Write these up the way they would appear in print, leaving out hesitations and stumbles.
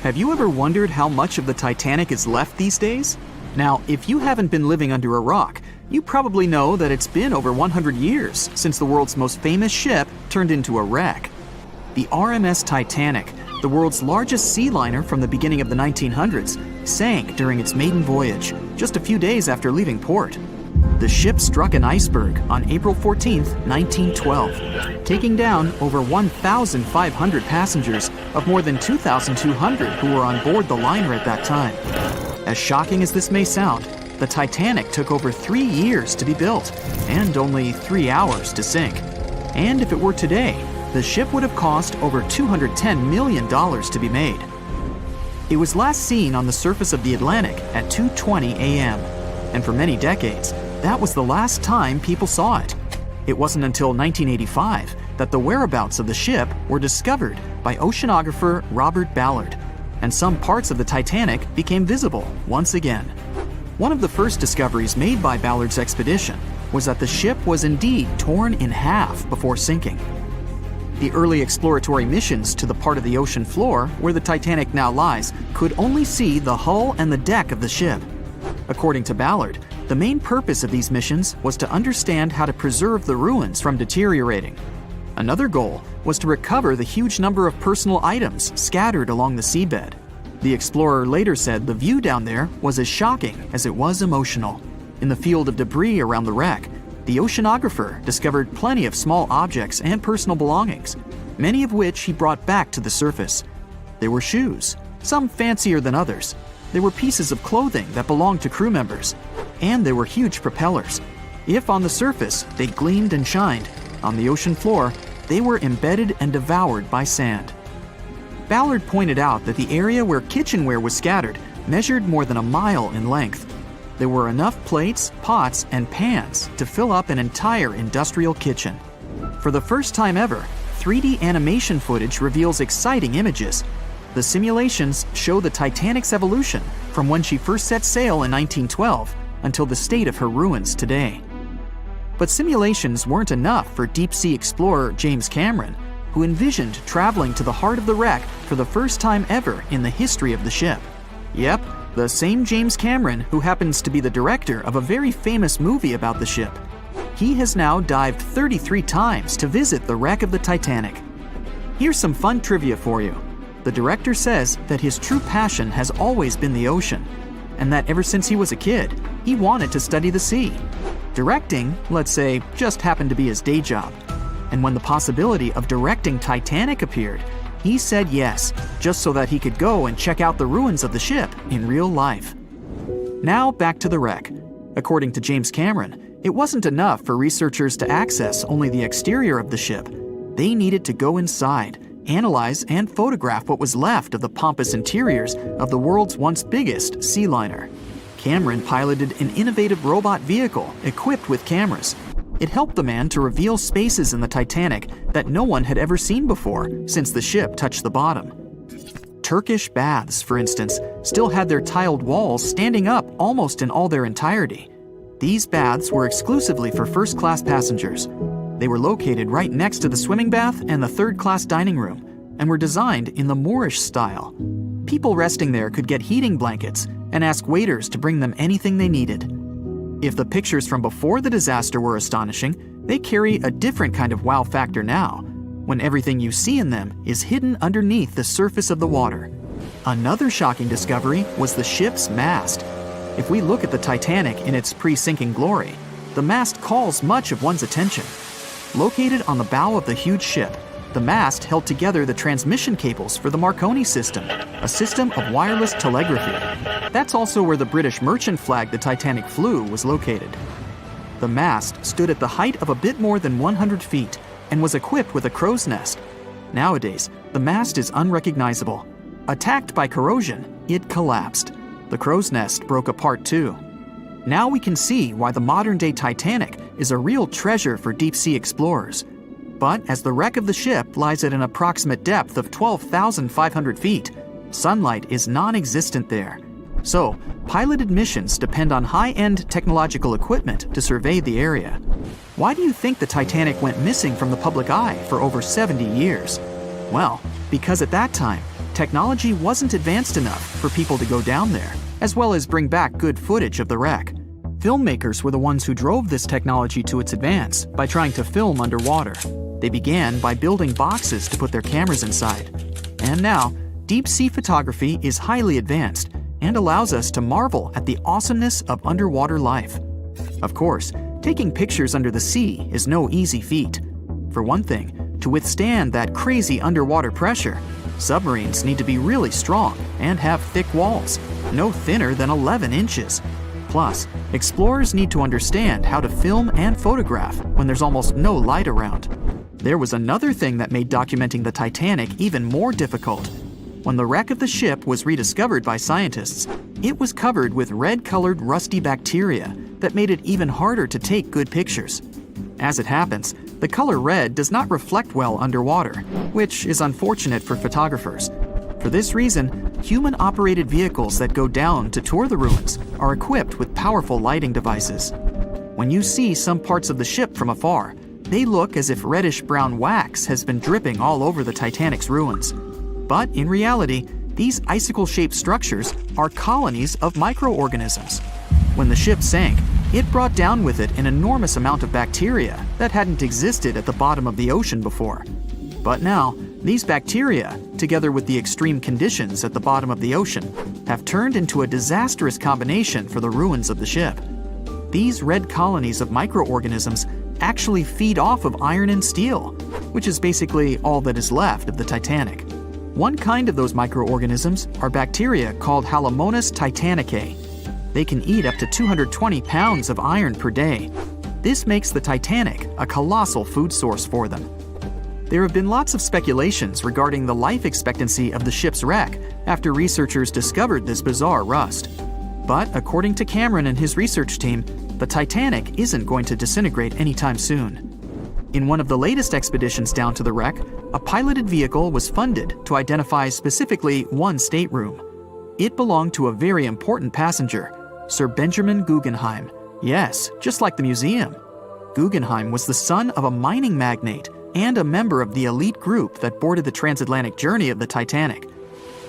Have you ever wondered how much of the Titanic is left these days? Now, if you haven't been living under a rock, you probably know that it's been over 100 years since the world's most famous ship turned into a wreck. The RMS Titanic, the world's largest sea liner from the beginning of the 1900s, sank during its maiden voyage, just a few days after leaving port. The ship struck an iceberg on April 14, 1912, taking down over 1,500 passengers of more than 2,200 who were on board the liner at that time. As shocking as this may sound, the Titanic took over 3 years to be built and only 3 hours to sink. And if it were today, the ship would have cost over $210 million to be made. It was last seen on the surface of the Atlantic at 2:20 a.m., and for many decades, that was the last time people saw it. It wasn't until 1985 that the whereabouts of the ship were discovered by oceanographer Robert Ballard, and some parts of the Titanic became visible once again. One of the first discoveries made by Ballard's expedition was that the ship was indeed torn in half before sinking. The early exploratory missions to the part of the ocean floor where the Titanic now lies could only see the hull and the deck of the ship. According to Ballard, the main purpose of these missions was to understand how to preserve the ruins from deteriorating. Another goal was to recover the huge number of personal items scattered along the seabed. The explorer later said the view down there was as shocking as it was emotional. In the field of debris around the wreck, the oceanographer discovered plenty of small objects and personal belongings, many of which he brought back to the surface. There were shoes, some fancier than others. There were pieces of clothing that belonged to crew members, and there were huge propellers. If on the surface they gleamed and shined, on the ocean floor they were embedded and devoured by sand. Ballard pointed out that the area where kitchenware was scattered measured more than a mile in length. There were enough plates, pots, and pans to fill up an entire industrial kitchen. For the first time ever, 3D animation footage reveals exciting images. The simulations show the Titanic's evolution from when she first set sail in 1912 until the state of her ruins today. But simulations weren't enough for deep-sea explorer James Cameron, who envisioned traveling to the heart of the wreck for the first time ever in the history of the ship. Yep, the same James Cameron who happens to be the director of a very famous movie about the ship. He has now dived 33 times to visit the wreck of the Titanic. Here's some fun trivia for you. The director says that his true passion has always been the ocean, and that ever since he was a kid, he wanted to study the sea. Directing, let's say, just happened to be his day job. And when the possibility of directing Titanic appeared, he said yes, just so that he could go and check out the ruins of the ship in real life. Now back to the wreck. According to James Cameron, it wasn't enough for researchers to access only the exterior of the ship. They needed to go inside, analyze and photograph what was left of the pompous interiors of the world's once biggest sea liner. Cameron piloted an innovative robot vehicle equipped with cameras. It helped the man to reveal spaces in the Titanic that no one had ever seen before since the ship touched the bottom. Turkish baths, for instance, still had their tiled walls standing up almost in all their entirety. These baths were exclusively for first-class passengers. They were located right next to the swimming bath and the third-class dining room, and were designed in the Moorish style. People resting there could get heating blankets and ask waiters to bring them anything they needed. If the pictures from before the disaster were astonishing, they carry a different kind of wow factor now, when everything you see in them is hidden underneath the surface of the water. Another shocking discovery was the ship's mast. If we look at the Titanic in its pre-sinking glory, the mast calls much of one's attention. Located on the bow of the huge ship, the mast held together the transmission cables for the Marconi system, a system of wireless telegraphy. That's also where the British merchant flag the Titanic flew was located. The mast stood at the height of a bit more than 100 feet and was equipped with a crow's nest. Nowadays, the mast is unrecognizable. Attacked by corrosion, it collapsed. The crow's nest broke apart too. Now we can see why the modern-day Titanic is a real treasure for deep-sea explorers. But as the wreck of the ship lies at an approximate depth of 12,500 feet, sunlight is non-existent there. So, piloted missions depend on high-end technological equipment to survey the area. Why do you think the Titanic went missing from the public eye for over 70 years? Well, because at that time, technology wasn't advanced enough for people to go down there, as well as bring back good footage of the wreck. Filmmakers were the ones who drove this technology to its advance by trying to film underwater. They began by building boxes to put their cameras inside. And now, deep-sea photography is highly advanced and allows us to marvel at the awesomeness of underwater life. Of course, taking pictures under the sea is no easy feat. For one thing, to withstand that crazy underwater pressure, submarines need to be really strong and have thick walls, no thinner than 11 inches. Plus, explorers need to understand how to film and photograph when there's almost no light around. There was another thing that made documenting the Titanic even more difficult. When the wreck of the ship was rediscovered by scientists, it was covered with red-colored rusty bacteria that made it even harder to take good pictures. As it happens, the color red does not reflect well underwater, which is unfortunate for photographers. For this reason, human-operated vehicles that go down to tour the ruins are equipped with powerful lighting devices. When you see some parts of the ship from afar, they look as if reddish-brown wax has been dripping all over the Titanic's ruins. But in reality, these icicle-shaped structures are colonies of microorganisms. When the ship sank, it brought down with it an enormous amount of bacteria that hadn't existed at the bottom of the ocean before. But now, these bacteria, together with the extreme conditions at the bottom of the ocean, have turned into a disastrous combination for the ruins of the ship. These red colonies of microorganisms actually feed off of iron and steel, which is basically all that is left of the Titanic. One kind of those microorganisms are bacteria called Halomonas titanicae. They can eat up to 220 pounds of iron per day. This makes the Titanic a colossal food source for them. There have been lots of speculations regarding the life expectancy of the ship's wreck after researchers discovered this bizarre rust. But according to Cameron and his research team, the Titanic isn't going to disintegrate anytime soon. In one of the latest expeditions down to the wreck, a piloted vehicle was funded to identify specifically one stateroom. It belonged to a very important passenger, Sir Benjamin Guggenheim. Yes, just like the museum. Guggenheim was the son of a mining magnate and a member of the elite group that boarded the transatlantic journey of the Titanic.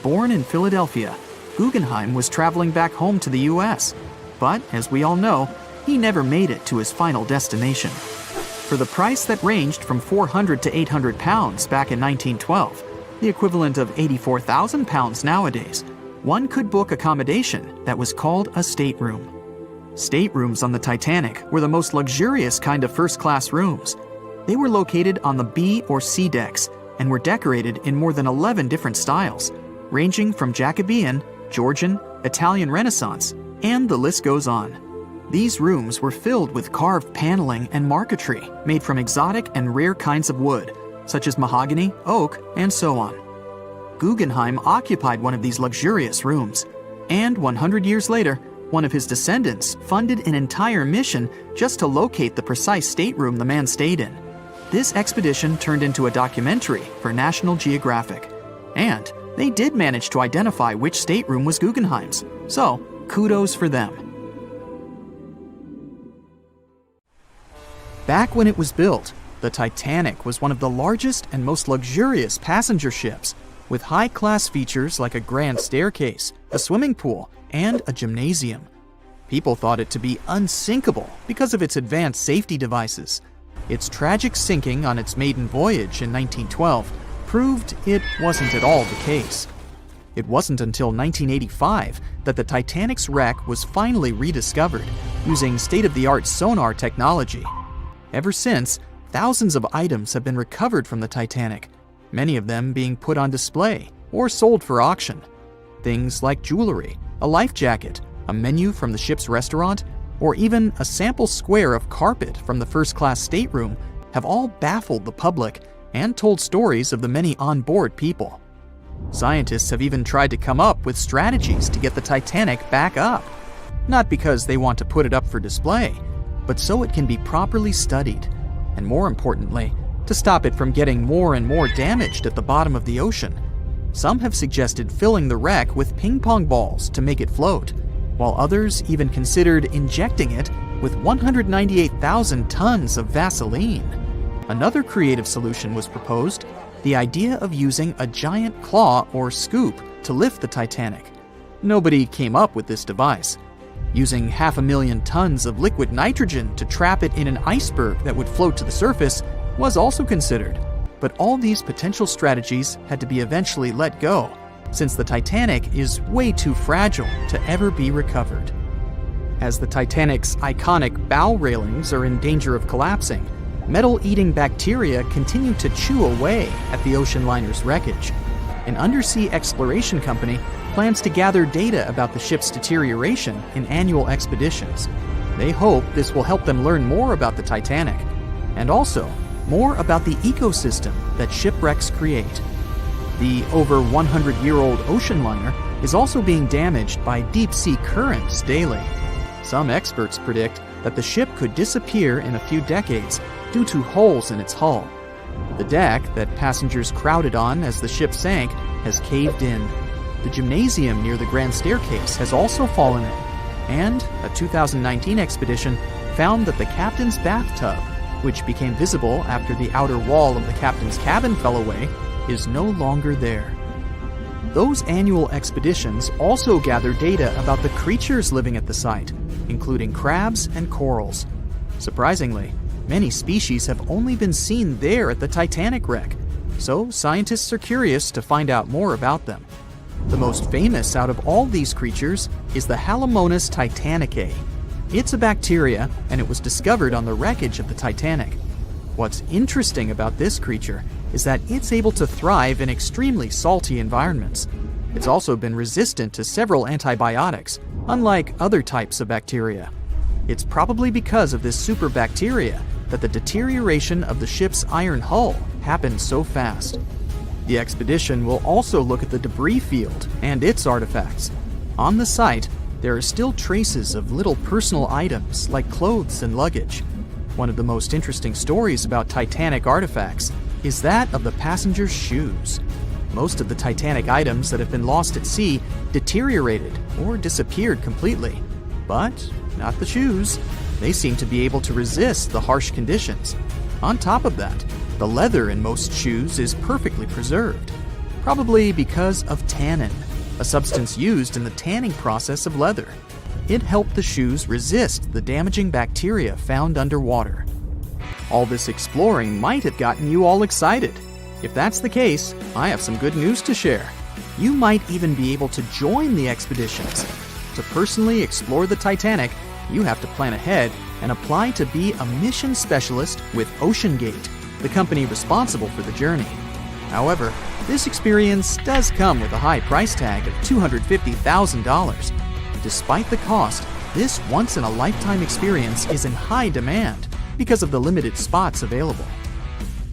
Born in Philadelphia, Guggenheim was traveling back home to the US. But, as we all know, he never made it to his final destination. For the price that ranged from 400 to 800 pounds back in 1912, the equivalent of 84,000 pounds nowadays, one could book accommodation that was called a stateroom. Staterooms on the Titanic were the most luxurious kind of first-class rooms. They were located on the B or C decks and were decorated in more than 11 different styles, ranging from Jacobean, Georgian, Italian Renaissance, and the list goes on. These rooms were filled with carved paneling and marquetry made from exotic and rare kinds of wood, such as mahogany, oak, and so on. Guggenheim occupied one of these luxurious rooms, and 100 years later, one of his descendants funded an entire mission just to locate the precise stateroom the man stayed in. This expedition turned into a documentary for National Geographic, and they did manage to identify which stateroom was Guggenheim's, so kudos for them. Back when it was built, the Titanic was one of the largest and most luxurious passenger ships, with high-class features like a grand staircase, a swimming pool, and a gymnasium. People thought it to be unsinkable because of its advanced safety devices. Its tragic sinking on its maiden voyage in 1912 proved it wasn't at all the case. It wasn't until 1985 that the Titanic's wreck was finally rediscovered using state-of-the-art sonar technology. Ever since, thousands of items have been recovered from the Titanic, many of them being put on display or sold for auction. Things like jewelry, a life jacket, a menu from the ship's restaurant, or even a sample square of carpet from the first-class stateroom have all baffled the public and told stories of the many on-board people. Scientists have even tried to come up with strategies to get the Titanic back up, not because they want to put it up for display, but so it can be properly studied, and more importantly, to stop it from getting more and more damaged at the bottom of the ocean. Some have suggested filling the wreck with ping pong balls to make it float, while others even considered injecting it with 198,000 tons of Vaseline. Another creative solution was proposed: the idea of using a giant claw or scoop to lift the Titanic. Nobody came up with this device. Using 500,000 tons of liquid nitrogen to trap it in an iceberg that would float to the surface was also considered. But all these potential strategies had to be eventually let go, since the Titanic is way too fragile to ever be recovered. As the Titanic's iconic bow railings are in danger of collapsing, metal-eating bacteria continue to chew away at the ocean liner's wreckage. An undersea exploration company plans to gather data about the ship's deterioration in annual expeditions. They hope this will help them learn more about the Titanic, and also more about the ecosystem that shipwrecks create. The over 100-year-old ocean liner is also being damaged by deep-sea currents daily. Some experts predict that the ship could disappear in a few decades due to holes in its hull. The deck that passengers crowded on as the ship sank has caved in. The gymnasium near the grand staircase has also fallen in. And a 2019 expedition found that the captain's bathtub, which became visible after the outer wall of the captain's cabin fell away, is no longer there. Those annual expeditions also gather data about the creatures living at the site, including crabs and corals. Surprisingly, many species have only been seen there at the Titanic wreck, so scientists are curious to find out more about them. The most famous out of all these creatures is the Halomonas titanicae. It's a bacteria, and it was discovered on the wreckage of the Titanic. What's interesting about this creature is that it's able to thrive in extremely salty environments. It's also been resistant to several antibiotics, unlike other types of bacteria. It's probably because of this super bacteria that the deterioration of the ship's iron hull happened so fast. The expedition will also look at the debris field and its artifacts. On the site, there are still traces of little personal items like clothes and luggage. One of the most interesting stories about Titanic artifacts is that of the passengers' shoes. Most of the Titanic items that have been lost at sea deteriorated or disappeared completely. But not the shoes. They seem to be able to resist the harsh conditions. On top of that, the leather in most shoes is perfectly preserved, probably because of tannin, a substance used in the tanning process of leather. It helped the shoes resist the damaging bacteria found underwater. All this exploring might have gotten you all excited. If that's the case, I have some good news to share. You might even be able to join the expeditions. To personally explore the Titanic, you have to plan ahead and apply to be a mission specialist with OceanGate, the company responsible for the journey. However, this experience does come with a high price tag of $250,000. Despite the cost, this once-in-a-lifetime experience is in high demand because of the limited spots available.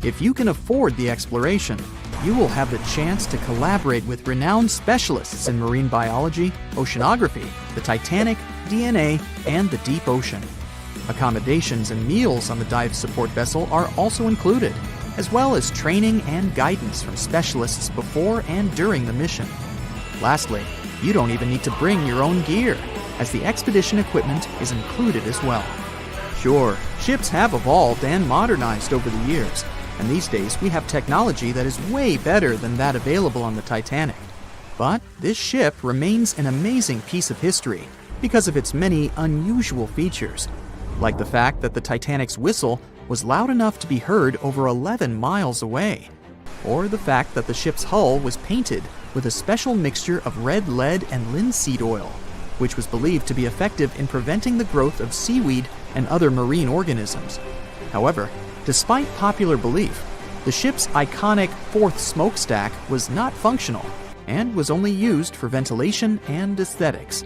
If you can afford the exploration, you will have the chance to collaborate with renowned specialists in marine biology, oceanography, the Titanic, DNA, and the deep ocean. Accommodations and meals on the dive support vessel are also included, as well as training and guidance from specialists before and during the mission. Lastly, you don't even need to bring your own gear, as the expedition equipment is included as well. Sure, ships have evolved and modernized over the years, and these days we have technology that is way better than that available on the Titanic. But this ship remains an amazing piece of history because of its many unusual features, like the fact that the Titanic's whistle was loud enough to be heard over 11 miles away, or the fact that the ship's hull was painted with a special mixture of red lead and linseed oil, which was believed to be effective in preventing the growth of seaweed and other marine organisms. However, despite popular belief, the ship's iconic fourth smokestack was not functional and was only used for ventilation and aesthetics.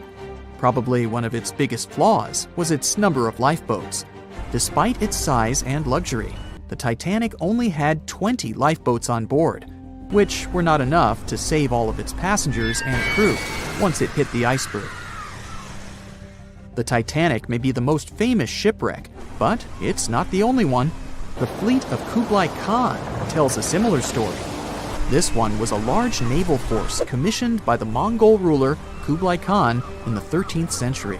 Probably one of its biggest flaws was its number of lifeboats. Despite its size and luxury, the Titanic only had 20 lifeboats on board, which were not enough to save all of its passengers and crew once it hit the iceberg. The Titanic may be the most famous shipwreck, but it's not the only one. The fleet of Kublai Khan tells a similar story. This one was a large naval force commissioned by the Mongol ruler Kublai Khan in the 13th century.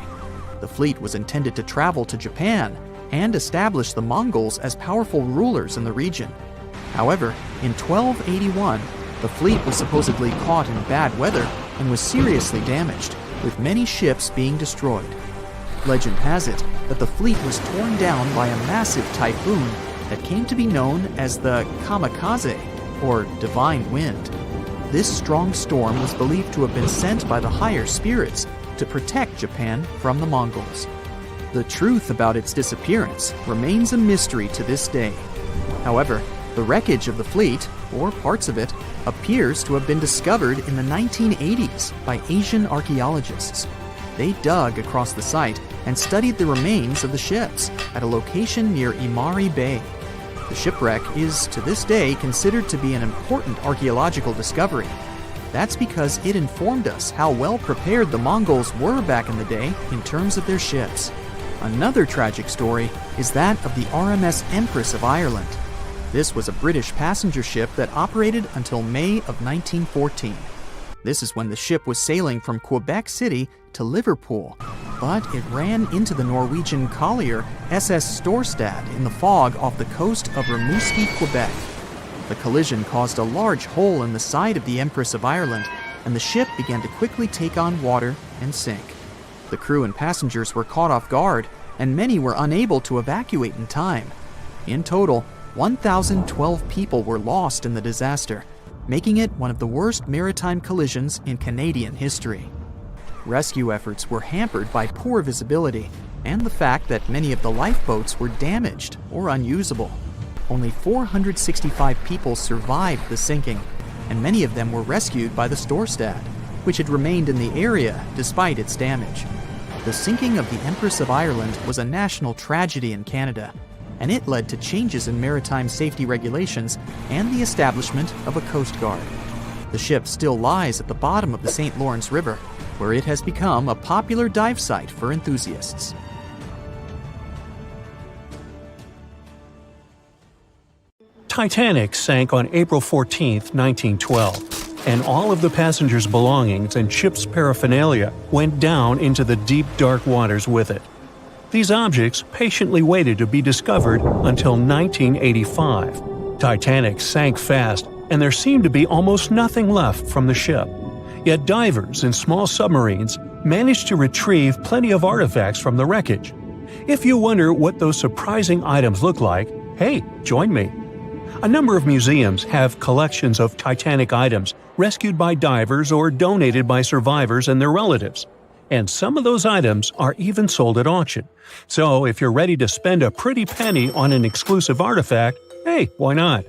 The fleet was intended to travel to Japan and establish the Mongols as powerful rulers in the region. However, in 1281, the fleet was supposedly caught in bad weather and was seriously damaged, with many ships being destroyed. Legend has it that the fleet was torn down by a massive typhoon that came to be known as the kamikaze, or divine wind. This strong storm was believed to have been sent by the higher spirits to protect Japan from the Mongols. The truth about its disappearance remains a mystery to this day. However, the wreckage of the fleet, or parts of it, appears to have been discovered in the 1980s by Asian archaeologists. They dug across the site and studied the remains of the ships at a location near Imari Bay. The shipwreck is, to this day, considered to be an important archaeological discovery. That's because it informed us how well prepared the Mongols were back in the day in terms of their ships. Another tragic story is that of the RMS Empress of Ireland. This was a British passenger ship that operated until May of 1914. This is when the ship was sailing from Quebec City to Liverpool, but it ran into the Norwegian collier SS Storstad in the fog off the coast of Rimouski, Quebec. The collision caused a large hole in the side of the Empress of Ireland, and the ship began to quickly take on water and sink. The crew and passengers were caught off guard, and many were unable to evacuate in time. In total, 1,012 people were lost in the disaster, making it one of the worst maritime collisions in Canadian history. Rescue efforts were hampered by poor visibility and the fact that many of the lifeboats were damaged or unusable. Only 465 people survived the sinking, and many of them were rescued by the Storstad, which had remained in the area despite its damage. The sinking of the Empress of Ireland was a national tragedy in Canada, and it led to changes in maritime safety regulations and the establishment of a Coast Guard. The ship still lies at the bottom of the St. Lawrence River, where it has become a popular dive site for enthusiasts. Titanic sank on April 14, 1912, and all of the passengers' belongings and ship's paraphernalia went down into the deep, dark waters with it. These objects patiently waited to be discovered until 1985. Titanic sank fast, and there seemed to be almost nothing left from the ship. Yet divers in small submarines managed to retrieve plenty of artifacts from the wreckage. If you wonder what those surprising items look like, hey, join me. A number of museums have collections of Titanic items rescued by divers or donated by survivors and their relatives. And some of those items are even sold at auction. So if you're ready to spend a pretty penny on an exclusive artifact, hey, why not?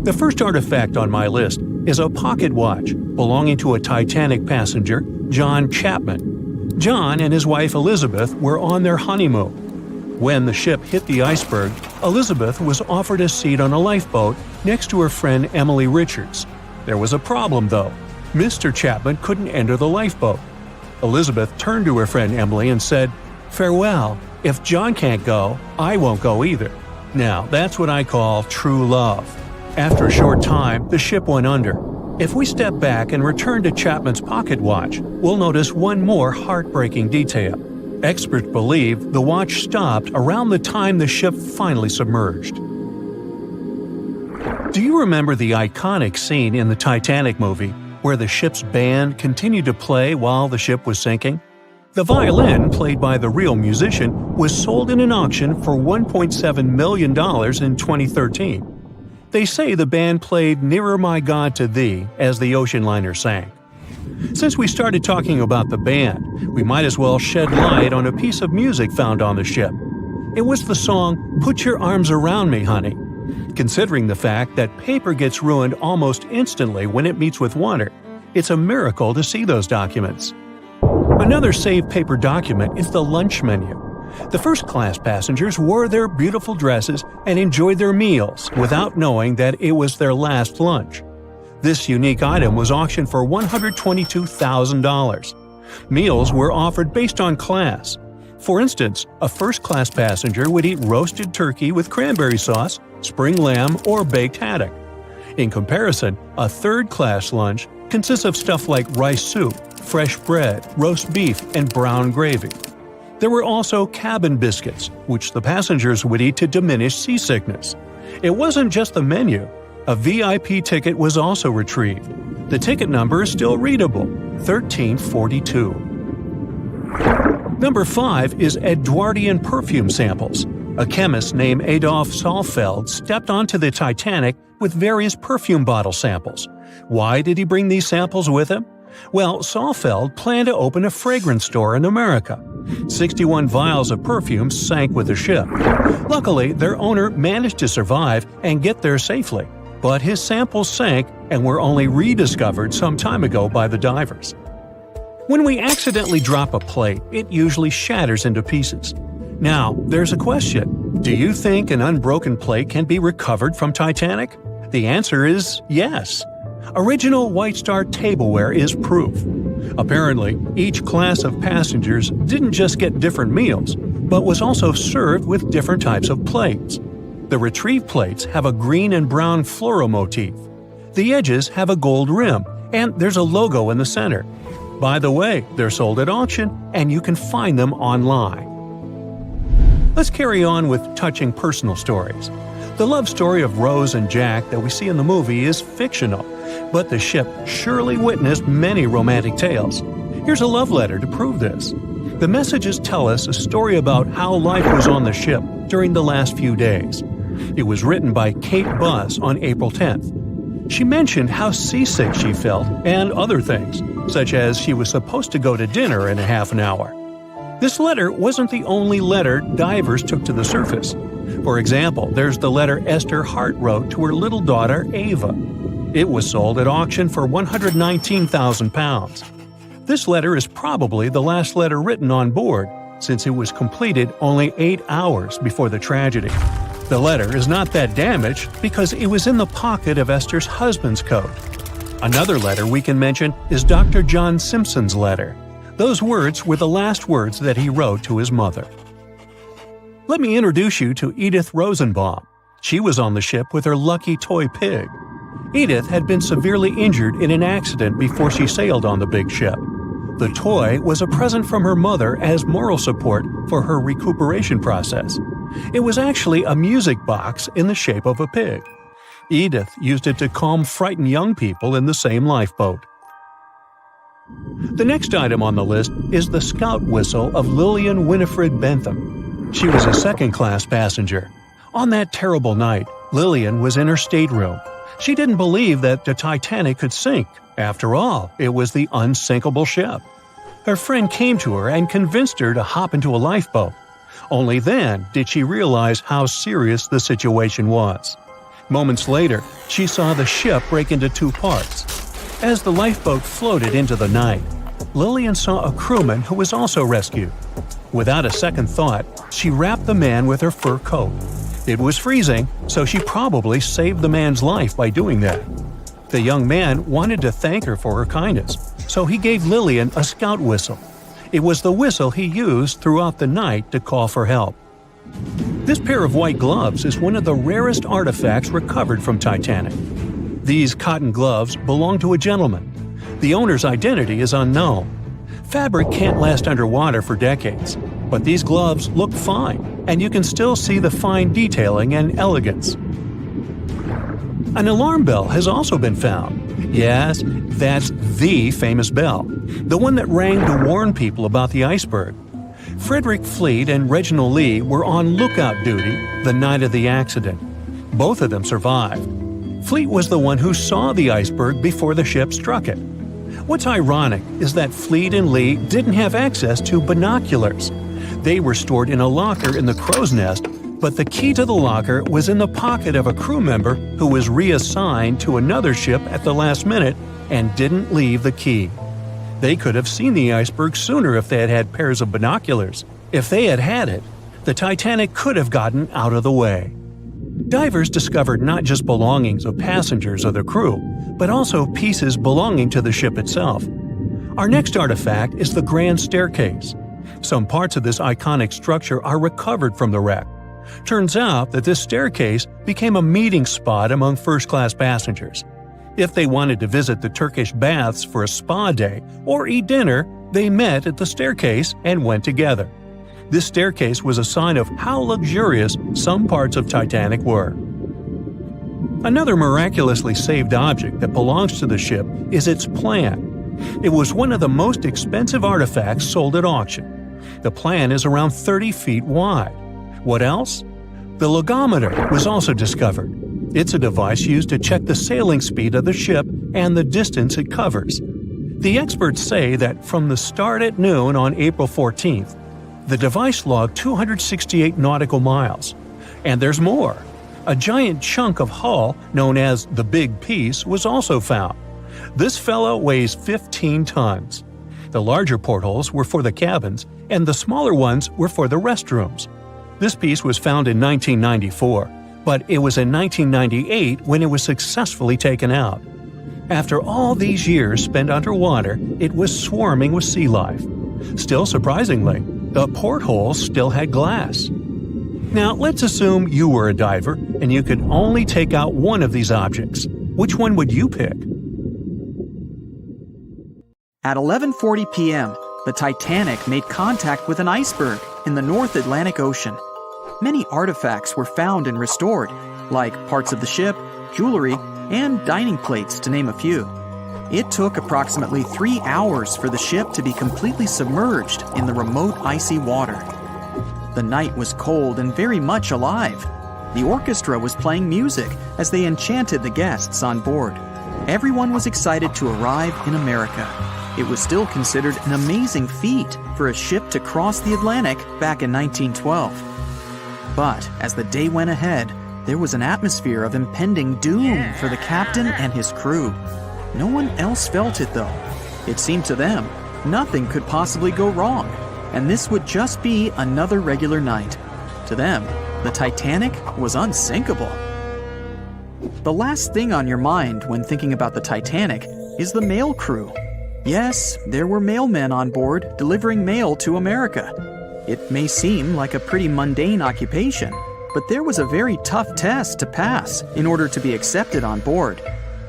The first artifact on my list is a pocket watch belonging to a Titanic passenger, John Chapman. John and his wife Elizabeth were on their honeymoon. When the ship hit the iceberg, Elizabeth was offered a seat on a lifeboat next to her friend Emily Richards. There was a problem, though. Mr. Chapman couldn't enter the lifeboat. Elizabeth turned to her friend Emily and said, "Farewell, if John can't go, I won't go either." Now, that's what I call true love. After a short time, the ship went under. If we step back and return to Chapman's pocket watch, we'll notice one more heartbreaking detail. Experts believe the watch stopped around the time the ship finally submerged. Do you remember the iconic scene in the Titanic movie where the ship's band continued to play while the ship was sinking? The violin, played by the real musician, was sold in an auction for $1.7 million in 2013. They say the band played "Nearer My God to Thee" as the ocean liner sank. Since we started talking about the band, we might as well shed light on a piece of music found on the ship. It was the song "Put Your Arms Around Me, Honey." Considering the fact that paper gets ruined almost instantly when it meets with water, it's a miracle to see those documents. Another saved paper document is the lunch menu. The first-class passengers wore their beautiful dresses and enjoyed their meals without knowing that it was their last lunch. This unique item was auctioned for $122,000. Meals were offered based on class. For instance, a first-class passenger would eat roasted turkey with cranberry sauce, spring lamb, or baked haddock. In comparison, a third-class lunch consists of stuff like rice soup, fresh bread, roast beef, and brown gravy. There were also cabin biscuits, which the passengers would eat to diminish seasickness. It wasn't just the menu. A VIP ticket was also retrieved. The ticket number is still readable, 1342. Number 5 is Edwardian perfume samples. A chemist named Adolf Saalfeld stepped onto the Titanic with various perfume bottle samples. Why did he bring these samples with him? Well, Saalfeld planned to open a fragrance store in America. 61 vials of perfume sank with the ship. Luckily, their owner managed to survive and get there safely, but his samples sank and were only rediscovered some time ago by the divers. When we accidentally drop a plate, it usually shatters into pieces. Now, there's a question. Do you think an unbroken plate can be recovered from Titanic? The answer is yes. Original White Star tableware is proof. Apparently, each class of passengers didn't just get different meals, but was also served with different types of plates. The retrieved plates have a green and brown floral motif. The edges have a gold rim, and there's a logo in the center. By the way, they're sold at auction, and you can find them online. Let's carry on with touching personal stories. The love story of Rose and Jack that we see in the movie is fictional, but the ship surely witnessed many romantic tales. Here's a love letter to prove this. The messages tell us a story about how life was on the ship during the last few days. It was written by Kate Buss on April 10th. She mentioned how seasick she felt and other things, such as she was supposed to go to dinner in a half an hour. This letter wasn't the only letter divers took to the surface. For example, there's the letter Esther Hart wrote to her little daughter Ava. It was sold at auction for £119,000. This letter is probably the last letter written on board, since it was completed only 8 hours before the tragedy. The letter is not that damaged because it was in the pocket of Esther's husband's coat. Another letter we can mention is Dr. John Simpson's letter. Those words were the last words that he wrote to his mother. Let me introduce you to Edith Rosenbaum. She was on the ship with her lucky toy pig. Edith had been severely injured in an accident before she sailed on the big ship. The toy was a present from her mother as moral support for her recuperation process. It was actually a music box in the shape of a pig. Edith used it to calm frightened young people in the same lifeboat. The next item on the list is the scout whistle of Lillian Winifred Bentham. She was a second-class passenger. On that terrible night, Lillian was in her stateroom. She didn't believe that the Titanic could sink. After all, it was the unsinkable ship. Her friend came to her and convinced her to hop into a lifeboat. Only then did she realize how serious the situation was. Moments later, she saw the ship break into 2 parts. As the lifeboat floated into the night, Lillian saw a crewman who was also rescued. Without a second thought, she wrapped the man with her fur coat. It was freezing, so she probably saved the man's life by doing that. The young man wanted to thank her for her kindness, so he gave Lillian a scout whistle. It was the whistle he used throughout the night to call for help. This pair of white gloves is one of the rarest artifacts recovered from Titanic. These cotton gloves belong to a gentleman. The owner's identity is unknown. Fabric can't last underwater for decades, but these gloves look fine, and you can still see the fine detailing and elegance. An alarm bell has also been found. Yes, that's the famous bell, the one that rang to warn people about the iceberg. Frederick Fleet and Reginald Lee were on lookout duty the night of the accident. Both of them survived. Fleet was the one who saw the iceberg before the ship struck it. What's ironic is that Fleet and Lee didn't have access to binoculars. They were stored in a locker in the crow's nest, but the key to the locker was in the pocket of a crew member who was reassigned to another ship at the last minute and didn't leave the key. They could have seen the iceberg sooner if they had had pairs of binoculars. If they had had it, the Titanic could have gotten out of the way. Divers discovered not just belongings of passengers or the crew, but also pieces belonging to the ship itself. Our next artifact is the Grand Staircase. Some parts of this iconic structure are recovered from the wreck. Turns out that this staircase became a meeting spot among first-class passengers. If they wanted to visit the Turkish baths for a spa day or eat dinner, they met at the staircase and went together. This staircase was a sign of how luxurious some parts of Titanic were. Another miraculously saved object that belongs to the ship is its plan. It was one of the most expensive artifacts sold at auction. The plan is around 30 feet wide. What else? The logometer was also discovered. It's a device used to check the sailing speed of the ship and the distance it covers. The experts say that from the start at noon on April 14th, the device logged 268 nautical miles. And there's more. A giant chunk of hull, known as the Big Piece, was also found. This fellow weighs 15 tons. The larger portholes were for the cabins, and the smaller ones were for the restrooms. This piece was found in 1994, but it was in 1998 when it was successfully taken out. After all these years spent underwater, it was swarming with sea life. Still surprisingly, the portholes still had glass. Now, let's assume you were a diver and you could only take out one of these objects. Which one would you pick? At 11:40 p.m., the Titanic made contact with an iceberg in the North Atlantic Ocean. Many artifacts were found and restored, like parts of the ship, jewelry, and dining plates, to name a few. It took approximately 3 hours for the ship to be completely submerged in the remote icy water. The night was cold and very much alive. The orchestra was playing music as they enchanted the guests on board. Everyone was excited to arrive in America. It was still considered an amazing feat for a ship to cross the Atlantic back in 1912. But as the day went ahead, there was an atmosphere of impending doom for the captain and his crew. No one else felt it though. It seemed to them nothing could possibly go wrong, and this would just be another regular night. To them, the Titanic was unsinkable. The last thing on your mind when thinking about the Titanic is the mail crew. Yes, there were mailmen on board delivering mail to America. It may seem like a pretty mundane occupation, but there was a very tough test to pass in order to be accepted on board.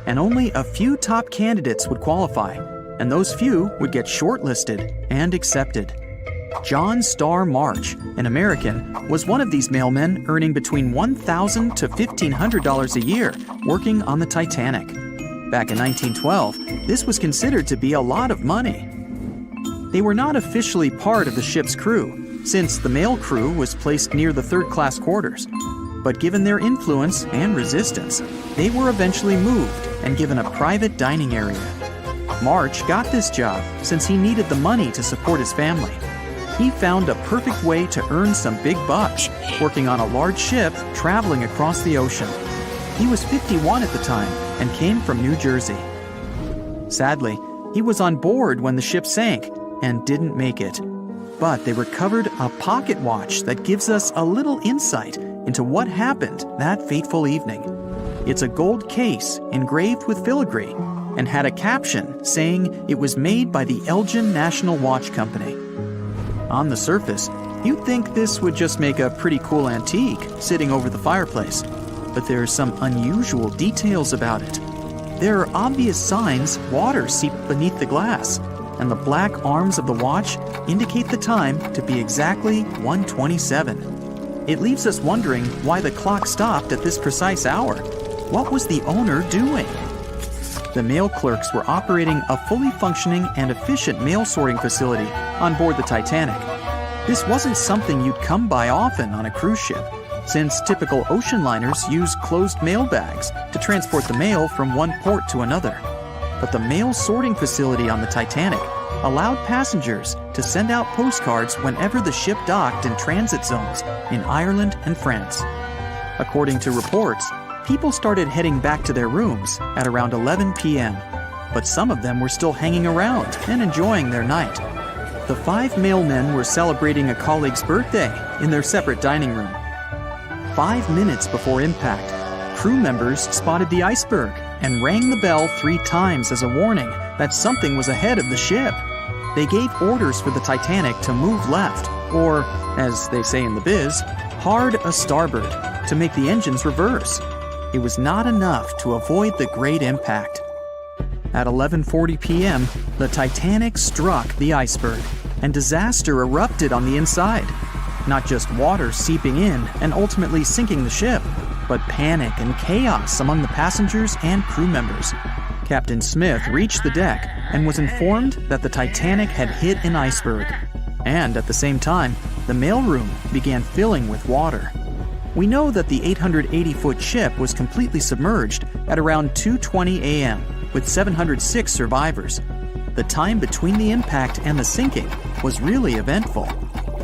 And only a few top candidates would qualify, and those few would get shortlisted and accepted. John Starr March, an American, was one of these mailmen earning between $1,000 to $1,500 a year working on the Titanic. Back in 1912, this was considered to be a lot of money. They were not officially part of the ship's crew, since the mail crew was placed near the third-class quarters. But given their influence and resistance, they were eventually moved and given a private dining area. March got this job since he needed the money to support his family. He found a perfect way to earn some big bucks, working on a large ship traveling across the ocean. He was 51 at the time and came from New Jersey. Sadly, he was on board when the ship sank and didn't make it. But they recovered a pocket watch that gives us a little insight into what happened that fateful evening. It's a gold case engraved with filigree and had a caption saying it was made by the Elgin National Watch Company. On the surface, you'd think this would just make a pretty cool antique sitting over the fireplace, but there are some unusual details about it. There are obvious signs water seeped beneath the glass, and the black arms of the watch indicate the time to be exactly 1:27. It leaves us wondering why the clock stopped at this precise hour. What was the owner doing? The mail clerks were operating a fully functioning and efficient mail sorting facility on board the Titanic. This wasn't something you'd come by often on a cruise ship, since typical ocean liners use closed mail bags to transport the mail from one port to another. But the mail sorting facility on the Titanic allowed passengers to send out postcards whenever the ship docked in transit zones in Ireland and France. According to reports, people started heading back to their rooms at around 11 p.m., but some of them were still hanging around and enjoying their night. The 5 mailmen were celebrating a colleague's birthday in their separate dining room. 5 minutes before impact, crew members spotted the iceberg and rang the bell 3 times as a warning that something was ahead of the ship. They gave orders for the Titanic to move left, or, as they say in the biz, hard a starboard, to make the engines reverse. It was not enough to avoid the great impact. At 11:40 p.m., the Titanic struck the iceberg, and disaster erupted on the inside. Not just water seeping in and ultimately sinking the ship, but panic and chaos among the passengers and crew members. Captain Smith reached the deck and was informed that the Titanic had hit an iceberg. And at the same time, the mailroom began filling with water. We know that the 880-foot ship was completely submerged at around 2:20 a.m., with 706 survivors. The time between the impact and the sinking was really eventful.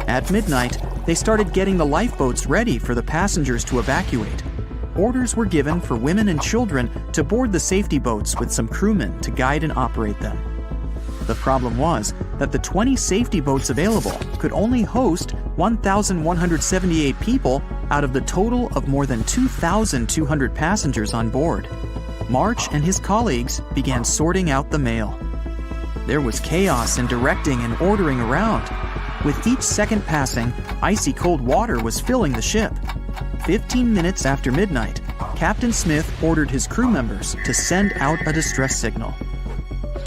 At midnight, they started getting the lifeboats ready for the passengers to evacuate. Orders were given for women and children to board the safety boats with some crewmen to guide and operate them. The problem was that the 20 safety boats available could only host 1,178 people out of the total of more than 2,200 passengers on board. March and his colleagues began sorting out the mail. There was chaos in directing and ordering around. With each second passing, icy cold water was filling the ship. 15 minutes after midnight, Captain Smith ordered his crew members to send out a distress signal.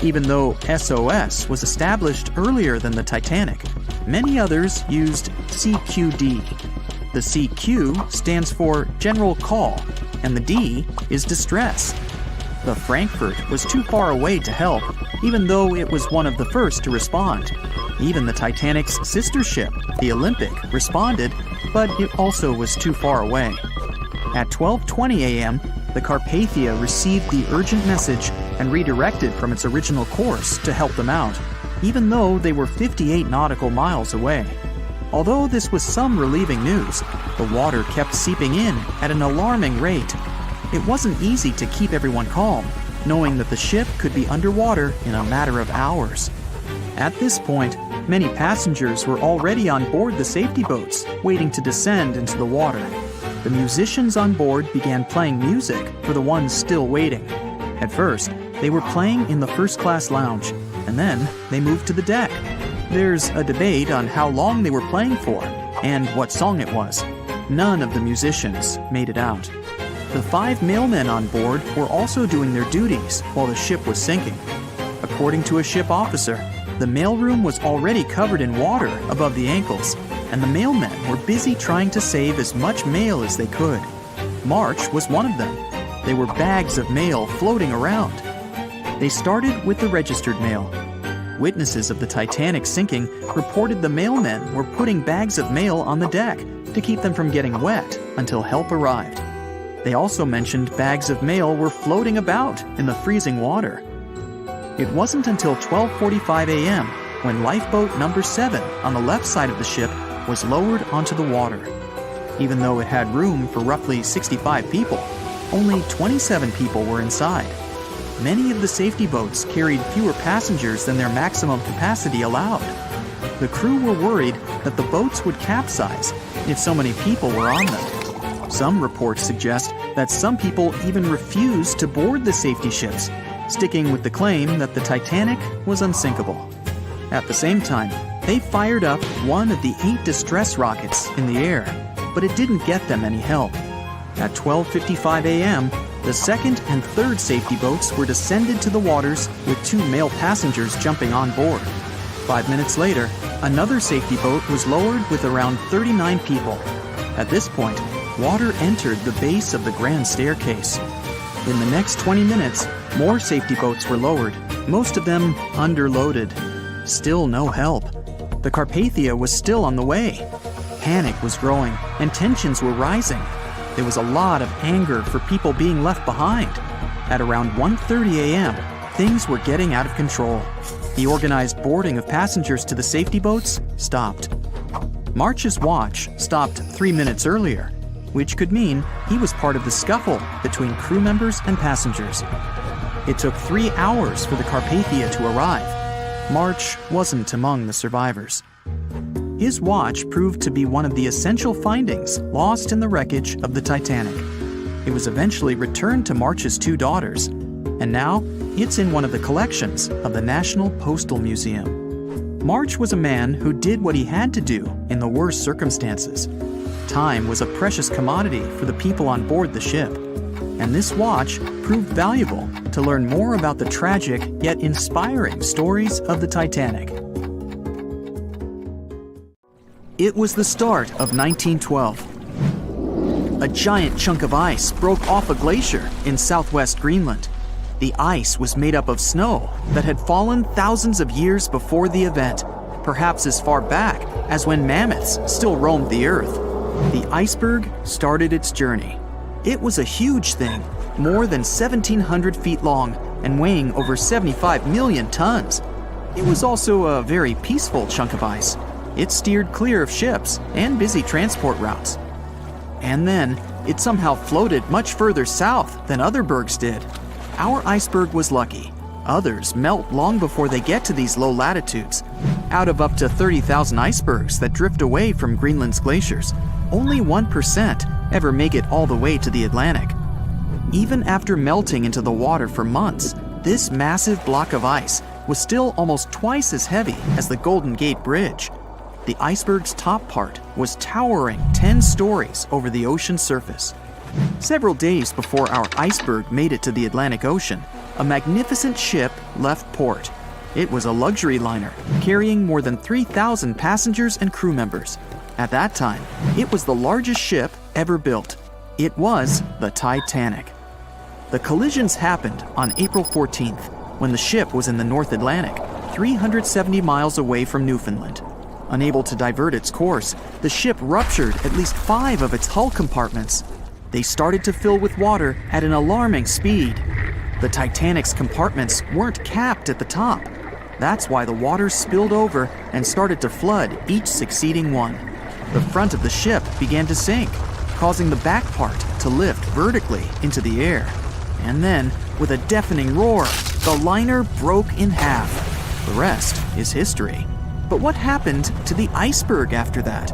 Even though SOS was established earlier than the Titanic, many others used CQD. The CQ stands for General Call, and the D is Distress. The Frankfurt was too far away to help, even though it was one of the first to respond. Even the Titanic's sister ship, the Olympic, responded, but it also was too far away. At 12:20 a.m., the Carpathia received the urgent message and redirected from its original course to help them out, even though they were 58 nautical miles away. Although this was some relieving news, the water kept seeping in at an alarming rate. It wasn't easy to keep everyone calm, knowing that the ship could be underwater in a matter of hours. At this point, many passengers were already on board the safety boats, waiting to descend into the water. The musicians on board began playing music for the ones still waiting. At first, they were playing in the first-class lounge, and then they moved to the deck. There's a debate on how long they were playing for and what song it was. None of the musicians made it out. The 5 mailmen on board were also doing their duties while the ship was sinking. According to a ship officer, the mailroom was already covered in water above the ankles, and the mailmen were busy trying to save as much mail as they could. March was one of them. There were bags of mail floating around. They started with the registered mail. Witnesses of the Titanic sinking reported the mailmen were putting bags of mail on the deck to keep them from getting wet until help arrived. They also mentioned bags of mail were floating about in the freezing water. It wasn't until 12:45 a.m. when lifeboat number 7 on the left side of the ship was lowered onto the water. Even though it had room for roughly 65 people, only 27 people were inside. Many of the safety boats carried fewer passengers than their maximum capacity allowed. The crew were worried that the boats would capsize if so many people were on them. Some reports suggest that some people even refused to board the safety ships, sticking with the claim that the Titanic was unsinkable. At the same time, they fired up one of the 8 distress rockets in the air, but it didn't get them any help. At 12:55 a.m., the second and third safety boats were descended to the waters with 2 male passengers jumping on board. 5 minutes later, another safety boat was lowered with around 39 people. At this point, water entered the base of the grand staircase. In the next 20 minutes, more safety boats were lowered, most of them underloaded. Still no help. The Carpathia was still on the way. Panic was growing, and tensions were rising. There was a lot of anger for people being left behind. At around 1:30 a.m., things were getting out of control. The organized boarding of passengers to the safety boats stopped. March's watch stopped 3 minutes earlier, which could mean he was part of the scuffle between crew members and passengers. It took 3 hours for the Carpathia to arrive. March wasn't among the survivors. His watch proved to be one of the essential findings lost in the wreckage of the Titanic. It was eventually returned to March's 2 daughters, and now it's in one of the collections of the National Postal Museum. March was a man who did what he had to do in the worst circumstances. Time was a precious commodity for the people on board the ship, and this watch proved valuable to learn more about the tragic yet inspiring stories of the Titanic. It was the start of 1912. A giant chunk of ice broke off a glacier in southwest Greenland. The ice was made up of snow that had fallen thousands of years before the event, perhaps as far back as when mammoths still roamed the earth. The iceberg started its journey. It was a huge thing, more than 1,700 feet long and weighing over 75 million tons. It was also a very peaceful chunk of ice. It steered clear of ships and busy transport routes. And then, it somehow floated much further south than other bergs did. Our iceberg was lucky. Others melt long before they get to these low latitudes. Out of up to 30,000 icebergs that drift away from Greenland's glaciers, only 1% ever make it all the way to the Atlantic. Even after melting into the water for months, this massive block of ice was still almost twice as heavy as the Golden Gate Bridge. The iceberg's top part was towering 10 stories over the ocean's surface. Several days before our iceberg made it to the Atlantic Ocean, a magnificent ship left port. It was a luxury liner carrying more than 3,000 passengers and crew members. At that time, it was the largest ship ever built. It was the Titanic. The collisions happened on April 14th, when the ship was in the North Atlantic, 370 miles away from Newfoundland. Unable to divert its course, the ship ruptured at least 5 of its hull compartments. They started to fill with water at an alarming speed. The Titanic's compartments weren't capped at the top. That's why the water spilled over and started to flood each succeeding one. The front of the ship began to sink, causing the back part to lift vertically into the air. And then, with a deafening roar, the liner broke in half. The rest is history. But what happened to the iceberg after that?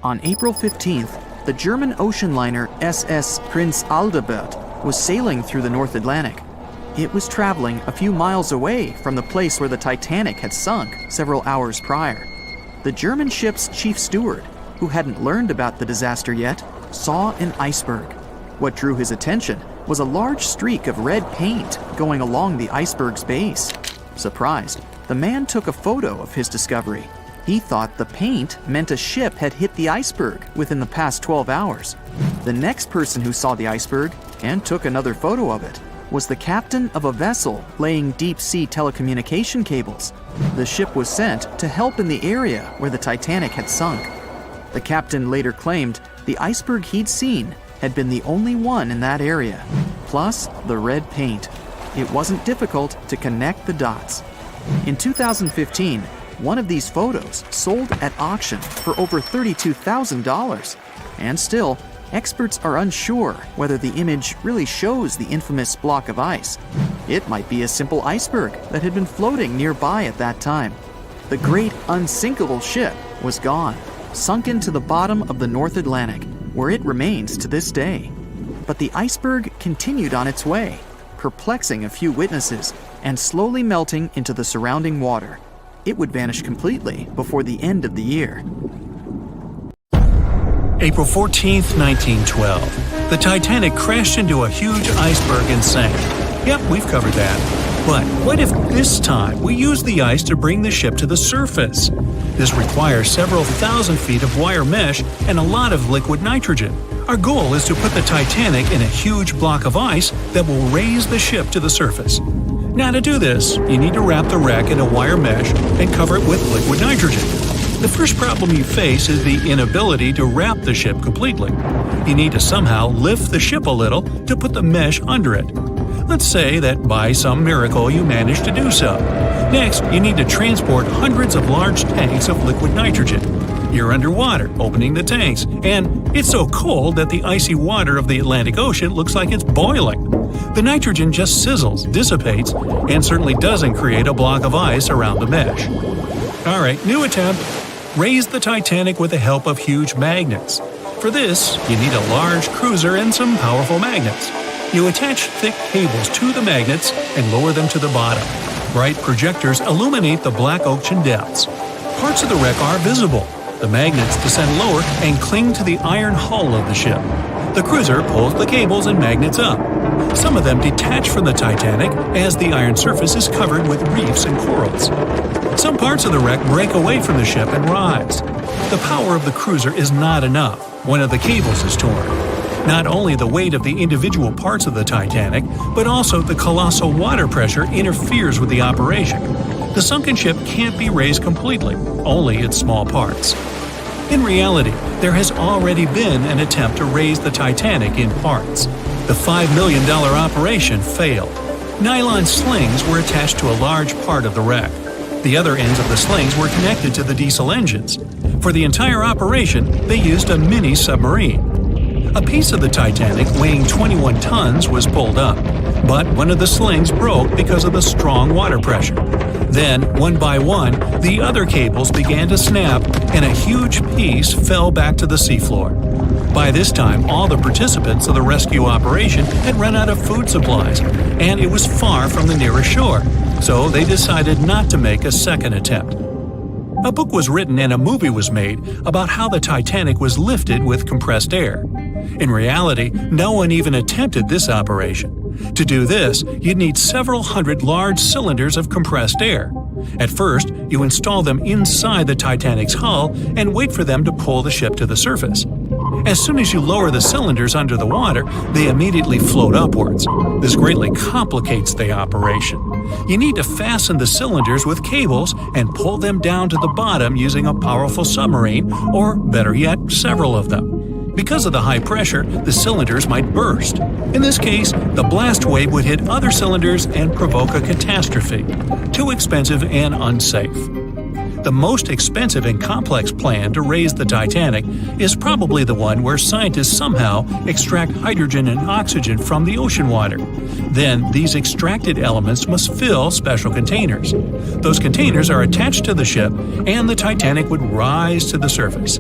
On April 15th, the German ocean liner SS Prinz Adalbert was sailing through the North Atlantic. It was traveling a few miles away from the place where the Titanic had sunk several hours prior. The German ship's chief steward, who hadn't learned about the disaster yet, saw an iceberg. What drew his attention was a large streak of red paint going along the iceberg's base. Surprised, the man took a photo of his discovery. He thought the paint meant a ship had hit the iceberg within the past 12 hours. The next person who saw the iceberg and took another photo of it was the captain of a vessel laying deep-sea telecommunication cables. The ship was sent to help in the area where the Titanic had sunk. The captain later claimed the iceberg he'd seen had been the only one in that area, plus the red paint. It wasn't difficult to connect the dots. In 2015, one of these photos sold at auction for over $32,000. And still, experts are unsure whether the image really shows the infamous block of ice. It might be a simple iceberg that had been floating nearby at that time. The great unsinkable ship was gone, sunken to the bottom of the North Atlantic, where it remains to this day. But the iceberg continued on its way, perplexing a few witnesses and slowly melting into the surrounding water. It would vanish completely before the end of the year. April 14th, 1912. The Titanic crashed into a huge iceberg and sank. Yep, we've covered that. But what if this time we use the ice to bring the ship to the surface? This requires several thousand feet of wire mesh and a lot of liquid nitrogen. Our goal is to put the Titanic in a huge block of ice that will raise the ship to the surface. Now to do this, you need to wrap the wreck in a wire mesh and cover it with liquid nitrogen. The first problem you face is the inability to wrap the ship completely. You need to somehow lift the ship a little to put the mesh under it. Let's say that by some miracle you manage to do so. Next, you need to transport hundreds of large tanks of liquid nitrogen. You're underwater, opening the tanks, and it's so cold that the icy water of the Atlantic Ocean looks like it's boiling. The nitrogen just sizzles, dissipates, and certainly doesn't create a block of ice around the mesh. Alright, new attempt. Raise the Titanic with the help of huge magnets. For this, you need a large cruiser and some powerful magnets. You attach thick cables to the magnets and lower them to the bottom. Bright projectors illuminate the black ocean depths. Parts of the wreck are visible. The magnets descend lower and cling to the iron hull of the ship. The cruiser pulls the cables and magnets up. Some of them detach from the Titanic as the iron surface is covered with reefs and corals. Some parts of the wreck break away from the ship and rise. The power of the cruiser is not enough. One of the cables is torn. Not only the weight of the individual parts of the Titanic, but also the colossal water pressure interferes with the operation. The sunken ship can't be raised completely, only its small parts. In reality, there has already been an attempt to raise the Titanic in parts. The $5 million operation failed. Nylon slings were attached to a large part of the wreck. The other ends of the slings were connected to the diesel engines. For the entire operation, they used a mini submarine. A piece of the Titanic weighing 21 tons was pulled up, but one of the slings broke because of the strong water pressure. Then, one by one, the other cables began to snap, and a huge piece fell back to the seafloor. By this time, all the participants of the rescue operation had run out of food supplies, and it was far from the nearest shore, so they decided not to make a second attempt. A book was written and a movie was made about how the Titanic was lifted with compressed air. In reality, no one even attempted this operation. To do this, you'd need several hundred large cylinders of compressed air. At first, you install them inside the Titanic's hull and wait for them to pull the ship to the surface. As soon as you lower the cylinders under the water, they immediately float upwards. This greatly complicates the operation. You need to fasten the cylinders with cables and pull them down to the bottom using a powerful submarine, or better yet, several of them. Because of the high pressure, the cylinders might burst. In this case, the blast wave would hit other cylinders and provoke a catastrophe. Too expensive and unsafe. The most expensive and complex plan to raise the Titanic is probably the one where scientists somehow extract hydrogen and oxygen from the ocean water. Then, these extracted elements must fill special containers. Those containers are attached to the ship, and the Titanic would rise to the surface.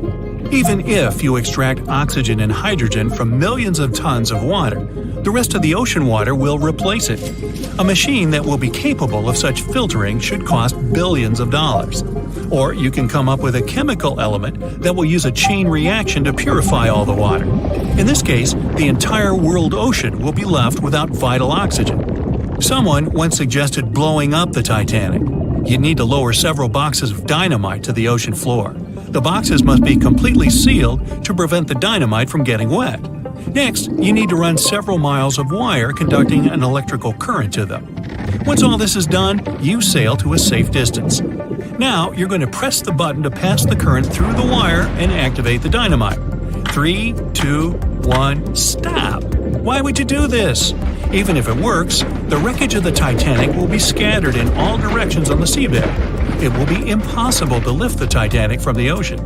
Even if you extract oxygen and hydrogen from millions of tons of water, the rest of the ocean water will replace it. A machine that will be capable of such filtering should cost billions of dollars. Or you can come up with a chemical element that will use a chain reaction to purify all the water. In this case, the entire world ocean will be left without vital oxygen. Someone once suggested blowing up the Titanic. You'd need to lower several boxes of dynamite to the ocean floor. The boxes must be completely sealed to prevent the dynamite from getting wet. Next, you need to run several miles of wire conducting an electrical current to them. Once all this is done, you sail to a safe distance. Now, you're going to press the button to pass the current through the wire and activate the dynamite. 3, 2, 1, stop! Why would you do this? Even if it works, the wreckage of the Titanic will be scattered in all directions on the seabed. It will be impossible to lift the Titanic from the ocean.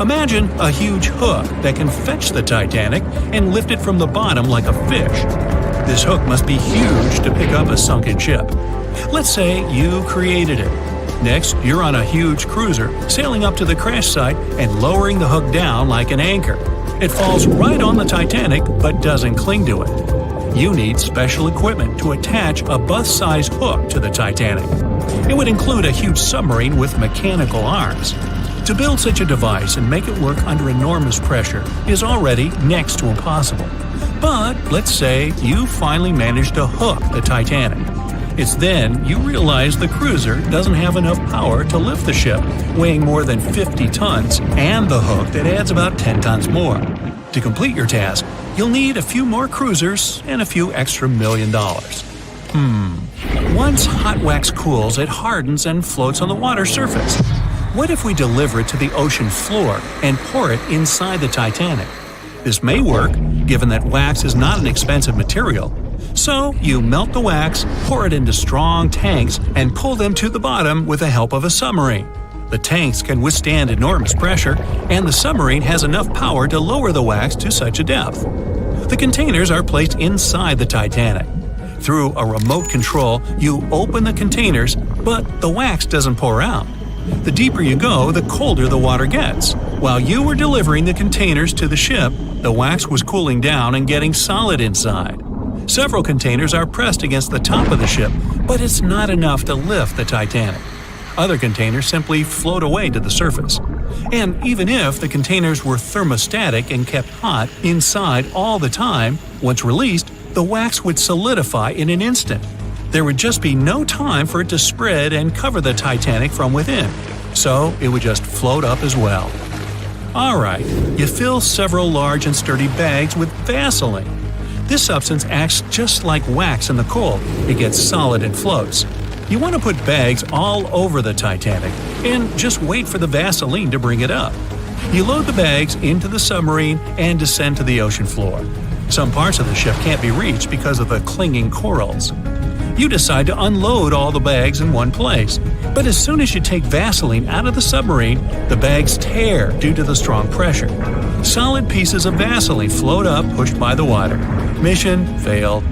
Imagine a huge hook that can fetch the Titanic and lift it from the bottom like a fish. This hook must be huge to pick up a sunken ship. Let's say you created it. Next, you're on a huge cruiser, sailing up to the crash site and lowering the hook down like an anchor. It falls right on the Titanic but doesn't cling to it. You need special equipment to attach a bus-sized hook to the Titanic. It would include a huge submarine with mechanical arms. To build such a device and make it work under enormous pressure is already next to impossible. But let's say you finally managed to hook the Titanic. It's then you realize the cruiser doesn't have enough power to lift the ship, weighing more than 50 tons, and the hook that adds about 10 tons more. To complete your task, you'll need a few more cruisers and a few extra $1 million. Once hot wax cools, it hardens and floats on the water surface. What if we deliver it to the ocean floor and pour it inside the Titanic? This may work, given that wax is not an expensive material. So, you melt the wax, pour it into strong tanks, and pull them to the bottom with the help of a submarine. The tanks can withstand enormous pressure, and the submarine has enough power to lower the wax to such a depth. The containers are placed inside the Titanic. Through a remote control, you open the containers, but the wax doesn't pour out. The deeper you go, the colder the water gets. While you were delivering the containers to the ship, the wax was cooling down and getting solid inside. Several containers are pressed against the top of the ship, but it's not enough to lift the Titanic. Other containers simply float away to the surface. And even if the containers were thermostatic and kept hot inside all the time, once released, the wax would solidify in an instant. There would just be no time for it to spread and cover the Titanic from within, so it would just float up as well. Alright, you fill several large and sturdy bags with Vaseline. This substance acts just like wax in the cold. It gets solid and floats. You want to put bags all over the Titanic and just wait for the Vaseline to bring it up. You load the bags into the submarine and descend to the ocean floor. Some parts of the ship can't be reached because of the clinging corals. You decide to unload all the bags in one place, but as soon as you take Vaseline out of the submarine, the bags tear due to the strong pressure. Solid pieces of Vaseline float up, pushed by the water. Mission failed.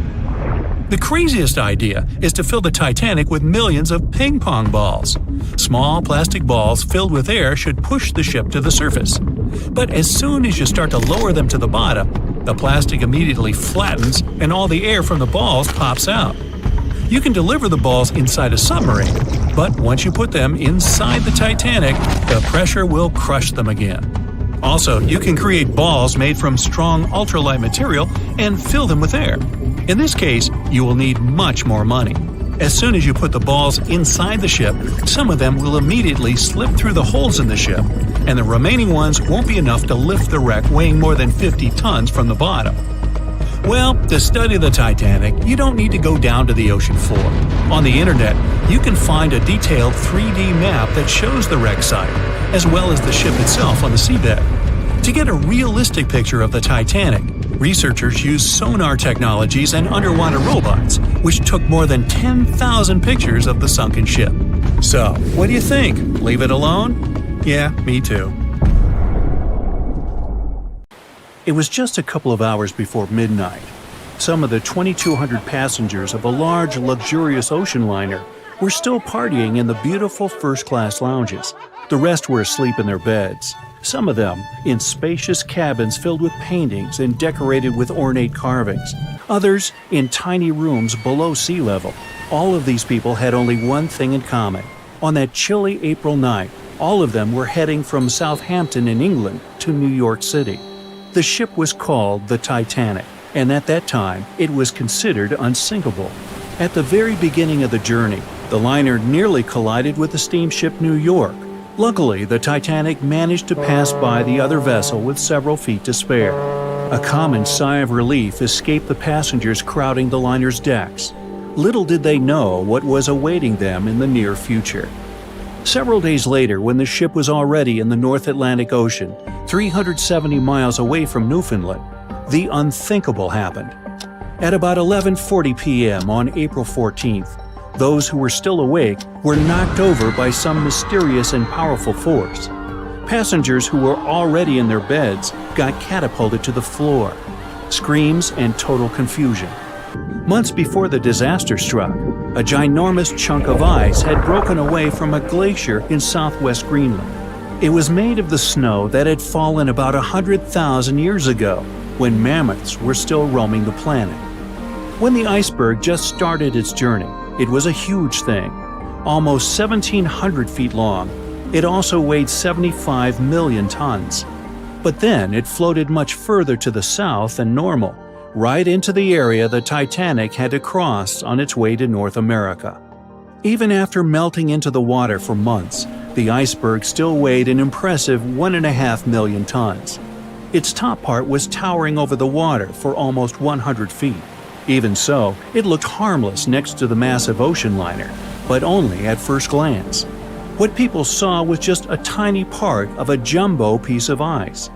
The craziest idea is to fill the Titanic with millions of ping pong balls. Small plastic balls filled with air should push the ship to the surface. But as soon as you start to lower them to the bottom, the plastic immediately flattens and all the air from the balls pops out. You can deliver the balls inside a submarine, but once you put them inside the Titanic, the pressure will crush them again. Also, you can create balls made from strong ultralight material and fill them with air. In this case, you will need much more money. As soon as you put the balls inside the ship, some of them will immediately slip through the holes in the ship, and the remaining ones won't be enough to lift the wreck weighing more than 50 tons from the bottom. Well, to study the Titanic, you don't need to go down to the ocean floor. On the internet, you can find a detailed 3D map that shows the wreck site, as well as the ship itself on the seabed. To get a realistic picture of the Titanic, researchers used sonar technologies and underwater robots, which took more than 10,000 pictures of the sunken ship. So, what do you think? Leave it alone? Yeah, me too. It was just a couple of hours before midnight. Some of the 2,200 passengers of a large, luxurious ocean liner were still partying in the beautiful first-class lounges. The rest were asleep in their beds, some of them in spacious cabins filled with paintings and decorated with ornate carvings, others in tiny rooms below sea level. All of these people had only one thing in common. On that chilly April night, all of them were heading from Southampton in England to New York City. The ship was called the Titanic, and at that time, it was considered unsinkable. At the very beginning of the journey, the liner nearly collided with the steamship New York. Luckily, the Titanic managed to pass by the other vessel with several feet to spare. A common sigh of relief escaped the passengers crowding the liner's decks. Little did they know what was awaiting them in the near future. Several days later, when the ship was already in the North Atlantic Ocean, 370 miles away from Newfoundland, the unthinkable happened. At about 11:40 p.m. on April 14th, those who were still awake were knocked over by some mysterious and powerful force. Passengers who were already in their beds got catapulted to the floor. Screams and total confusion. Months before the disaster struck, a ginormous chunk of ice had broken away from a glacier in southwest Greenland. It was made of the snow that had fallen about 100,000 years ago, when mammoths were still roaming the planet. When the iceberg just started its journey, it was a huge thing, almost 1,700 feet long. It also weighed 75 million tons. But then it floated much further to the south than normal, right into the area the Titanic had to cross on its way to North America. Even after melting into the water for months, the iceberg still weighed an impressive 1.5 million tons. Its top part was towering over the water for almost 100 feet. Even so, it looked harmless next to the massive ocean liner, but only at first glance. What people saw was just a tiny part of a jumbo piece of ice.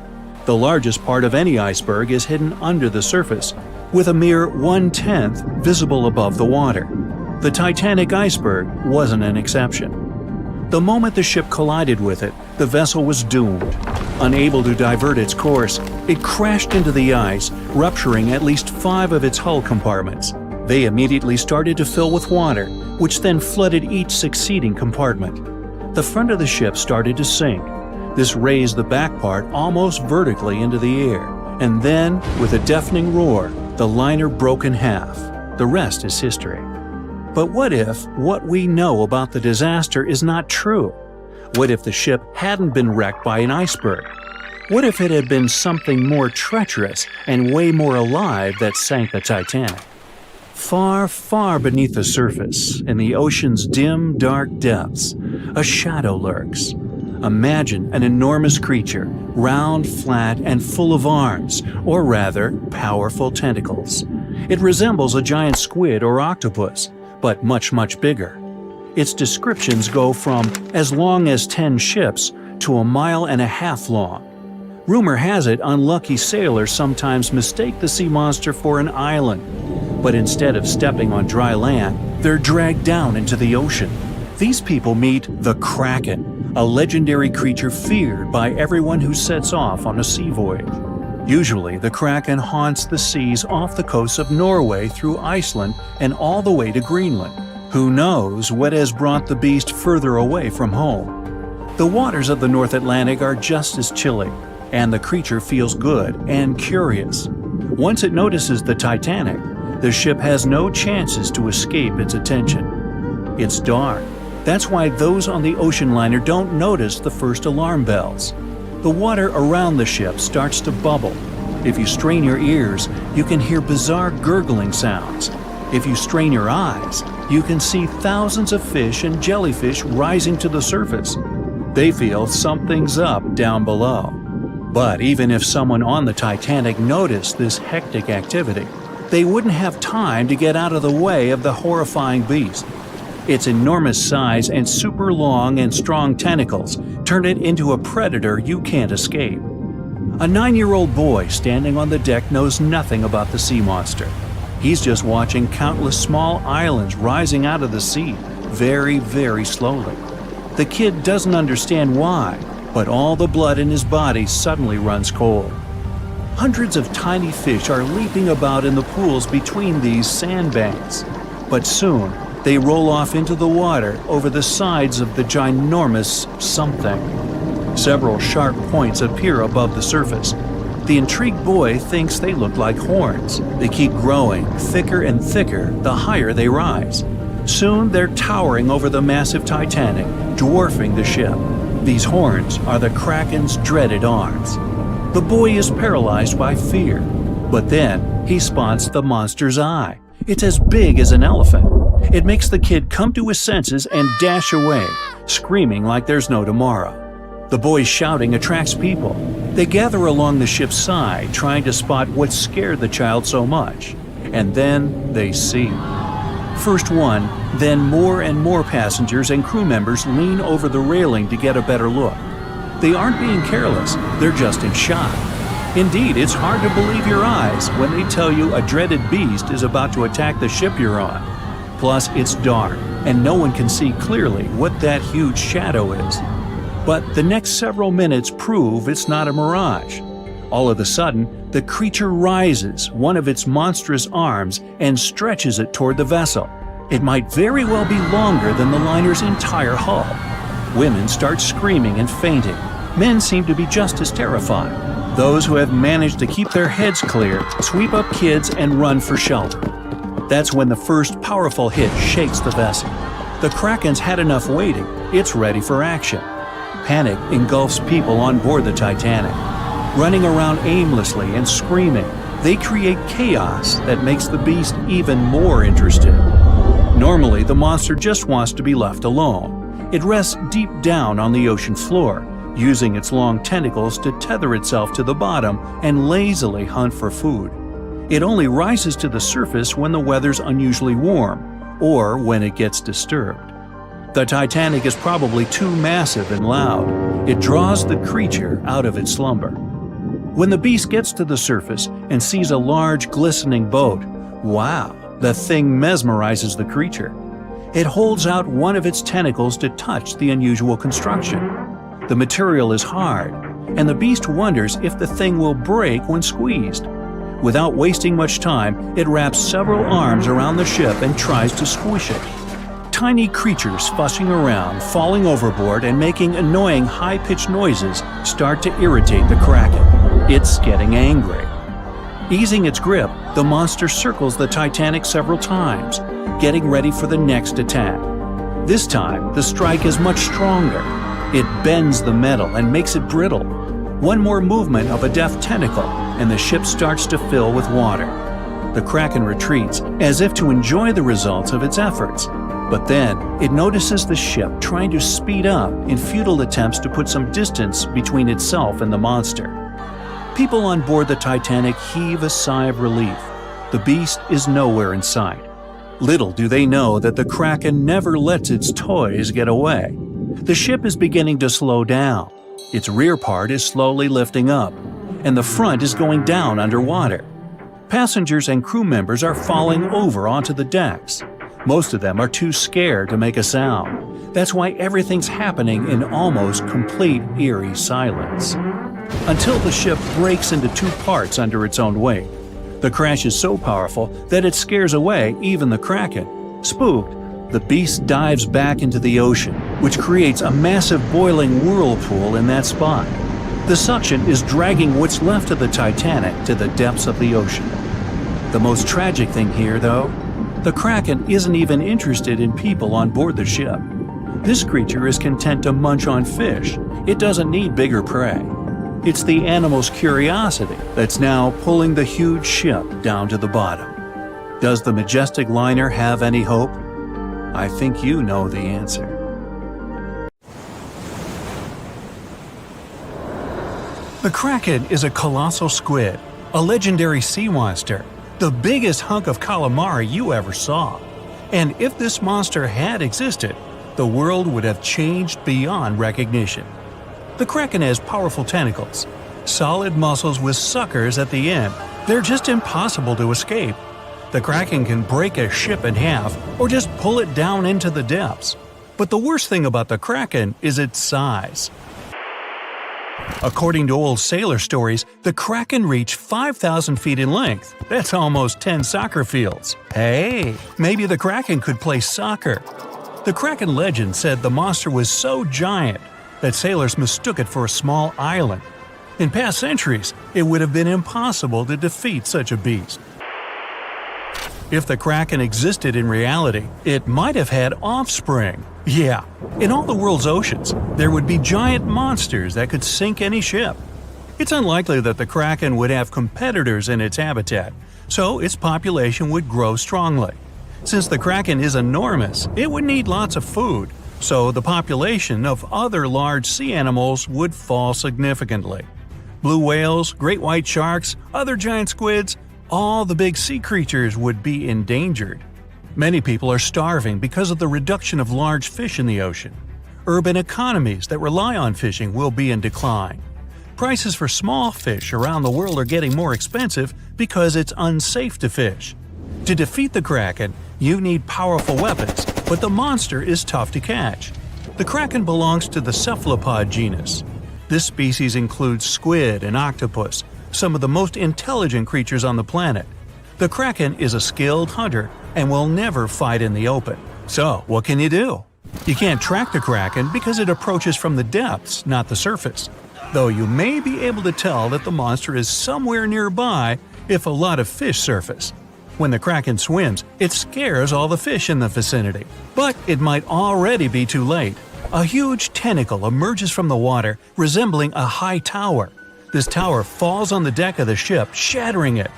The largest part of any iceberg is hidden under the surface, with a mere 1/10 visible above the water. The Titanic iceberg wasn't an exception. The moment the ship collided with it, the vessel was doomed. Unable to divert its course, it crashed into the ice, rupturing at least 5 of its hull compartments. They immediately started to fill with water, which then flooded each succeeding compartment. The front of the ship started to sink. This raised the back part almost vertically into the air, and then, with a deafening roar, the liner broke in half. The rest is history. But what if what we know about the disaster is not true? What if the ship hadn't been wrecked by an iceberg? What if it had been something more treacherous and way more alive that sank the Titanic? Far, far beneath the surface, in the ocean's dim, dark depths, a shadow lurks. Imagine an enormous creature, round, flat, and full of arms, or rather, powerful tentacles. It resembles a giant squid or octopus, but much, much bigger. Its descriptions go from as long as 10 ships to 1.5 miles long. Rumor has it unlucky sailors sometimes mistake the sea monster for an island, but instead of stepping on dry land, they're dragged down into the ocean. These people meet the Kraken, a legendary creature feared by everyone who sets off on a sea voyage. Usually, the Kraken haunts the seas off the coast of Norway through Iceland and all the way to Greenland. Who knows what has brought the beast further away from home? The waters of the North Atlantic are just as chilly, and the creature feels good and curious. Once it notices the Titanic, the ship has no chances to escape its attention. It's dark. That's why those on the ocean liner don't notice the first alarm bells. The water around the ship starts to bubble. If you strain your ears, you can hear bizarre gurgling sounds. If you strain your eyes, you can see thousands of fish and jellyfish rising to the surface. They feel something's up down below. But even if someone on the Titanic noticed this hectic activity, they wouldn't have time to get out of the way of the horrifying beast. Its enormous size and super long and strong tentacles turn it into a predator you can't escape. A 9-year-old boy standing on the deck knows nothing about the sea monster. He's just watching countless small islands rising out of the sea, very, very slowly. The kid doesn't understand why, but all the blood in his body suddenly runs cold. Hundreds of tiny fish are leaping about in the pools between these sandbanks, but soon they roll off into the water over the sides of the ginormous something. Several sharp points appear above the surface. The intrigued boy thinks they look like horns. They keep growing thicker and thicker the higher they rise. Soon they're towering over the massive Titanic, dwarfing the ship. These horns are the Kraken's dreaded arms. The boy is paralyzed by fear, but then he spots the monster's eye. It's as big as an elephant. It makes the kid come to his senses and dash away, screaming like there's no tomorrow. The boy's shouting attracts people. They gather along the ship's side, trying to spot what scared the child so much. And then they see. First one, then more and more passengers and crew members lean over the railing to get a better look. They aren't being careless, they're just in shock. Indeed, it's hard to believe your eyes when they tell you a dreaded beast is about to attack the ship you're on. Plus, it's dark, and no one can see clearly what that huge shadow is. But the next several minutes prove it's not a mirage. All of a sudden, the creature rises one of its monstrous arms and stretches it toward the vessel. It might very well be longer than the liner's entire hull. Women start screaming and fainting. Men seem to be just as terrified. Those who have managed to keep their heads clear sweep up kids and run for shelter. That's when the first powerful hit shakes the vessel. The Kraken's had enough waiting. It's ready for action. Panic engulfs people on board the Titanic. Running around aimlessly and screaming, they create chaos that makes the beast even more interested. Normally, the monster just wants to be left alone. It rests deep down on the ocean floor, using its long tentacles to tether itself to the bottom and lazily hunt for food. It only rises to the surface when the weather's unusually warm, or when it gets disturbed. The Titanic is probably too massive and loud. It draws the creature out of its slumber. When the beast gets to the surface and sees a large, glistening boat, wow, the thing mesmerizes the creature. It holds out one of its tentacles to touch the unusual construction. The material is hard, and the beast wonders if the thing will break when squeezed. Without wasting much time, it wraps several arms around the ship and tries to squish it. Tiny creatures fussing around, falling overboard, and making annoying high-pitched noises start to irritate the Kraken. It's getting angry. Easing its grip, the monster circles the Titanic several times, getting ready for the next attack. This time, the strike is much stronger. It bends the metal and makes it brittle. One more movement of a deft tentacle, and the ship starts to fill with water. The Kraken retreats, as if to enjoy the results of its efforts. But then, it notices the ship trying to speed up in futile attempts to put some distance between itself and the monster. People on board the Titanic heave a sigh of relief. The beast is nowhere in sight. Little do they know that the Kraken never lets its toys get away. The ship is beginning to slow down. Its rear part is slowly lifting up, and the front is going down underwater. Passengers and crew members are falling over onto the decks. Most of them are too scared to make a sound. That's why everything's happening in almost complete eerie silence. Until the ship breaks into two parts under its own weight. The crash is so powerful that it scares away even the Kraken. Spooked, the beast dives back into the ocean, which creates a massive boiling whirlpool in that spot. The suction is dragging what's left of the Titanic to the depths of the ocean. The most tragic thing here, though, the Kraken isn't even interested in people on board the ship. This creature is content to munch on fish. It doesn't need bigger prey. It's the animal's curiosity that's now pulling the huge ship down to the bottom. Does the majestic liner have any hope? I think you know the answer. The Kraken is a colossal squid, a legendary sea monster, the biggest hunk of calamari you ever saw. And if this monster had existed, the world would have changed beyond recognition. The Kraken has powerful tentacles, solid muscles with suckers at the end. They're just impossible to escape. The Kraken can break a ship in half or just pull it down into the depths. But the worst thing about the Kraken is its size. According to old sailor stories, the Kraken reached 5,000 feet in length. That's almost 10 soccer fields. Hey, maybe the Kraken could play soccer. The Kraken legend said the monster was so giant that sailors mistook it for a small island. In past centuries, it would have been impossible to defeat such a beast. If the Kraken existed in reality, it might have had offspring. Yeah, in all the world's oceans, there would be giant monsters that could sink any ship. It's unlikely that the Kraken would have competitors in its habitat, so its population would grow strongly. Since the Kraken is enormous, it would need lots of food, so the population of other large sea animals would fall significantly. Blue whales, great white sharks, other giant squids, all the big sea creatures would be endangered. Many people are starving because of the reduction of large fish in the ocean. Urban economies that rely on fishing will be in decline. Prices for small fish around the world are getting more expensive because it's unsafe to fish. To defeat the Kraken, you need powerful weapons, but the monster is tough to catch. The Kraken belongs to the cephalopod genus. This species includes squid and octopus, some of the most intelligent creatures on the planet. The Kraken is a skilled hunter and will never fight in the open. So, what can you do? You can't track the Kraken because it approaches from the depths, not the surface. Though you may be able to tell that the monster is somewhere nearby if a lot of fish surface. When the Kraken swims, it scares all the fish in the vicinity. But it might already be too late. A huge tentacle emerges from the water, resembling a high tower. This tower falls on the deck of the ship, shattering it.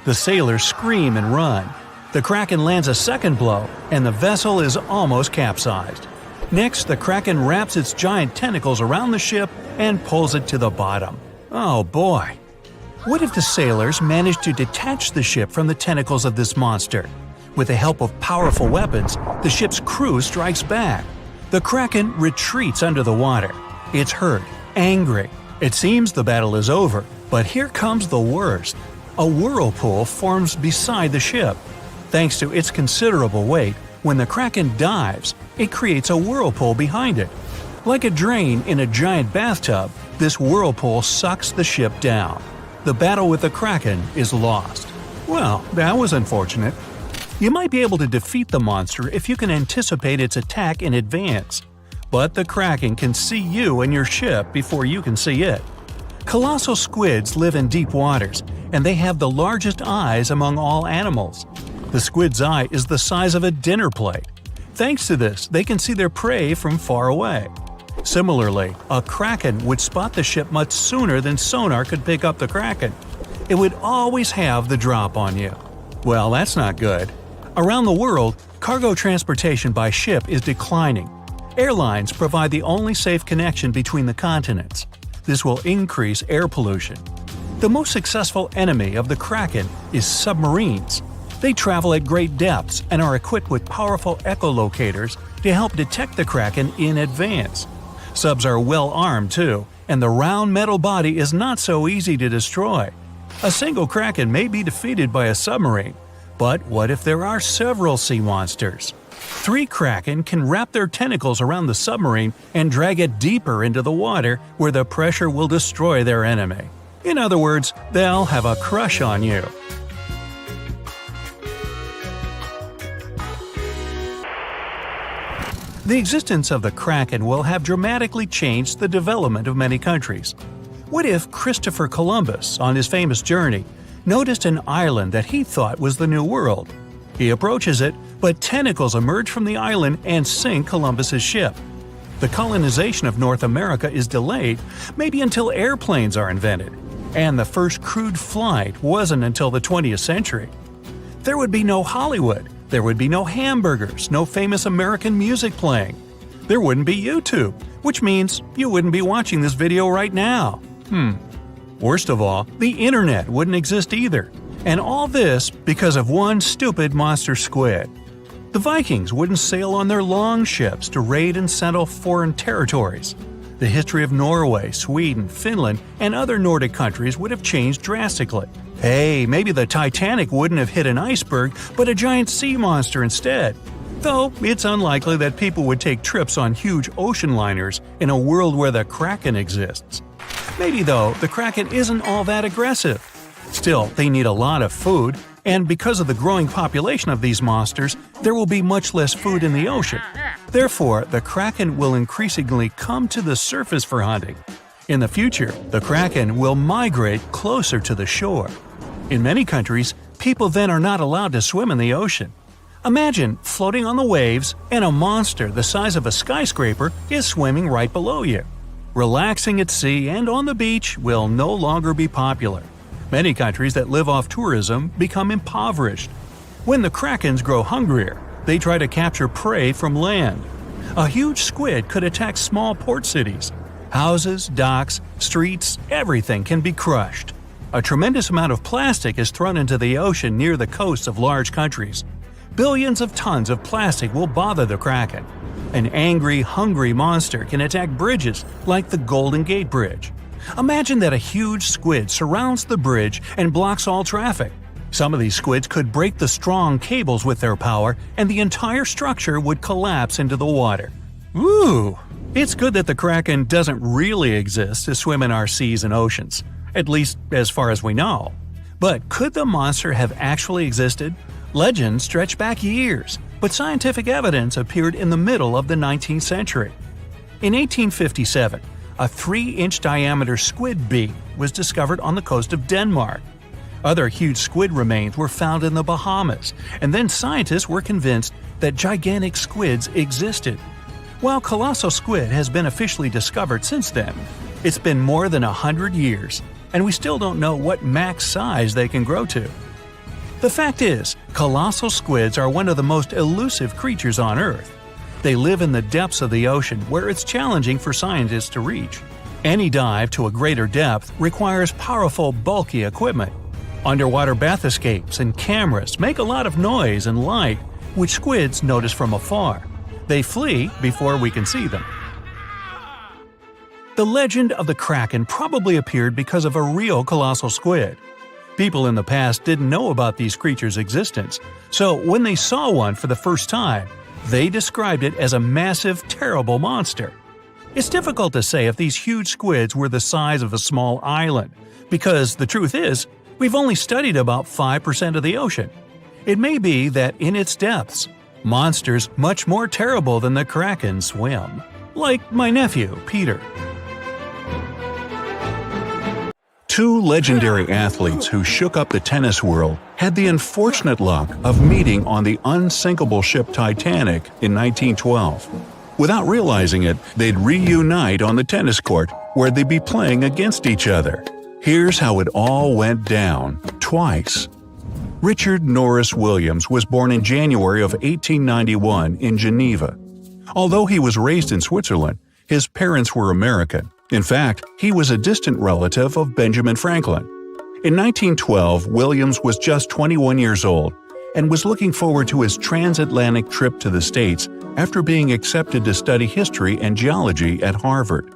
The sailors scream and run. The Kraken lands a second blow, and the vessel is almost capsized. Next, the Kraken wraps its giant tentacles around the ship and pulls it to the bottom. Oh boy! What if the sailors managed to detach the ship from the tentacles of this monster? With the help of powerful weapons, the ship's crew strikes back. The Kraken retreats under the water. It's hurt, angry. It seems the battle is over, but here comes the worst. A whirlpool forms beside the ship. Thanks to its considerable weight, when the Kraken dives, it creates a whirlpool behind it. Like a drain in a giant bathtub, this whirlpool sucks the ship down. The battle with the Kraken is lost. Well, that was unfortunate. You might be able to defeat the monster if you can anticipate its attack in advance. But the Kraken can see you and your ship before you can see it. Colossal squids live in deep waters, and they have the largest eyes among all animals. The squid's eye is the size of a dinner plate. Thanks to this, they can see their prey from far away. Similarly, a Kraken would spot the ship much sooner than sonar could pick up the Kraken. It would always have the drop on you. Well, that's not good. Around the world, cargo transportation by ship is declining. Airlines provide the only safe connection between the continents. This will increase air pollution. The most successful enemy of the Kraken is submarines. They travel at great depths and are equipped with powerful echolocators to help detect the Kraken in advance. Subs are well armed too, and the round metal body is not so easy to destroy. A single Kraken may be defeated by a submarine, but what if there are several sea monsters? 3 Kraken can wrap their tentacles around the submarine and drag it deeper into the water where the pressure will destroy their enemy. In other words, they'll have a crush on you. The existence of the Kraken will have dramatically changed the development of many countries. What if Christopher Columbus, on his famous journey, noticed an island that he thought was the New World? He approaches it, but tentacles emerge from the island and sink Columbus's ship. The colonization of North America is delayed, maybe until airplanes are invented, and the first crewed flight wasn't until the 20th century. There would be no Hollywood, there would be no hamburgers, no famous American music playing. There wouldn't be YouTube, which means you wouldn't be watching this video right now. Worst of all, the internet wouldn't exist either. And all this because of one stupid monster squid. The Vikings wouldn't sail on their long ships to raid and settle foreign territories. The history of Norway, Sweden, Finland, and other Nordic countries would have changed drastically. Hey, maybe the Titanic wouldn't have hit an iceberg, but a giant sea monster instead. Though it's unlikely that people would take trips on huge ocean liners in a world where the Kraken exists. Maybe though, the Kraken isn't all that aggressive. Still, they need a lot of food, and because of the growing population of these monsters, there will be much less food in the ocean. Therefore, the Kraken will increasingly come to the surface for hunting. In the future, the Kraken will migrate closer to the shore. In many countries, people then are not allowed to swim in the ocean. Imagine floating on the waves and a monster the size of a skyscraper is swimming right below you. Relaxing at sea and on the beach will no longer be popular. Many countries that live off tourism become impoverished. When the Krakens grow hungrier, they try to capture prey from land. A huge squid could attack small port cities. Houses, docks, streets, everything can be crushed. A tremendous amount of plastic is thrown into the ocean near the coasts of large countries. Billions of tons of plastic will bother the Kraken. An angry, hungry monster can attack bridges like the Golden Gate Bridge. Imagine that a huge squid surrounds the bridge and blocks all traffic. Some of these squids could break the strong cables with their power, and the entire structure would collapse into the water. Ooh! It's good that the Kraken doesn't really exist to swim in our seas and oceans, at least as far as we know. But could the monster have actually existed? Legends stretch back years, but scientific evidence appeared in the middle of the 19th century. In 1857, a 3-inch diameter squid beak was discovered on the coast of Denmark. Other huge squid remains were found in the Bahamas, and then scientists were convinced that gigantic squids existed. While colossal squid has been officially discovered since then, it's been more than 100 years, and we still don't know what max size they can grow to. The fact is, colossal squids are one of the most elusive creatures on Earth. They live in the depths of the ocean where it's challenging for scientists to reach. Any dive to a greater depth requires powerful, bulky equipment. Underwater bathyscapes and cameras make a lot of noise and light, which squids notice from afar. They flee before we can see them. The legend of the Kraken probably appeared because of a real colossal squid. People in the past didn't know about these creatures' existence, so when they saw one for the first time, they described it as a massive, terrible monster. It's difficult to say if these huge squids were the size of a small island, because the truth is, we've only studied about 5% of the ocean. It may be that in its depths, monsters much more terrible than the Kraken swim. Like my nephew, Peter. Two legendary athletes who shook up the tennis world had the unfortunate luck of meeting on the unsinkable ship Titanic in 1912. Without realizing it, they'd reunite on the tennis court where they'd be playing against each other. Here's how it all went down, twice. Richard Norris Williams was born in January of 1891 in Geneva. Although he was raised in Switzerland, his parents were American. In fact, he was a distant relative of Benjamin Franklin. In 1912, Williams was just 21 years old and was looking forward to his transatlantic trip to the States after being accepted to study history and geology at Harvard.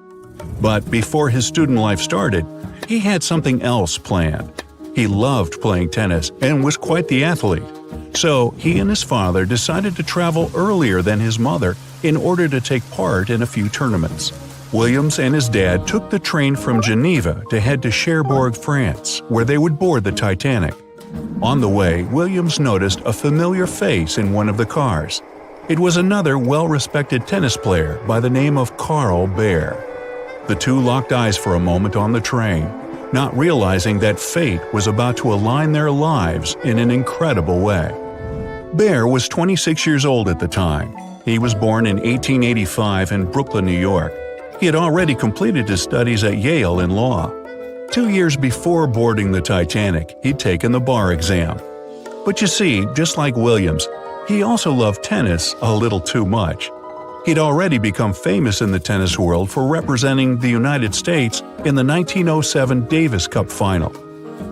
But before his student life started, he had something else planned. He loved playing tennis and was quite the athlete. So he and his father decided to travel earlier than his mother in order to take part in a few tournaments. Williams and his dad took the train from Geneva to head to Cherbourg, France, where they would board the Titanic. On the way, Williams noticed a familiar face in one of the cars. It was another well-respected tennis player by the name of Carl Bear. The two locked eyes for a moment on the train, not realizing that fate was about to align their lives in an incredible way. Bear was 26 years old at the time. He was born in 1885 in Brooklyn, New York. He had already completed his studies at Yale in law. 2 years before boarding the Titanic, he'd taken the bar exam. But you see, just like Williams, he also loved tennis a little too much. He'd already become famous in the tennis world for representing the United States in the 1907 Davis Cup final.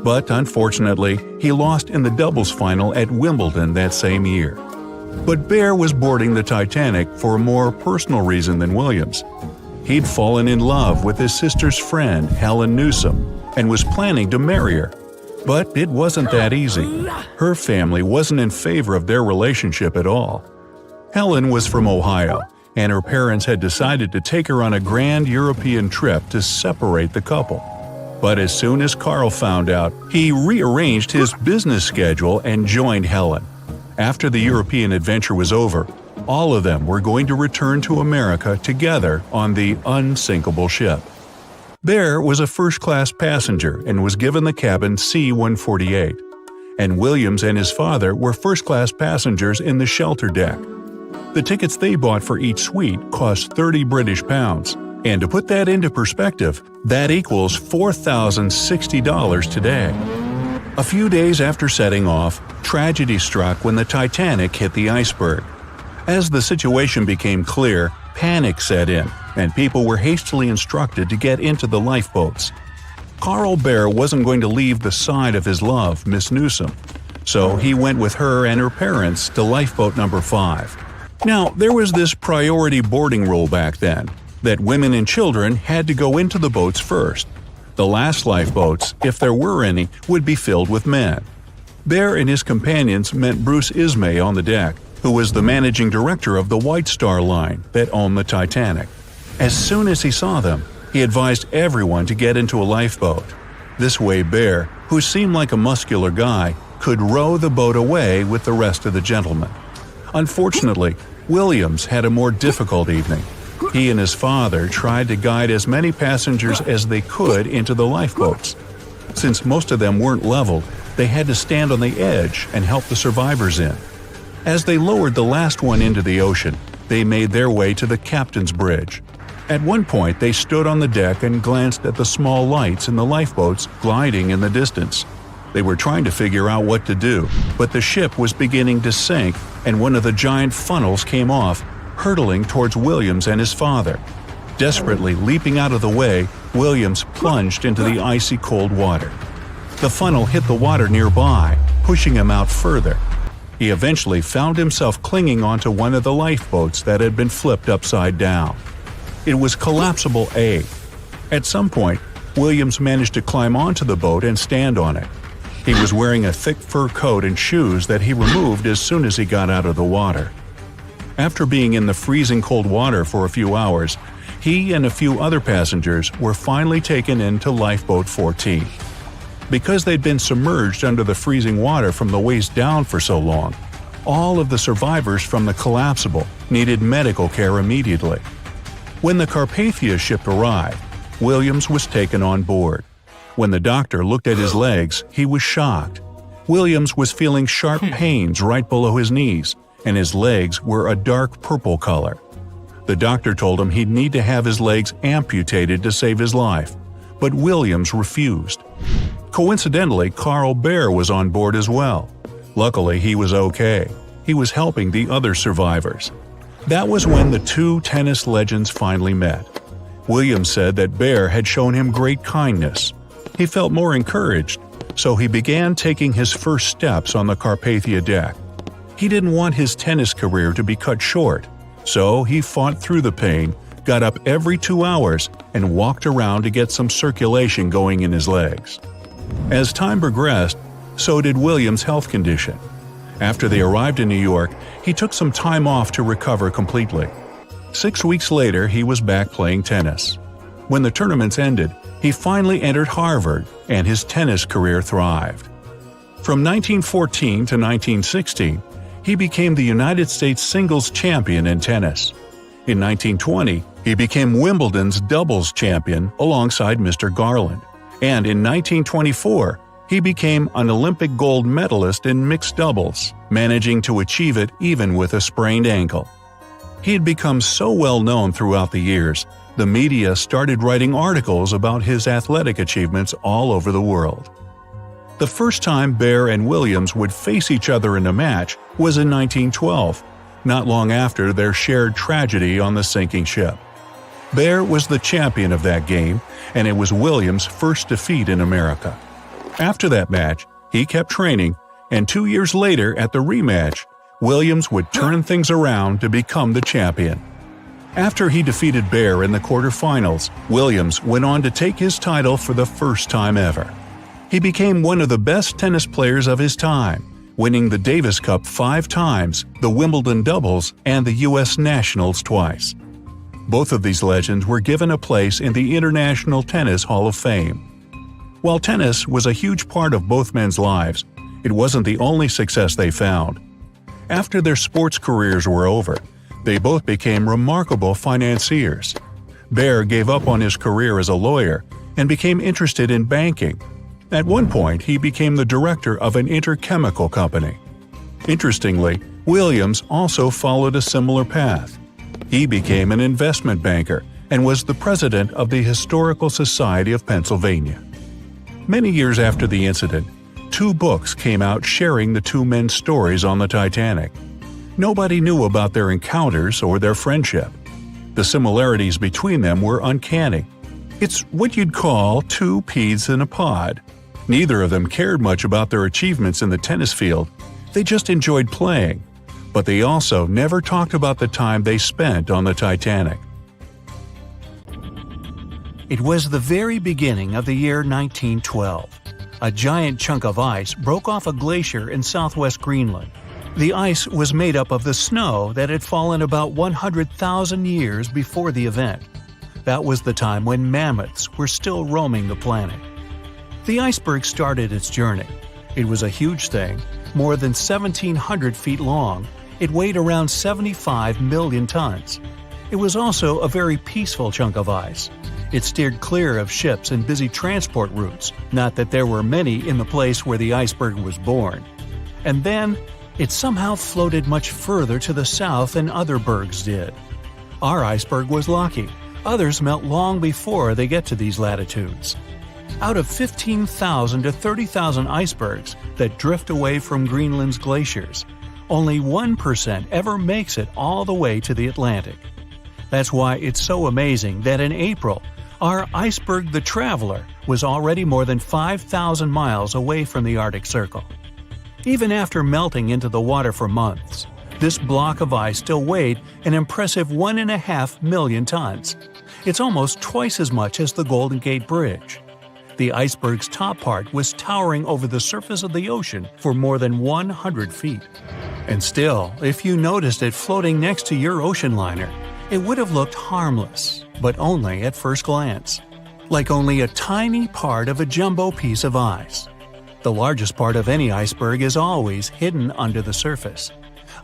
But unfortunately, he lost in the doubles final at Wimbledon that same year. But Bear was boarding the Titanic for a more personal reason than Williams. He'd fallen in love with his sister's friend, Helen Newsom, and was planning to marry her. But it wasn't that easy. Her family wasn't in favor of their relationship at all. Helen was from Ohio, and her parents had decided to take her on a grand European trip to separate the couple. But as soon as Carl found out, he rearranged his business schedule and joined Helen. After the European adventure was over, all of them were going to return to America together on the unsinkable ship. Bear was a first-class passenger and was given the cabin C-148, and Williams and his father were first-class passengers in the shelter deck. The tickets they bought for each suite cost 30 British pounds, and to put that into perspective, that equals $4,060 today. A few days after setting off, tragedy struck when the Titanic hit the iceberg. As the situation became clear, panic set in, and people were hastily instructed to get into the lifeboats. Carl Bear wasn't going to leave the side of his love, Miss Newsom, so he went with her and her parents to lifeboat number 5. Now, there was this priority boarding rule back then, that women and children had to go into the boats first. The last lifeboats, if there were any, would be filled with men. Bear and his companions met Bruce Ismay on the deck, who was the managing director of the White Star Line that owned the Titanic. As soon as he saw them, he advised everyone to get into a lifeboat. This way Bear, who seemed like a muscular guy, could row the boat away with the rest of the gentlemen. Unfortunately, Williams had a more difficult evening. He and his father tried to guide as many passengers as they could into the lifeboats. Since most of them weren't leveled, they had to stand on the edge and help the survivors in. As they lowered the last one into the ocean, they made their way to the captain's bridge. At one point, they stood on the deck and glanced at the small lights in the lifeboats gliding in the distance. They were trying to figure out what to do, but the ship was beginning to sink and one of the giant funnels came off, hurtling towards Williams and his father. Desperately leaping out of the way, Williams plunged into the icy cold water. The funnel hit the water nearby, pushing him out further. He eventually found himself clinging onto one of the lifeboats that had been flipped upside down. It was collapsible A. At some point, Williams managed to climb onto the boat and stand on it. He was wearing a thick fur coat and shoes that he removed as soon as he got out of the water. After being in the freezing cold water for a few hours, he and a few other passengers were finally taken into Lifeboat 14. Because they'd been submerged under the freezing water from the waist down for so long, all of the survivors from the collapsible needed medical care immediately. When the Carpathia ship arrived, Williams was taken on board. When the doctor looked at his legs, he was shocked. Williams was feeling sharp pains right below his knees, and his legs were a dark purple color. The doctor told him he'd need to have his legs amputated to save his life, but Williams refused. Coincidentally, Carl Bear was on board as well. Luckily, he was okay. He was helping the other survivors. That was when the two tennis legends finally met. Williams said that Bear had shown him great kindness. He felt more encouraged, so he began taking his first steps on the Carpathia deck. He didn't want his tennis career to be cut short, so he fought through the pain, got up every 2 hours, and walked around to get some circulation going in his legs. As time progressed, so did Williams' health condition. After they arrived in New York, he took some time off to recover completely. 6 weeks later, he was back playing tennis. When the tournaments ended, he finally entered Harvard, and his tennis career thrived. From 1914 to 1916, he became the United States singles champion in tennis. In 1920, he became Wimbledon's doubles champion alongside Mr. Garland, and in 1924, he became an Olympic gold medalist in mixed doubles, managing to achieve it even with a sprained ankle. He had become so well known throughout the years, the media started writing articles about his athletic achievements all over the world. The first time Bear and Williams would face each other in a match was in 1912, not long after their shared tragedy on the sinking ship. Bear was the champion of that game, and it was Williams' first defeat in America. After that match, he kept training, and 2 years later at the rematch, Williams would turn things around to become the champion. After he defeated Bear in the quarterfinals, Williams went on to take his title for the first time ever. He became one of the best tennis players of his time, winning the Davis Cup 5 times, the Wimbledon doubles, and the U.S. Nationals twice. Both of these legends were given a place in the International Tennis Hall of Fame. While tennis was a huge part of both men's lives, it wasn't the only success they found. After their sports careers were over, they both became remarkable financiers. Bear gave up on his career as a lawyer and became interested in banking. At one point, he became the director of an interchemical company. Interestingly, Williams also followed a similar path. He became an investment banker and was the president of the Historical Society of Pennsylvania. Many years after the incident, 2 books came out sharing the two men's stories on the Titanic. Nobody knew about their encounters or their friendship. The similarities between them were uncanny. It's what you'd call 2 peas in a pod. Neither of them cared much about their achievements in the tennis field. They just enjoyed playing. But they also never talked about the time they spent on the Titanic. It was the very beginning of the year 1912. A giant chunk of ice broke off a glacier in southwest Greenland. The ice was made up of the snow that had fallen about 100,000 years before the event. That was the time when mammoths were still roaming the planet. The iceberg started its journey. It was a huge thing, more than 1,700 feet long. It weighed around 75 million tons. It was also a very peaceful chunk of ice. It steered clear of ships and busy transport routes, not that there were many in the place where the iceberg was born. And then, it somehow floated much further to the south than other bergs did. Our iceberg was lucky. Others melt long before they get to these latitudes. Out of 15,000 to 30,000 icebergs that drift away from Greenland's glaciers, only 1% ever makes it all the way to the Atlantic. That's why it's so amazing that in April, our iceberg the Traveler was already more than 5,000 miles away from the Arctic Circle. Even after melting into the water for months, this block of ice still weighed an impressive 1.5 million tons. It's almost twice as much as the Golden Gate Bridge. The iceberg's top part was towering over the surface of the ocean for more than 100 feet. And still, if you noticed it floating next to your ocean liner, it would have looked harmless, but only at first glance. Like only a tiny part of a jumbo piece of ice. The largest part of any iceberg is always hidden under the surface.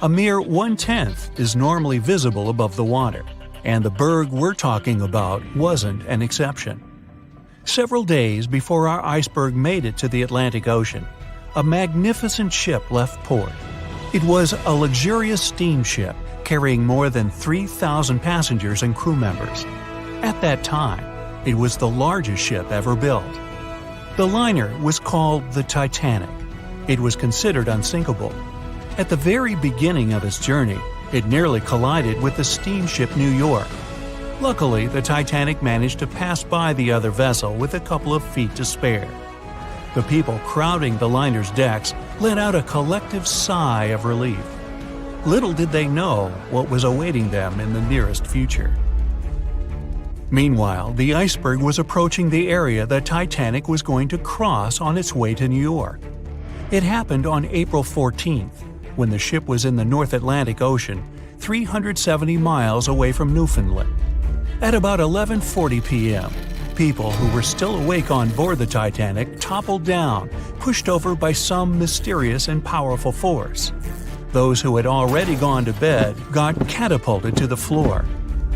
A mere 1/10 is normally visible above the water, and the berg we're talking about wasn't an exception. Several days before our iceberg made it to the Atlantic Ocean, a magnificent ship left port. It was a luxurious steamship carrying more than 3,000 passengers and crew members. At that time, it was the largest ship ever built. The liner was called the Titanic. It was considered unsinkable. At the very beginning of its journey, it nearly collided with the steamship New York. Luckily, the Titanic managed to pass by the other vessel with a couple of feet to spare. The people crowding the liner's decks let out a collective sigh of relief. Little did they know what was awaiting them in the nearest future. Meanwhile, the iceberg was approaching the area the Titanic was going to cross on its way to New York. It happened on April 14th, when the ship was in the North Atlantic Ocean, 370 miles away from Newfoundland. At about 11:40 p.m., people who were still awake on board the Titanic toppled down, pushed over by some mysterious and powerful force. Those who had already gone to bed got catapulted to the floor.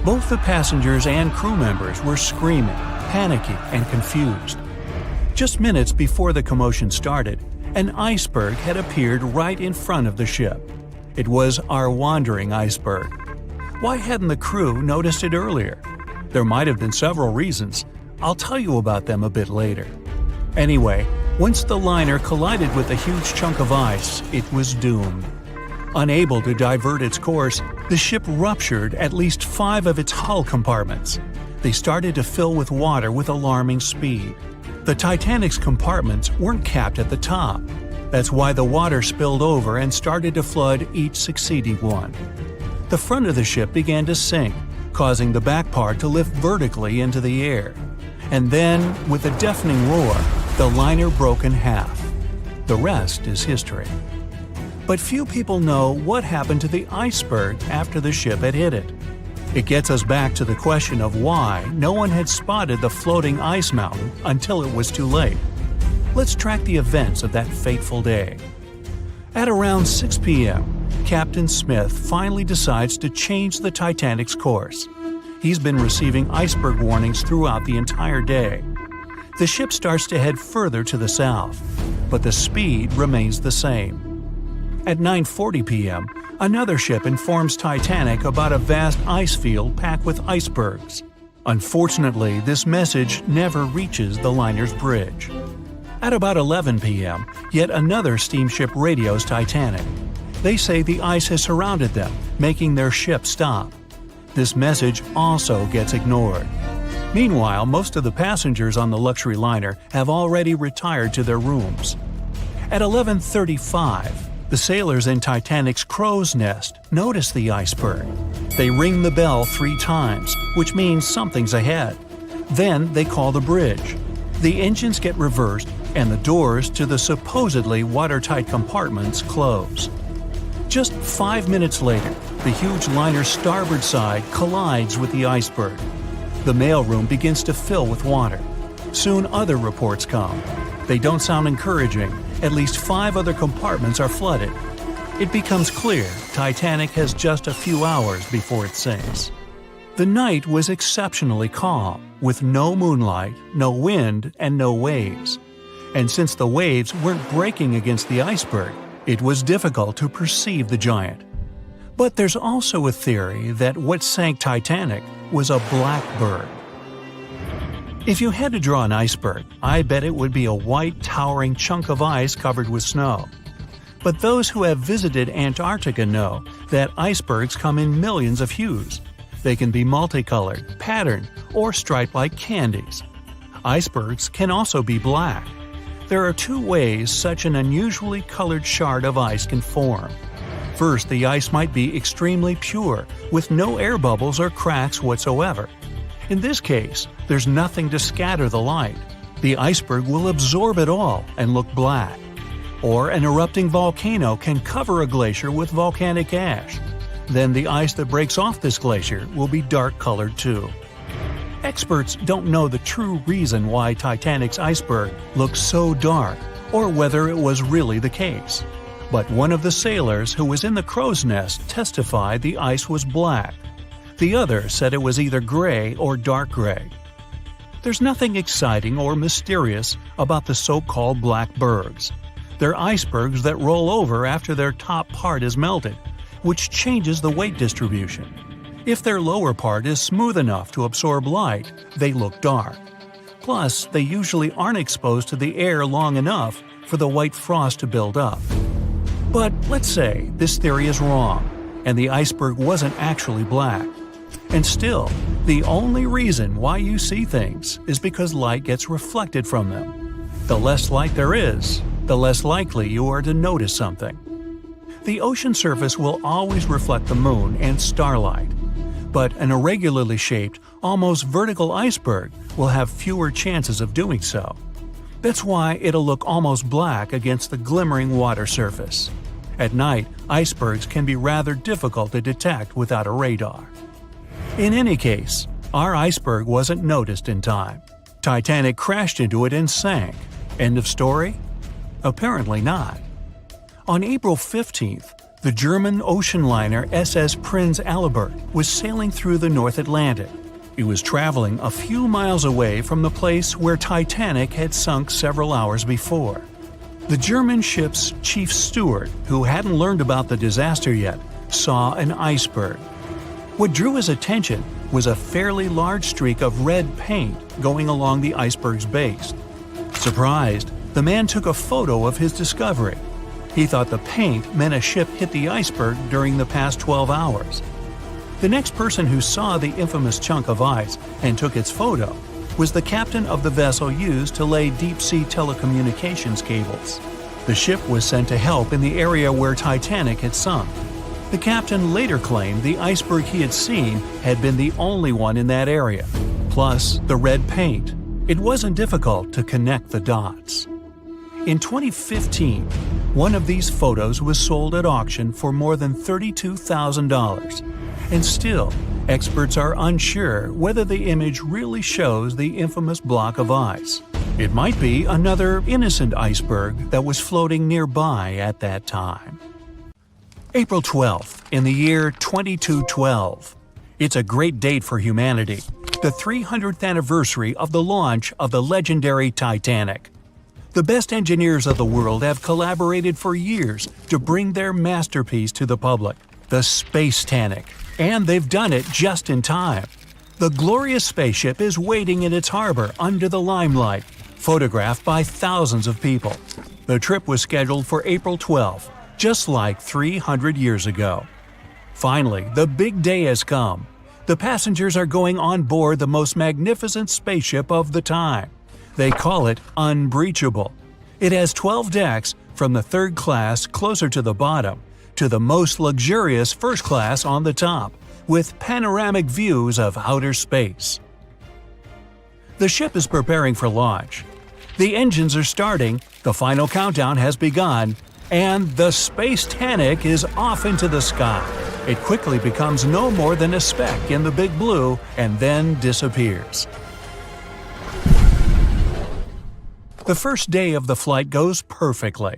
Both the passengers and crew members were screaming, panicky, and confused. Just minutes before the commotion started, an iceberg had appeared right in front of the ship. It was our wandering iceberg. Why hadn't the crew noticed it earlier? There might have been several reasons. I'll tell you about them a bit later. Anyway, once the liner collided with a huge chunk of ice, it was doomed. Unable to divert its course, the ship ruptured at least 5 of its hull compartments. They started to fill with water with alarming speed. The Titanic's compartments weren't capped at the top. That's why the water spilled over and started to flood each succeeding one. The front of the ship began to sink, causing the back part to lift vertically into the air. And then, with a deafening roar, the liner broke in half. The rest is history. But few people know what happened to the iceberg after the ship had hit it. It gets us back to the question of why no one had spotted the floating ice mountain until it was too late. Let's track the events of that fateful day. At around 6 p.m., Captain Smith finally decides to change the Titanic's course. He's been receiving iceberg warnings throughout the entire day. The ship starts to head further to the south, but the speed remains the same. At 9:40 p.m., another ship informs Titanic about a vast ice field packed with icebergs. Unfortunately, this message never reaches the liner's bridge. At about 11 p.m., yet another steamship radios Titanic. They say the ice has surrounded them, making their ship stop. This message also gets ignored. Meanwhile, most of the passengers on the luxury liner have already retired to their rooms. At 11:35, the sailors in Titanic's crow's nest notice the iceberg. They ring the bell 3 times, which means something's ahead. Then they call the bridge. The engines get reversed, and the doors to the supposedly watertight compartments close. Just 5 minutes later, the huge liner's starboard side collides with the iceberg. The mailroom begins to fill with water. Soon other reports come. They don't sound encouraging. At least 5 other compartments are flooded. It becomes clear Titanic has just a few hours before it sinks. The night was exceptionally calm, with no moonlight, no wind, and no waves. And since the waves weren't breaking against the iceberg, it was difficult to perceive the giant. But there's also a theory that what sank Titanic was a black bird. If you had to draw an iceberg, I bet it would be a white, towering chunk of ice covered with snow. But those who have visited Antarctica know that icebergs come in millions of hues. They can be multicolored, patterned, or striped like candies. Icebergs can also be black. There are 2 ways such an unusually colored shard of ice can form. First, the ice might be extremely pure, with no air bubbles or cracks whatsoever. In this case, there's nothing to scatter the light. The iceberg will absorb it all and look black. Or an erupting volcano can cover a glacier with volcanic ash. Then the ice that breaks off this glacier will be dark-colored too. Experts don't know the true reason why Titanic's iceberg looks so dark, or whether it was really the case. But one of the sailors who was in the crow's nest testified the ice was black. The other said it was either gray or dark gray. There's nothing exciting or mysterious about the so-called black bergs. They're icebergs that roll over after their top part is melted, which changes the weight distribution. If their lower part is smooth enough to absorb light, they look dark. Plus, they usually aren't exposed to the air long enough for the white frost to build up. But let's say this theory is wrong, and the iceberg wasn't actually black. And still, the only reason why you see things is because light gets reflected from them. The less light there is, the less likely you are to notice something. The ocean surface will always reflect the moon and starlight, but an irregularly shaped, almost vertical iceberg will have fewer chances of doing so. That's why it'll look almost black against the glimmering water surface. At night, icebergs can be rather difficult to detect without a radar. In any case, our iceberg wasn't noticed in time. Titanic crashed into it and sank. End of story? Apparently not. On April 15th, the German ocean liner SS Prinz Albert was sailing through the North Atlantic. It was traveling a few miles away from the place where Titanic had sunk several hours before. The German ship's chief steward, who hadn't learned about the disaster yet, saw an iceberg. What drew his attention was a fairly large streak of red paint going along the iceberg's base. Surprised, the man took a photo of his discovery. He thought the paint meant a ship hit the iceberg during the past 12 hours. The next person who saw the infamous chunk of ice and took its photo was the captain of the vessel used to lay deep-sea telecommunications cables. The ship was sent to help in the area where Titanic had sunk. The captain later claimed the iceberg he had seen had been the only one in that area, plus the red paint. It wasn't difficult to connect the dots. In 2015, one of these photos was sold at auction for more than $32,000. And still, experts are unsure whether the image really shows the infamous block of ice. It might be another innocent iceberg that was floating nearby at that time. April 12th, in the year 2212. It's a great date for humanity, the 300th anniversary of the launch of the legendary Titanic. The best engineers of the world have collaborated for years to bring their masterpiece to the public, the Space-Tanic, and they've done it just in time. The glorious spaceship is waiting in its harbor under the limelight, photographed by thousands of people. The trip was scheduled for April 12th, just like 300 years ago. Finally, the big day has come. The passengers are going on board the most magnificent spaceship of the time. They call it Unbreachable. It has 12 decks, from the third class closer to the bottom to the most luxurious first class on the top, with panoramic views of outer space. The ship is preparing for launch. The engines are starting, the final countdown has begun, and the Space-Tanic is off into the sky. It quickly becomes no more than a speck in the big blue and then disappears. The first day of the flight goes perfectly.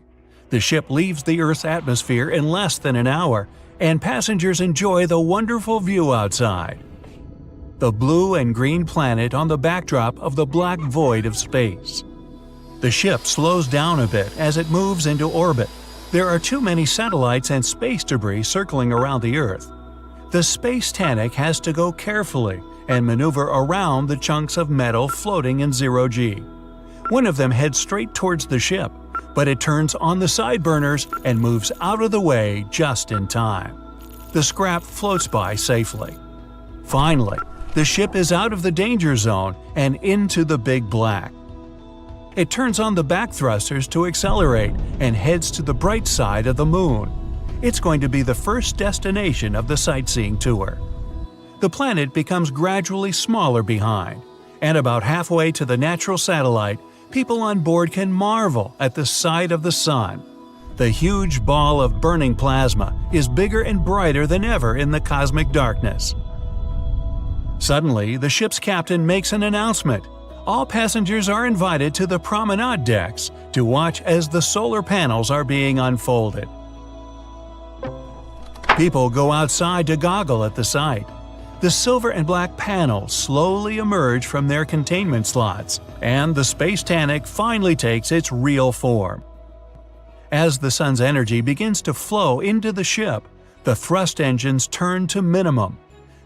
The ship leaves the Earth's atmosphere in less than an hour, and passengers enjoy the wonderful view outside. The blue and green planet on the backdrop of the black void of space. The ship slows down a bit as it moves into orbit. There are too many satellites and space debris circling around the Earth. The Space-Tanic has to go carefully and maneuver around the chunks of metal floating in zero-G. One of them heads straight towards the ship, but it turns on the side burners and moves out of the way just in time. The scrap floats by safely. Finally, the ship is out of the danger zone and into the big black. It turns on the back thrusters to accelerate and heads to the bright side of the moon. It's going to be the first destination of the sightseeing tour. The planet becomes gradually smaller behind, and about halfway to the natural satellite, people on board can marvel at the sight of the sun. The huge ball of burning plasma is bigger and brighter than ever in the cosmic darkness. Suddenly, the ship's captain makes an announcement. All passengers are invited to the promenade decks to watch as the solar panels are being unfolded. People go outside to goggle at the sight. The silver and black panels slowly emerge from their containment slots, and the Space-Tanic finally takes its real form. As the sun's energy begins to flow into the ship, the thrust engines turn to minimum.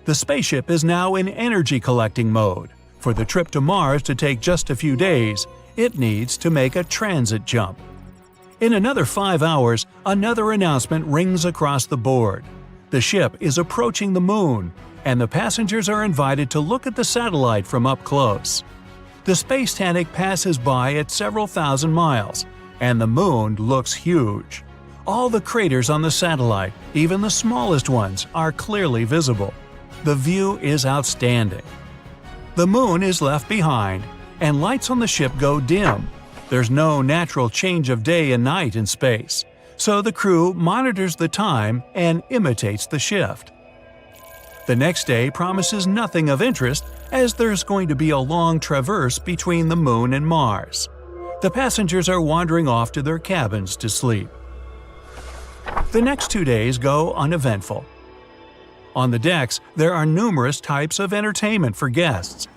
The spaceship is now in energy-collecting mode. For the trip to Mars to take just a few days, it needs to make a transit jump. In another 5 hours, another announcement rings across the board. The ship is approaching the moon, and the passengers are invited to look at the satellite from up close. The Space Titanic passes by at several thousand miles, and the moon looks huge. All the craters on the satellite, even the smallest ones, are clearly visible. The view is outstanding. The moon is left behind, and lights on the ship go dim. There's no natural change of day and night in space, so the crew monitors the time and imitates the shift. The next day promises nothing of interest, as there's going to be a long traverse between the moon and Mars. The passengers are wandering off to their cabins to sleep. The next 2 days go uneventful. On the decks, there are numerous types of entertainment for guests,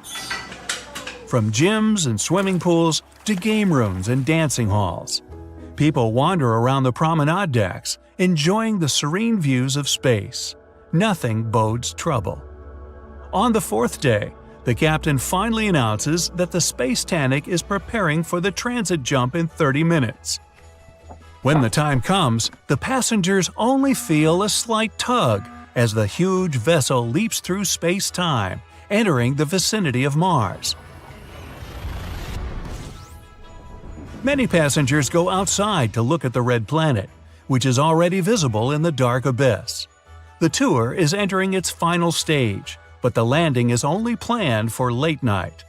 from gyms and swimming pools to game rooms and dancing halls. People wander around the promenade decks, enjoying the serene views of space. Nothing bodes trouble. On the 4th day, the captain finally announces that the Space Titanic is preparing for the transit jump in 30 minutes. When the time comes, the passengers only feel a slight tug as the huge vessel leaps through space-time, entering the vicinity of Mars. Many passengers go outside to look at the red planet, which is already visible in the dark abyss. The tour is entering its final stage, but the landing is only planned for late night.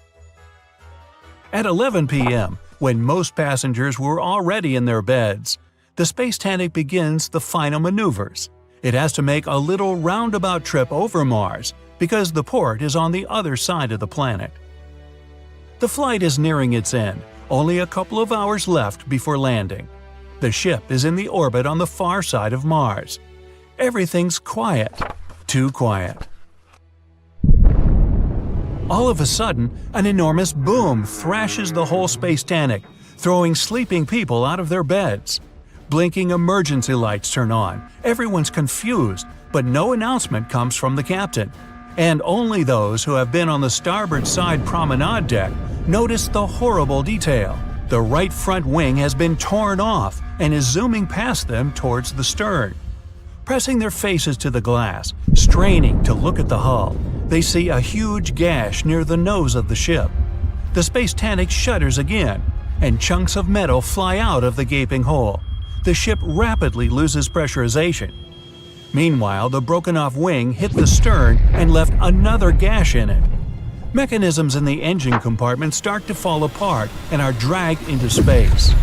At 11 p.m., when most passengers were already in their beds, the Space Titanic begins the final maneuvers. It has to make a little roundabout trip over Mars because the port is on the other side of the planet. The flight is nearing its end, only a couple of hours left before landing. The ship is in the orbit on the far side of Mars. Everything's quiet. Too quiet. All of a sudden, an enormous boom thrashes the whole Space Titanic, throwing sleeping people out of their beds. Blinking emergency lights turn on. Everyone's confused, but no announcement comes from the captain. And only those who have been on the starboard side promenade deck notice the horrible detail. The right front wing has been torn off and is zooming past them towards the stern. Pressing their faces to the glass, straining to look at the hull, they see a huge gash near the nose of the ship. The Space Titanic shudders again, and chunks of metal fly out of the gaping hole. The ship rapidly loses pressurization. Meanwhile, the broken-off wing hit the stern and left another gash in it. Mechanisms in the engine compartment start to fall apart and are dragged into space.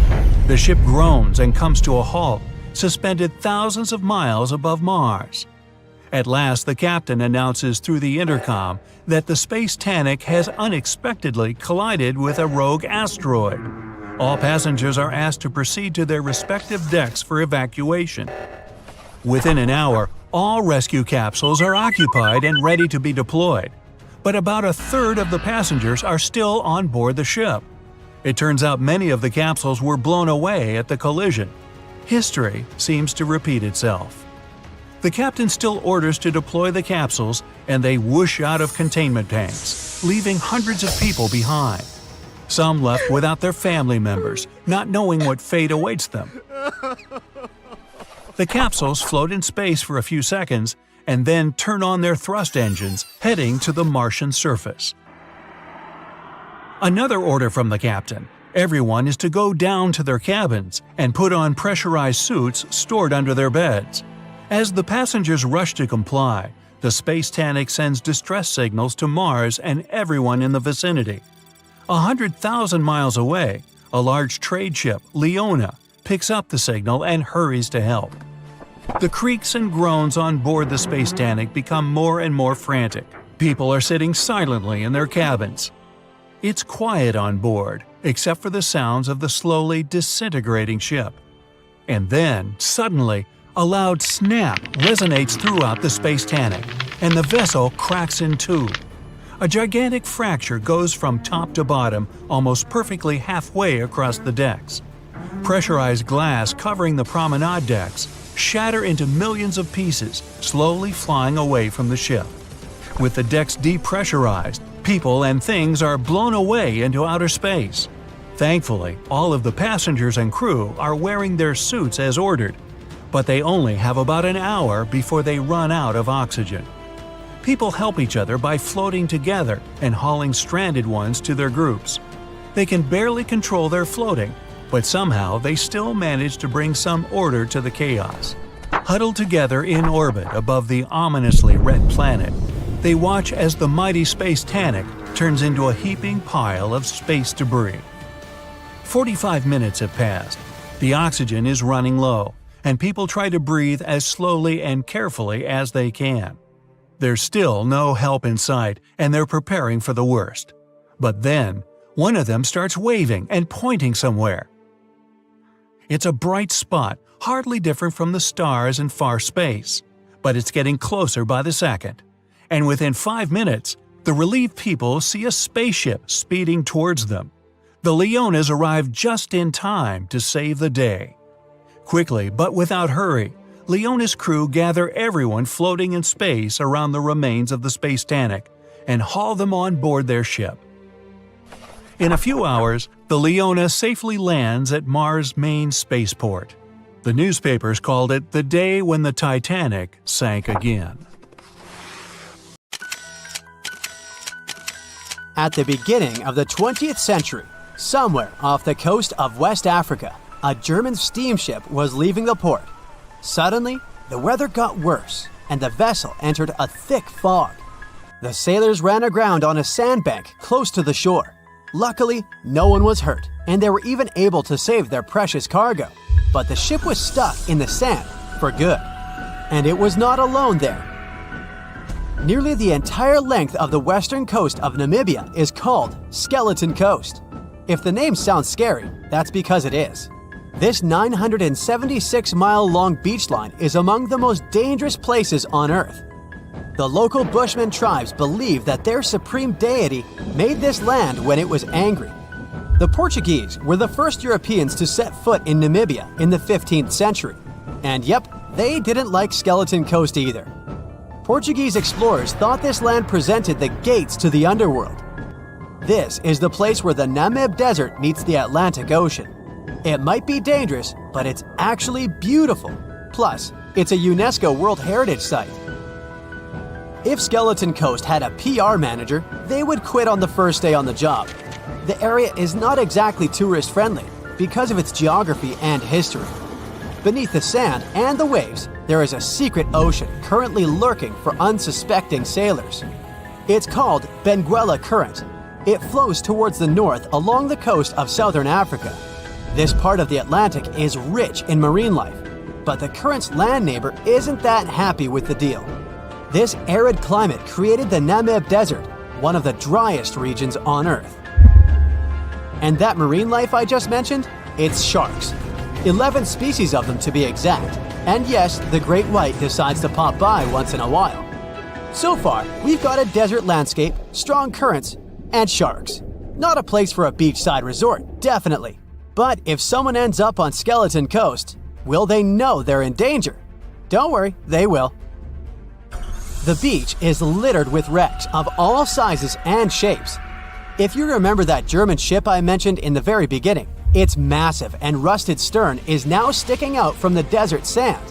The ship groans and comes to a halt, suspended thousands of miles above Mars. At last, the captain announces through the intercom that the Space Titanic has unexpectedly collided with a rogue asteroid. All passengers are asked to proceed to their respective decks for evacuation. Within an hour, all rescue capsules are occupied and ready to be deployed. But about a third of the passengers are still on board the ship. It turns out many of the capsules were blown away at the collision. History seems to repeat itself. The captain still orders to deploy the capsules, and they whoosh out of containment tanks, leaving hundreds of people behind. Some left without their family members, not knowing what fate awaits them. The capsules float in space for a few seconds and then turn on their thrust engines, heading to the Martian surface. Another order from the captain: everyone is to go down to their cabins and put on pressurized suits stored under their beds. As the passengers rush to comply, the Space Titanic sends distress signals to Mars and everyone in the vicinity. 100,000 miles away, a large trade ship, Leona, picks up the signal and hurries to help. The creaks and groans on board the Space Titanic become more and more frantic. People are sitting silently in their cabins. It's quiet on board, except for the sounds of the slowly disintegrating ship. And then, suddenly, a loud snap resonates throughout the Space Titanic, and the vessel cracks in two. A gigantic fracture goes from top to bottom, almost perfectly halfway across the decks. Pressurized glass covering the promenade decks shatter into millions of pieces, slowly flying away from the ship. With the decks depressurized, people and things are blown away into outer space. Thankfully, all of the passengers and crew are wearing their suits as ordered, but they only have about an hour before they run out of oxygen. People help each other by floating together and hauling stranded ones to their groups. They can barely control their floating, but somehow they still manage to bring some order to the chaos. Huddled together in orbit above the ominously red planet, they watch as the mighty Titanic turns into a heaping pile of space debris. 45 minutes have passed. The oxygen is running low, and people try to breathe as slowly and carefully as they can. There's still no help in sight, and they're preparing for the worst. But then, one of them starts waving and pointing somewhere. It's a bright spot, hardly different from the stars in far space, but it's getting closer by the second. And within 5 minutes, the relieved people see a spaceship speeding towards them. The Leonas arrive just in time to save the day. Quickly, but without hurry, Leona's crew gather everyone floating in space around the remains of the Titanic and haul them on board their ship. In a few hours, the Leona safely lands at Mars' main spaceport. The newspapers called it the day when the Titanic sank again. At the beginning of the 20th century, somewhere off the coast of West Africa, a German steamship was leaving the port. Suddenly, the weather got worse, and the vessel entered a thick fog. The sailors ran aground on a sandbank close to the shore. Luckily, no one was hurt, and they were even able to save their precious cargo. But the ship was stuck in the sand for good. And it was not alone there. Nearly the entire length of the western coast of Namibia is called Skeleton Coast. If the name sounds scary, that's because it is. This 976-mile-long beach line is among the most dangerous places on Earth. The local Bushman tribes believe that their supreme deity made this land when it was angry. The Portuguese were the first Europeans to set foot in Namibia in the 15th century. And yep, they didn't like Skeleton Coast either. Portuguese explorers thought this land presented the gates to the underworld. This is the place where the Namib Desert meets the Atlantic Ocean. It might be dangerous, but it's actually beautiful. Plus, it's a UNESCO World Heritage Site. If Skeleton Coast had a PR manager, they would quit on the first day on the job. The area is not exactly tourist-friendly because of its geography and history. Beneath the sand and the waves, there is a secret ocean currently lurking for unsuspecting sailors. It's called Benguela Current. It flows towards the north along the coast of southern Africa. This part of the Atlantic is rich in marine life, but the current's land neighbor isn't that happy with the deal. This arid climate created the Namib Desert, one of the driest regions on Earth. And that marine life I just mentioned? It's sharks. 11 species of them to be exact. And yes, the great white decides to pop by once in a while. So far, we've got a desert landscape, strong currents, and sharks. Not a place for a beachside resort, definitely. But if someone ends up on Skeleton Coast, will they know they're in danger? Don't worry, they will. The beach is littered with wrecks of all sizes and shapes. If you remember that German ship I mentioned in the very beginning, its massive and rusted stern is now sticking out from the desert sand.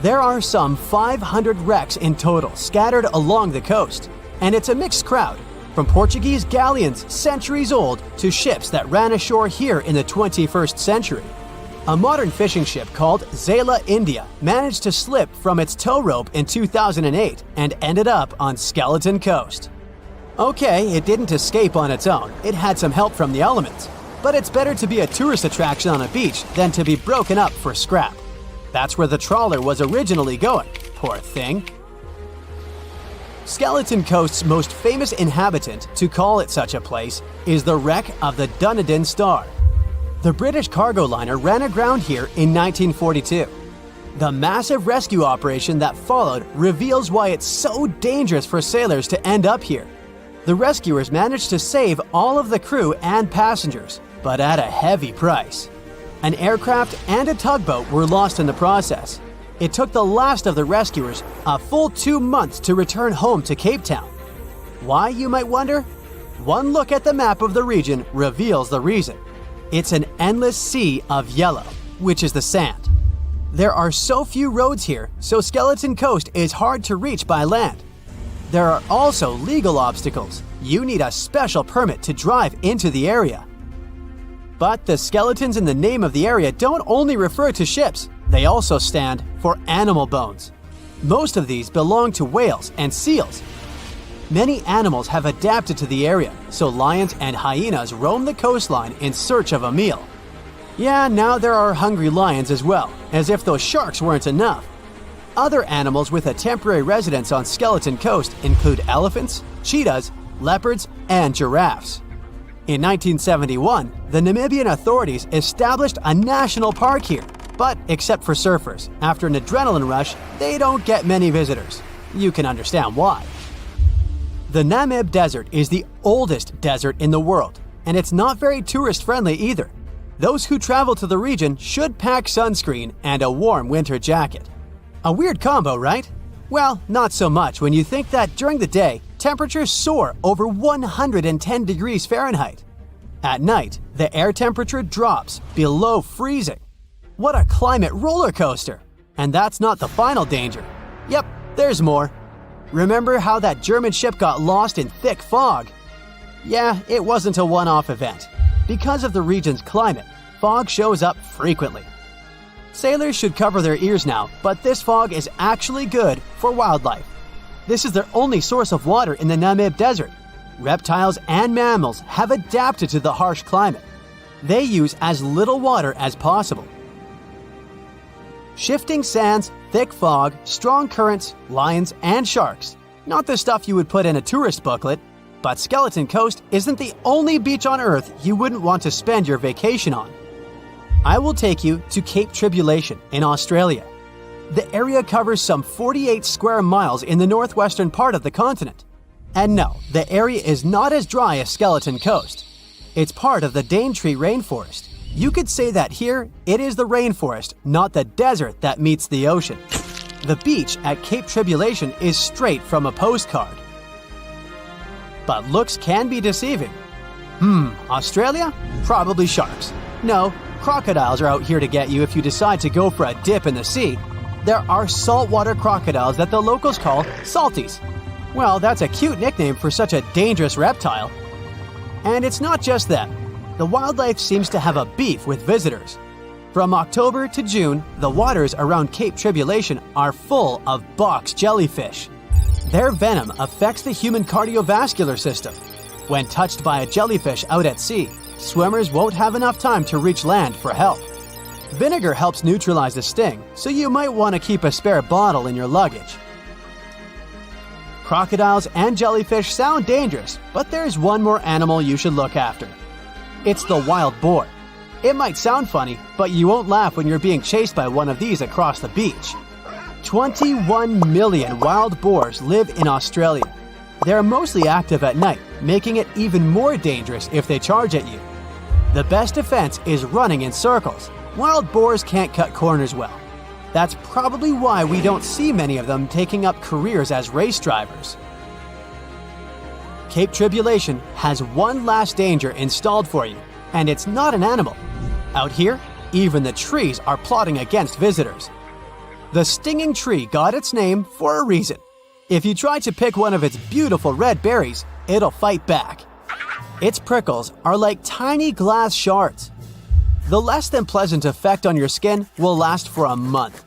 There are some 500 wrecks in total scattered along the coast, and it's a mixed crowd, from Portuguese galleons centuries old to ships that ran ashore here in the 21st century. A modern fishing ship called Zela India managed to slip from its tow rope in 2008 and ended up on Skeleton Coast. Okay, it didn't escape on its own, it had some help from the elements. But it's better to be a tourist attraction on a beach than to be broken up for scrap. That's where the trawler was originally going, poor thing. Skeleton Coast's most famous inhabitant, to call it such a place, is the wreck of the Dunedin Star. The British cargo liner ran aground here in 1942. The massive rescue operation that followed reveals why it's so dangerous for sailors to end up here. The rescuers managed to save all of the crew and passengers, but at a heavy price. An aircraft and a tugboat were lost in the process. It took the last of the rescuers a full 2 months to return home to Cape Town. Why, you might wonder? One look at the map of the region reveals the reason. It's an endless sea of yellow, which is the sand. There are so few roads here, so Skeleton Coast is hard to reach by land. There are also legal obstacles. You need a special permit to drive into the area. But the skeletons in the name of the area don't only refer to ships, they also stand for animal bones. Most of these belong to whales and seals. Many animals have adapted to the area, so lions and hyenas roam the coastline in search of a meal. Yeah, now there are hungry lions as well, as if those sharks weren't enough. Other animals with a temporary residence on Skeleton Coast include elephants, cheetahs, leopards, and giraffes. In 1971, the Namibian authorities established a national park here, but except for surfers, after an adrenaline rush, they don't get many visitors. You can understand why. The Namib Desert is the oldest desert in the world, and it's not very tourist-friendly either. Those who travel to the region should pack sunscreen and a warm winter jacket. A weird combo, right? Well, not so much when you think that during the day, temperatures soar over 110 degrees Fahrenheit. At night, the air temperature drops below freezing. What a climate roller coaster! And that's not the final danger. Yep, there's more. Remember how that German ship got lost in thick fog? Yeah, it wasn't a one-off event. Because of the region's climate, fog shows up frequently. Sailors should cover their ears now, but this fog is actually good for wildlife. This is their only source of water in the Namib Desert. Reptiles and mammals have adapted to the harsh climate. They use as little water as possible. Shifting sands, thick fog, strong currents, lions, and sharks. Not the stuff you would put in a tourist booklet, but Skeleton Coast isn't the only beach on Earth you wouldn't want to spend your vacation on. I will take you to Cape Tribulation in Australia. The area covers some 48 square miles in the northwestern part of the continent. And no, the area is not as dry as Skeleton Coast. It's part of the Daintree rainforest. You could say that here, it is the rainforest, not the desert that meets the ocean. The beach at Cape Tribulation is straight from a postcard. But looks can be deceiving. Australia? Probably sharks. No, crocodiles are out here to get you if you decide to go for a dip in the sea. There are saltwater crocodiles that the locals call salties. Well, that's a cute nickname for such a dangerous reptile. And it's not just them. The wildlife seems to have a beef with visitors. From October to June, the waters around Cape Tribulation are full of box jellyfish. Their venom affects the human cardiovascular system. When touched by a jellyfish out at sea, swimmers won't have enough time to reach land for help. Vinegar helps neutralize the sting, so you might want to keep a spare bottle in your luggage. Crocodiles and jellyfish sound dangerous, but there's one more animal you should look after. It's the wild boar. It might sound funny, but you won't laugh when you're being chased by one of these across the beach. 21 million wild boars live in Australia. They're mostly active at night, making it even more dangerous if they charge at you. The best defense is running in circles. Wild boars can't cut corners well. That's probably why we don't see many of them taking up careers as race drivers. Cape Tribulation has one last danger installed for you, and it's not an animal. Out here, even the trees are plotting against visitors. The stinging tree got its name for a reason. If you try to pick one of its beautiful red berries, it'll fight back. Its prickles are like tiny glass shards. The less than pleasant effect on your skin will last for a month.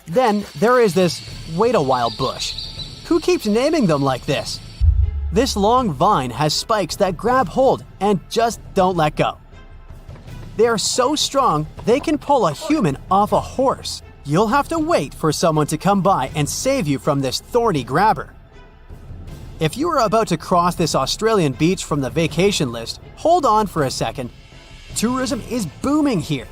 Then there is this wait a while bush. Who keeps naming them like this? This long vine has spikes that grab hold and just don't let go. They are so strong, they can pull a human off a horse. You'll have to wait for someone to come by and save you from this thorny grabber. If you are about to cross this Australian beach from the vacation list, hold on for a second. Tourism is booming here.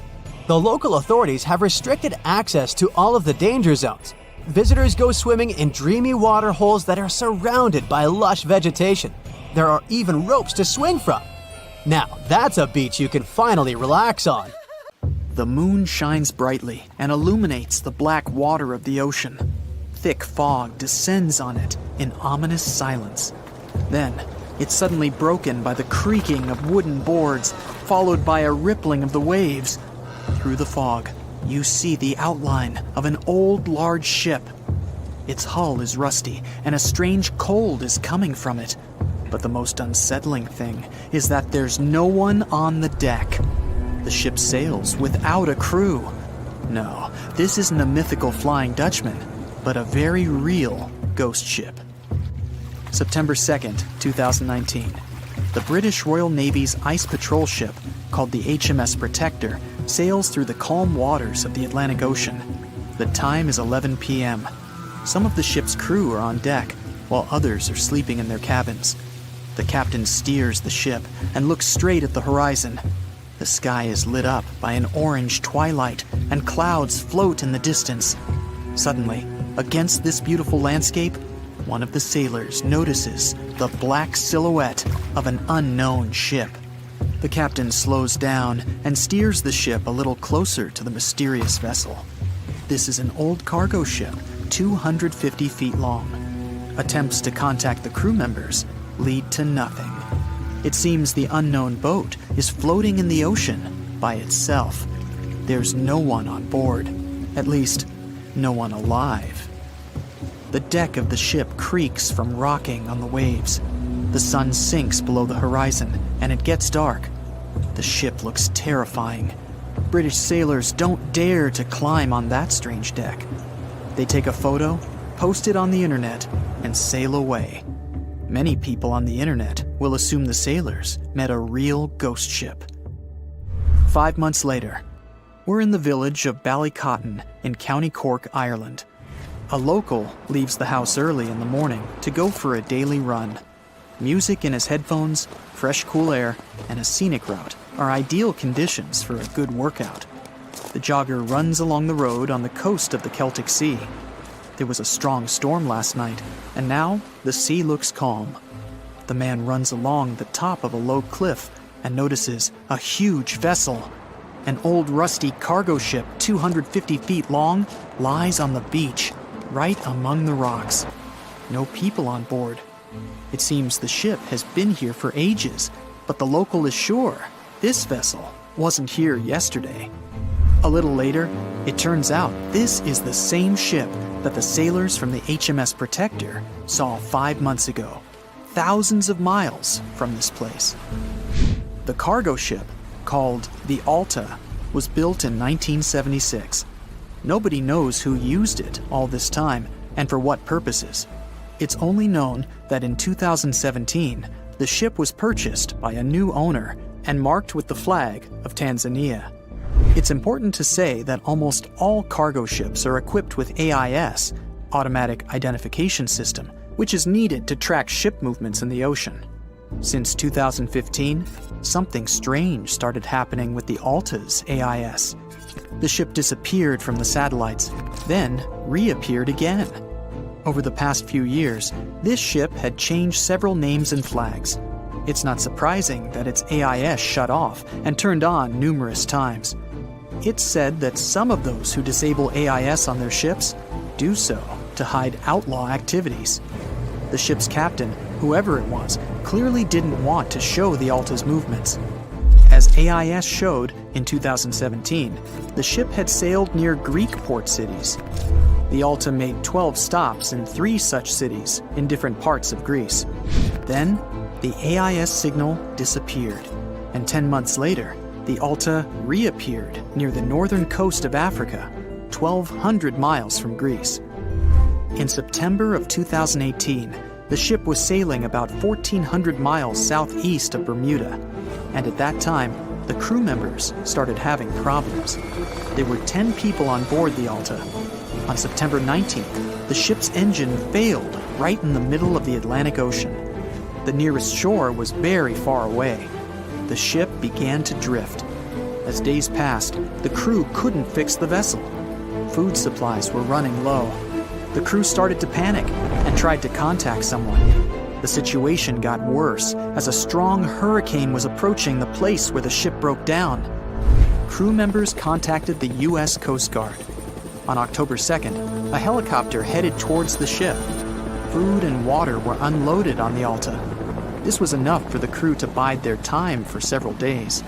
The local authorities have restricted access to all of the danger zones. Visitors go swimming in dreamy water holes that are surrounded by lush vegetation. There are even ropes to swing from. Now, that's a beach you can finally relax on. The moon shines brightly and illuminates the black water of the ocean. Thick fog descends on it in ominous silence. Then, It's suddenly broken by the creaking of wooden boards, followed by a rippling of the waves. Through the fog, you see the outline of an old, large ship. Its hull is rusty, and a strange cold is coming from it. But the most unsettling thing is that there's no one on the deck. The ship sails without a crew. No, this isn't a mythical Flying Dutchman, but a very real ghost ship. September 2nd, 2019. The British Royal Navy's ice patrol ship, called the HMS Protector, sails through the calm waters of the Atlantic Ocean. The time is 11 p.m. Some of the ship's crew are on deck, while others are sleeping in their cabins. The captain steers the ship and looks straight at the horizon. The sky is lit up by an orange twilight, and clouds float in the distance. Suddenly, against this beautiful landscape, one of the sailors notices the black silhouette of an unknown ship. The captain slows down and steers the ship a little closer to the mysterious vessel. This is an old cargo ship, 250 feet long. Attempts to contact the crew members lead to nothing. It seems the unknown boat is floating in the ocean by itself. There's no one on board, at least, no one alive. The deck of the ship creaks from rocking on the waves. The sun sinks below the horizon, and it gets dark. The ship looks terrifying. British sailors don't dare to climb on that strange deck. They take a photo, post it on the internet, and sail away. Many people on the internet will assume the sailors met a real ghost ship. 5 months later, we're in the village of Ballycotton in County Cork, Ireland. A local leaves the house early in the morning to go for a daily run. Music in his headphones, fresh cool air, and a scenic route are ideal conditions for a good workout. The jogger runs along the road on the coast of the Celtic Sea. There was a strong storm last night, and now the sea looks calm. The man runs along the top of a low cliff and notices a huge vessel. An old rusty cargo ship 250 feet long lies on the beach, right among the rocks. No people on board. It seems the ship has been here for ages, but the local is sure this vessel wasn't here yesterday. A little later, it turns out this is the same ship that the sailors from the HMS Protector saw 5 months ago, thousands of miles from this place. The cargo ship, called the Alta, was built in 1976. Nobody knows who used it all this time and for what purposes. It's only known that in 2017, the ship was purchased by a new owner and marked with the flag of Tanzania. It's important to say that almost all cargo ships are equipped with AIS, Automatic Identification System, which is needed to track ship movements in the ocean. Since 2015, something strange started happening with the Alta's AIS. The ship disappeared from the satellites, then reappeared again. Over the past few years, this ship had changed several names and flags. It's not surprising that its AIS shut off and turned on numerous times. It's said that some of those who disable AIS on their ships do so to hide outlaw activities. The ship's captain, whoever it was, clearly didn't want to show the Alta's movements. As AIS showed in 2017, the ship had sailed near Greek port cities. The Alta made 12 stops in 3 such cities in different parts of Greece. Then, the AIS signal disappeared, and 10 months later, the Alta reappeared near the northern coast of Africa, 1,200 miles from Greece. In September of 2018, the ship was sailing about 1,400 miles southeast of Bermuda, and at that time, the crew members started having problems. There were 10 people on board the Alta. On September 19th, the ship's engine failed right in the middle of the Atlantic Ocean. The nearest shore was very far away. The ship began to drift. As days passed, the crew couldn't fix the vessel. Food supplies were running low. The crew started to panic and tried to contact someone. The situation got worse as a strong hurricane was approaching the place where the ship broke down. Crew members contacted the U.S. Coast Guard. On October 2nd, a helicopter headed towards the ship. Food and water were unloaded on the Alta. This was enough for the crew to bide their time for several days.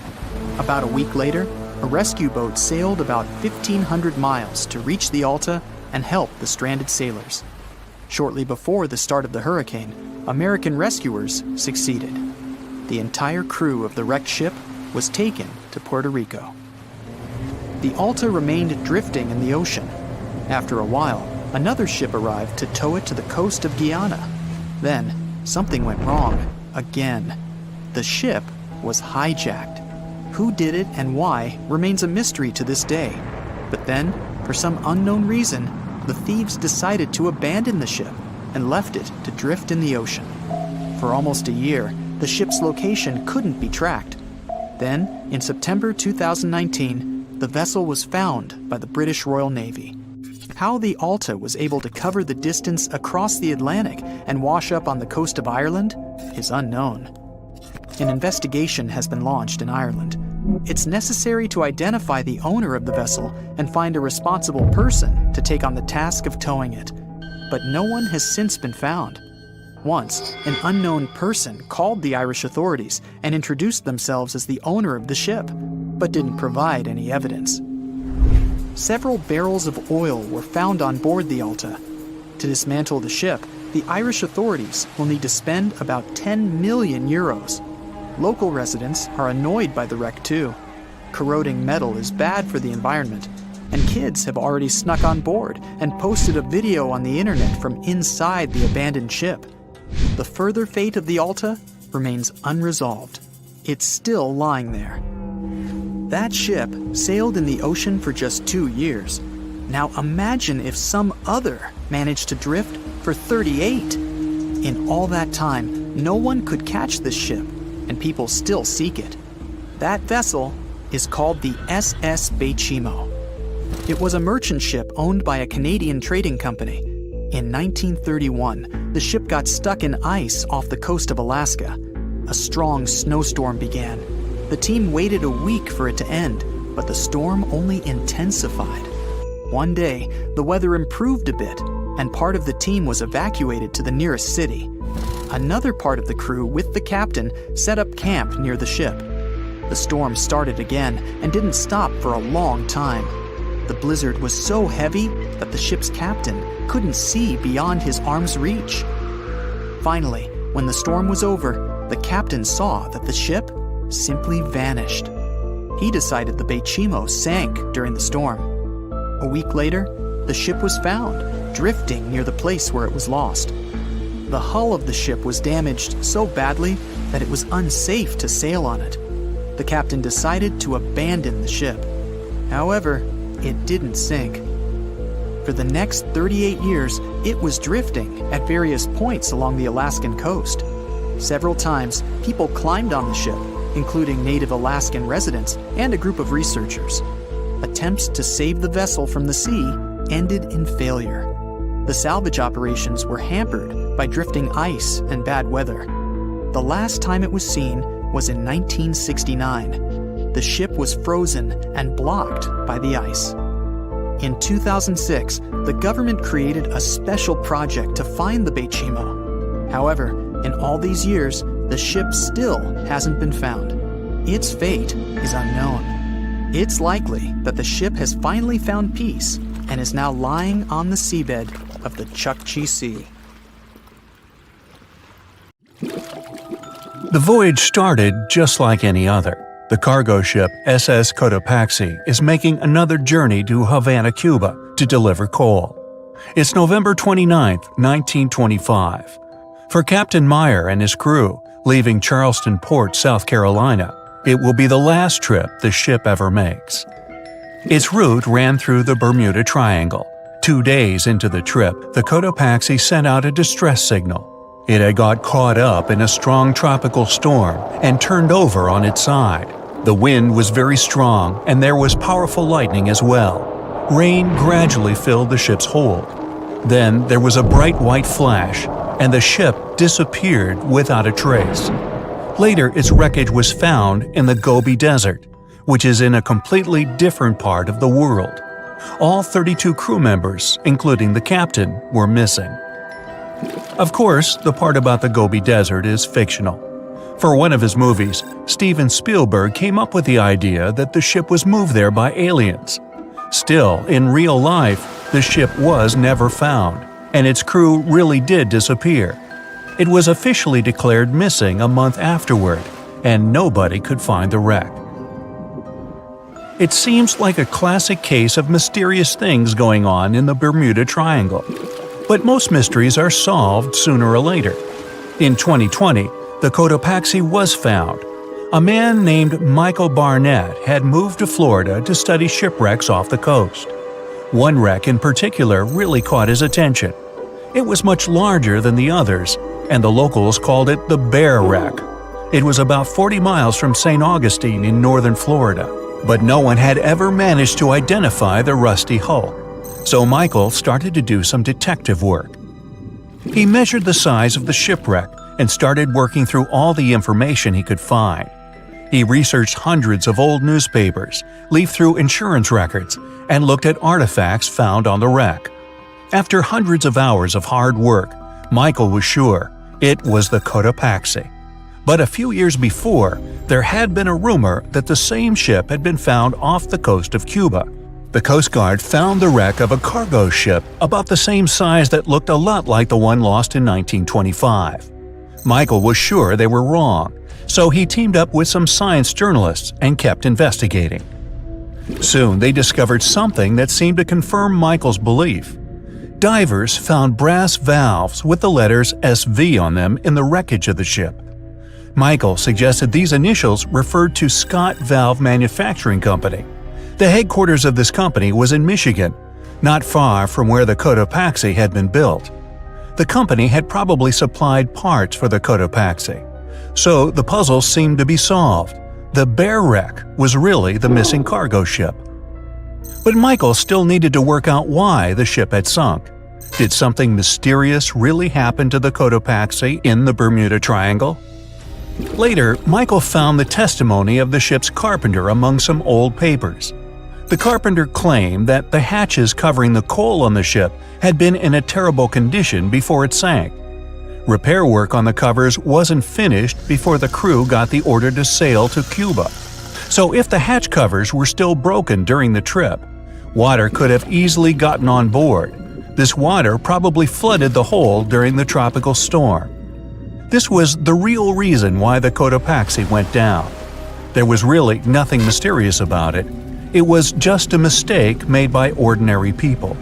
About a week later, a rescue boat sailed about 1,500 miles to reach the Alta and help the stranded sailors. Shortly before the start of the hurricane, American rescuers succeeded. The entire crew of the wrecked ship was taken to Puerto Rico. The Alta remained drifting in the ocean. After a while, another ship arrived to tow it to the coast of Guyana. Then, something went wrong again. The ship was hijacked. Who did it and why remains a mystery to this day. But then, for some unknown reason, the thieves decided to abandon the ship and left it to drift in the ocean. For almost a year, the ship's location couldn't be tracked. Then, in September 2019, the vessel was found by the British Royal Navy. How the Alta was able to cover the distance across the Atlantic and wash up on the coast of Ireland is unknown. An investigation has been launched in Ireland. It's necessary to identify the owner of the vessel and find a responsible person to take on the task of towing it. But no one has since been found. Once, an unknown person called the Irish authorities and introduced themselves as the owner of the ship, but didn't provide any evidence. Several barrels of oil were found on board the Alta. To dismantle the ship, the Irish authorities will need to spend about 10 million euros. Local residents are annoyed by the wreck too. Corroding metal is bad for the environment, and kids have already snuck on board and posted a video on the internet from inside the abandoned ship. The further fate of the Alta remains unresolved. It's still lying there. That ship sailed in the ocean for just 2 years. Now imagine if some other managed to drift for 38. In all that time, no one could catch this ship, and people still seek it. That vessel is called the SS Bechimo. It was a merchant ship owned by a Canadian trading company. In 1931, the ship got stuck in ice off the coast of Alaska. A strong snowstorm began. The team waited a week for it to end, but the storm only intensified. One day, the weather improved a bit, and part of the team was evacuated to the nearest city. Another part of the crew, with the captain, set up camp near the ship. The storm started again and didn't stop for a long time. The blizzard was so heavy that the ship's captain couldn't see beyond his arm's reach. Finally, when the storm was over, the captain saw that the ship simply vanished. He decided the Bechimo sank during the storm. A week later, the ship was found, drifting near the place where it was lost. The hull of the ship was damaged so badly that it was unsafe to sail on it. The captain decided to abandon the ship. However, it didn't sink. For the next 38 years, it was drifting at various points along the Alaskan coast. Several times, people climbed on the ship, including native Alaskan residents and a group of researchers. Attempts to save the vessel from the sea ended in failure. The salvage operations were hampered by drifting ice and bad weather. The last time it was seen was in 1969. The ship was frozen and blocked by the ice. In 2006, the government created a special project to find the Bechimo. However, in all these years, the ship still hasn't been found. Its fate is unknown. It's likely that the ship has finally found peace and is now lying on the seabed of the Chukchi Sea. The voyage started just like any other. The cargo ship SS Cotopaxi is making another journey to Havana, Cuba to deliver coal. It's November 29, 1925. For Captain Meyer and his crew, leaving Charleston Port, South Carolina, it will be the last trip the ship ever makes. Its route ran through the Bermuda Triangle. 2 days into the trip, the Cotopaxi sent out a distress signal. It had got caught up in a strong tropical storm and turned over on its side. The wind was very strong and there was powerful lightning as well. Rain gradually filled the ship's hold. Then there was a bright white flash, and the ship disappeared without a trace. Later, its wreckage was found in the Gobi Desert, which is in a completely different part of the world. All 32 crew members, including the captain, were missing. Of course, the part about the Gobi Desert is fictional. For one of his movies, Steven Spielberg came up with the idea that the ship was moved there by aliens. Still, in real life, the ship was never found, and its crew really did disappear. It was officially declared missing a month afterward, and nobody could find the wreck. It seems like a classic case of mysterious things going on in the Bermuda Triangle. But most mysteries are solved sooner or later. In 2020, the Cotopaxi was found. A man named Michael Barnett had moved to Florida to study shipwrecks off the coast. One wreck in particular really caught his attention. It was much larger than the others, and the locals called it the Bear Wreck. It was about 40 miles from St. Augustine in northern Florida, but no one had ever managed to identify the rusty hull. So Michael started to do some detective work. He measured the size of the shipwreck and started working through all the information he could find. He researched hundreds of old newspapers, leafed through insurance records, and looked at artifacts found on the wreck. After hundreds of hours of hard work, Michael was sure it was the Cotopaxi. But a few years before, there had been a rumor that the same ship had been found off the coast of Cuba. The Coast Guard found the wreck of a cargo ship about the same size that looked a lot like the one lost in 1925. Michael was sure they were wrong, so he teamed up with some science journalists and kept investigating. Soon they discovered something that seemed to confirm Michael's belief. Divers found brass valves with the letters SV on them in the wreckage of the ship. Michael suggested these initials referred to Scott Valve Manufacturing Company. The headquarters of this company was in Michigan, not far from where the Cotopaxi had been built. The company had probably supplied parts for the Cotopaxi. So the puzzle seemed to be solved. The Bear Wreck was really the missing cargo ship. But Michael still needed to work out why the ship had sunk. Did something mysterious really happen to the Cotopaxi in the Bermuda Triangle? Later, Michael found the testimony of the ship's carpenter among some old papers. The carpenter claimed that the hatches covering the coal on the ship had been in a terrible condition before it sank. Repair work on the covers wasn't finished before the crew got the order to sail to Cuba. So if the hatch covers were still broken during the trip, water could have easily gotten on board. This water probably flooded the hole during the tropical storm. This was the real reason why the Cotopaxi went down. There was really nothing mysterious about it. It was just a mistake made by ordinary people.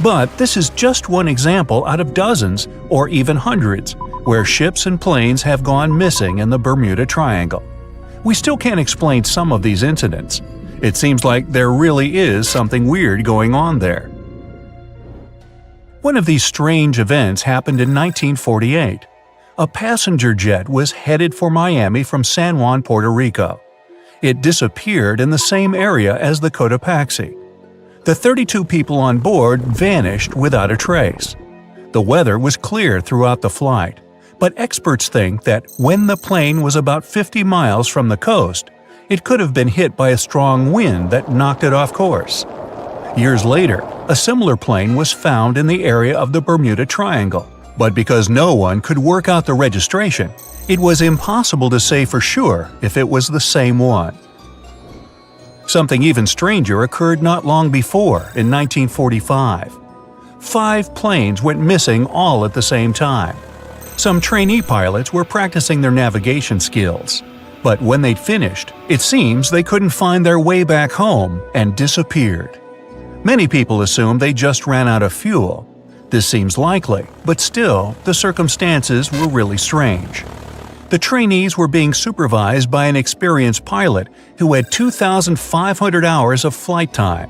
But this is just one example out of dozens, or even hundreds, where ships and planes have gone missing in the Bermuda Triangle. We still can't explain some of these incidents. It seems like there really is something weird going on there. One of these strange events happened in 1948. A passenger jet was headed for Miami from San Juan, Puerto Rico. It disappeared in the same area as the Cotopaxi. The 32 people on board vanished without a trace. The weather was clear throughout the flight, but experts think that when the plane was about 50 miles from the coast, it could have been hit by a strong wind that knocked it off course. Years later, a similar plane was found in the area of the Bermuda Triangle, but because no one could work out the registration, it was impossible to say for sure if it was the same one. Something even stranger occurred not long before, in 1945. 5 planes went missing all at the same time. Some trainee pilots were practicing their navigation skills, but when they'd finished, it seems they couldn't find their way back home and disappeared. Many people assume they just ran out of fuel. This seems likely, but still, the circumstances were really strange. The trainees were being supervised by an experienced pilot who had 2,500 hours of flight time.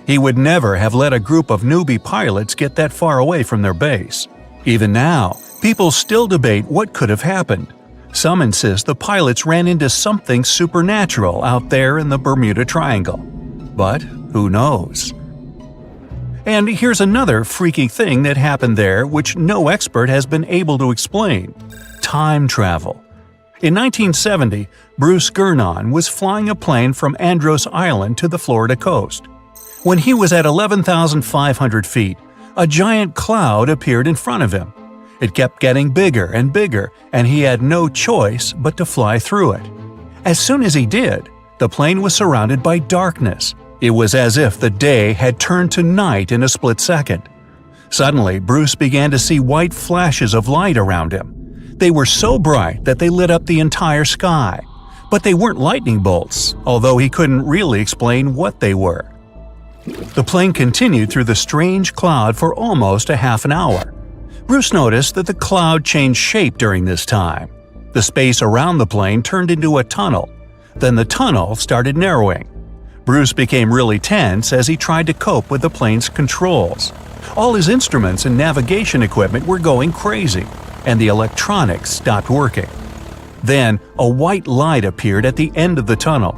He would never have let a group of newbie pilots get that far away from their base. Even now, people still debate what could have happened. Some insist the pilots ran into something supernatural out there in the Bermuda Triangle. But who knows? And here's another freaky thing that happened there which no expert has been able to explain. Time travel. In 1970, Bruce Gernon was flying a plane from Andros Island to the Florida coast. When he was at 11,500 feet, a giant cloud appeared in front of him. It kept getting bigger and bigger, and he had no choice but to fly through it. As soon as he did, the plane was surrounded by darkness. It was as if the day had turned to night in a split second. Suddenly, Bruce began to see white flashes of light around him. They were so bright that they lit up the entire sky. But they weren't lightning bolts, although he couldn't really explain what they were. The plane continued through the strange cloud for almost a half an hour. Bruce noticed that the cloud changed shape during this time. The space around the plane turned into a tunnel. Then the tunnel started narrowing. Bruce became really tense as he tried to cope with the plane's controls. All his instruments and navigation equipment were going crazy, and the electronics stopped working. Then, a white light appeared at the end of the tunnel.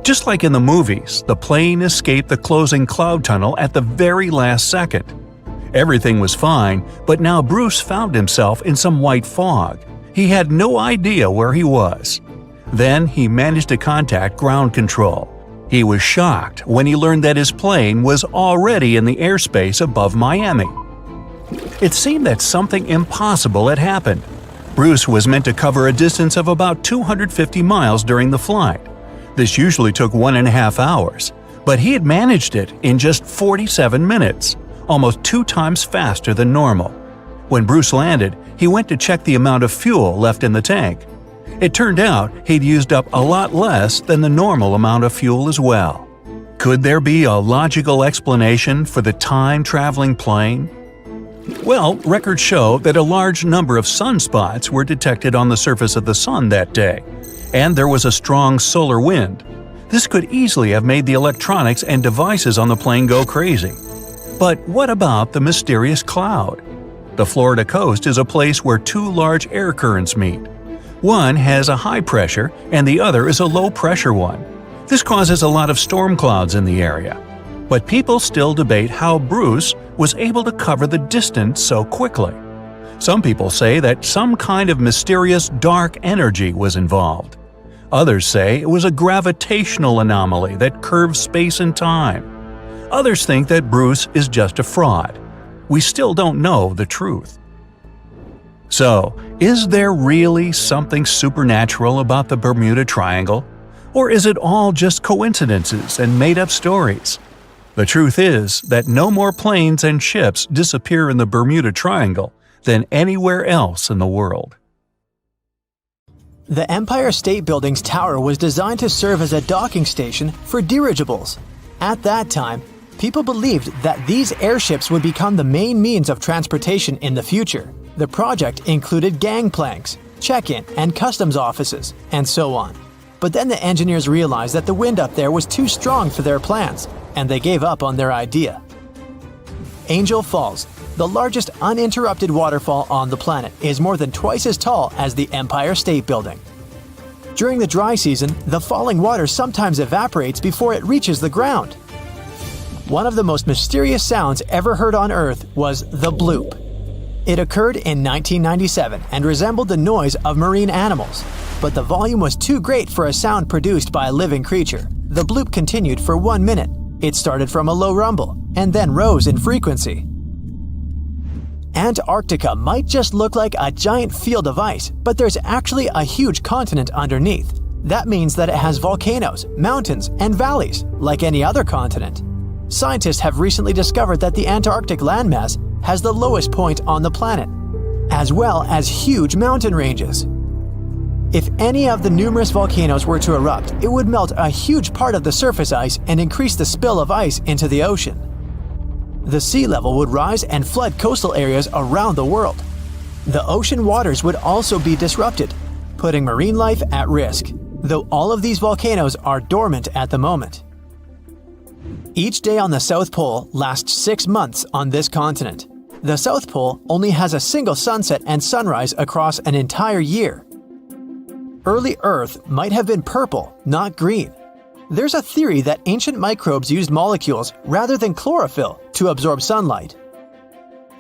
Just like in the movies, the plane escaped the closing cloud tunnel at the very last second. Everything was fine, but now Bruce found himself in some white fog. He had no idea where he was. Then he managed to contact ground control. He was shocked when he learned that his plane was already in the airspace above Miami. It seemed that something impossible had happened. Bruce was meant to cover a distance of about 250 miles during the flight. This usually took 1.5 hours, but he had managed it in just 47 minutes, almost 2 times faster than normal. When Bruce landed, he went to check the amount of fuel left in the tank. It turned out he'd used up a lot less than the normal amount of fuel as well. Could there be a logical explanation for the time-traveling plane? Well, records show that a large number of sunspots were detected on the surface of the sun that day, and there was a strong solar wind. This could easily have made the electronics and devices on the plane go crazy. But what about the mysterious cloud? The Florida coast is a place where 2 large air currents meet. One has a high pressure and the other is a low pressure one. This causes a lot of storm clouds in the area. But people still debate how Bruce was able to cover the distance so quickly. Some people say that some kind of mysterious dark energy was involved. Others say it was a gravitational anomaly that curves space and time. Others think that Bruce is just a fraud. We still don't know the truth. So, is there really something supernatural about the Bermuda Triangle? Or is it all just coincidences and made-up stories? The truth is that no more planes and ships disappear in the Bermuda Triangle than anywhere else in the world. The Empire State Building's tower was designed to serve as a docking station for dirigibles. At that time, people believed that these airships would become the main means of transportation in the future. The project included gangplanks, check-in and customs offices, and so on. But then the engineers realized that the wind up there was too strong for their plans, and they gave up on their idea. Angel Falls, the largest uninterrupted waterfall on the planet, is more than twice as tall as the Empire State Building. During the dry season, the falling water sometimes evaporates before it reaches the ground. One of the most mysterious sounds ever heard on Earth was the bloop. It occurred in 1997 and resembled the noise of marine animals, but the volume was too great for a sound produced by a living creature. The bloop continued for 1 minute. It started from a low rumble and then rose in frequency. Antarctica might just look like a giant field of ice, but there's actually a huge continent underneath. That means that it has volcanoes, mountains, and valleys, like any other continent. Scientists have recently discovered that the Antarctic landmass has the lowest point on the planet, as well as huge mountain ranges. If any of the numerous volcanoes were to erupt, it would melt a huge part of the surface ice and increase the spill of ice into the ocean. The sea level would rise and flood coastal areas around the world. The ocean waters would also be disrupted, putting marine life at risk, though all of these volcanoes are dormant at the moment. Each day on the South Pole lasts 6 months on this continent. The South Pole only has a single sunset and sunrise across an entire year. Early Earth might have been purple, not green. There's a theory that ancient microbes used molecules rather than chlorophyll to absorb sunlight.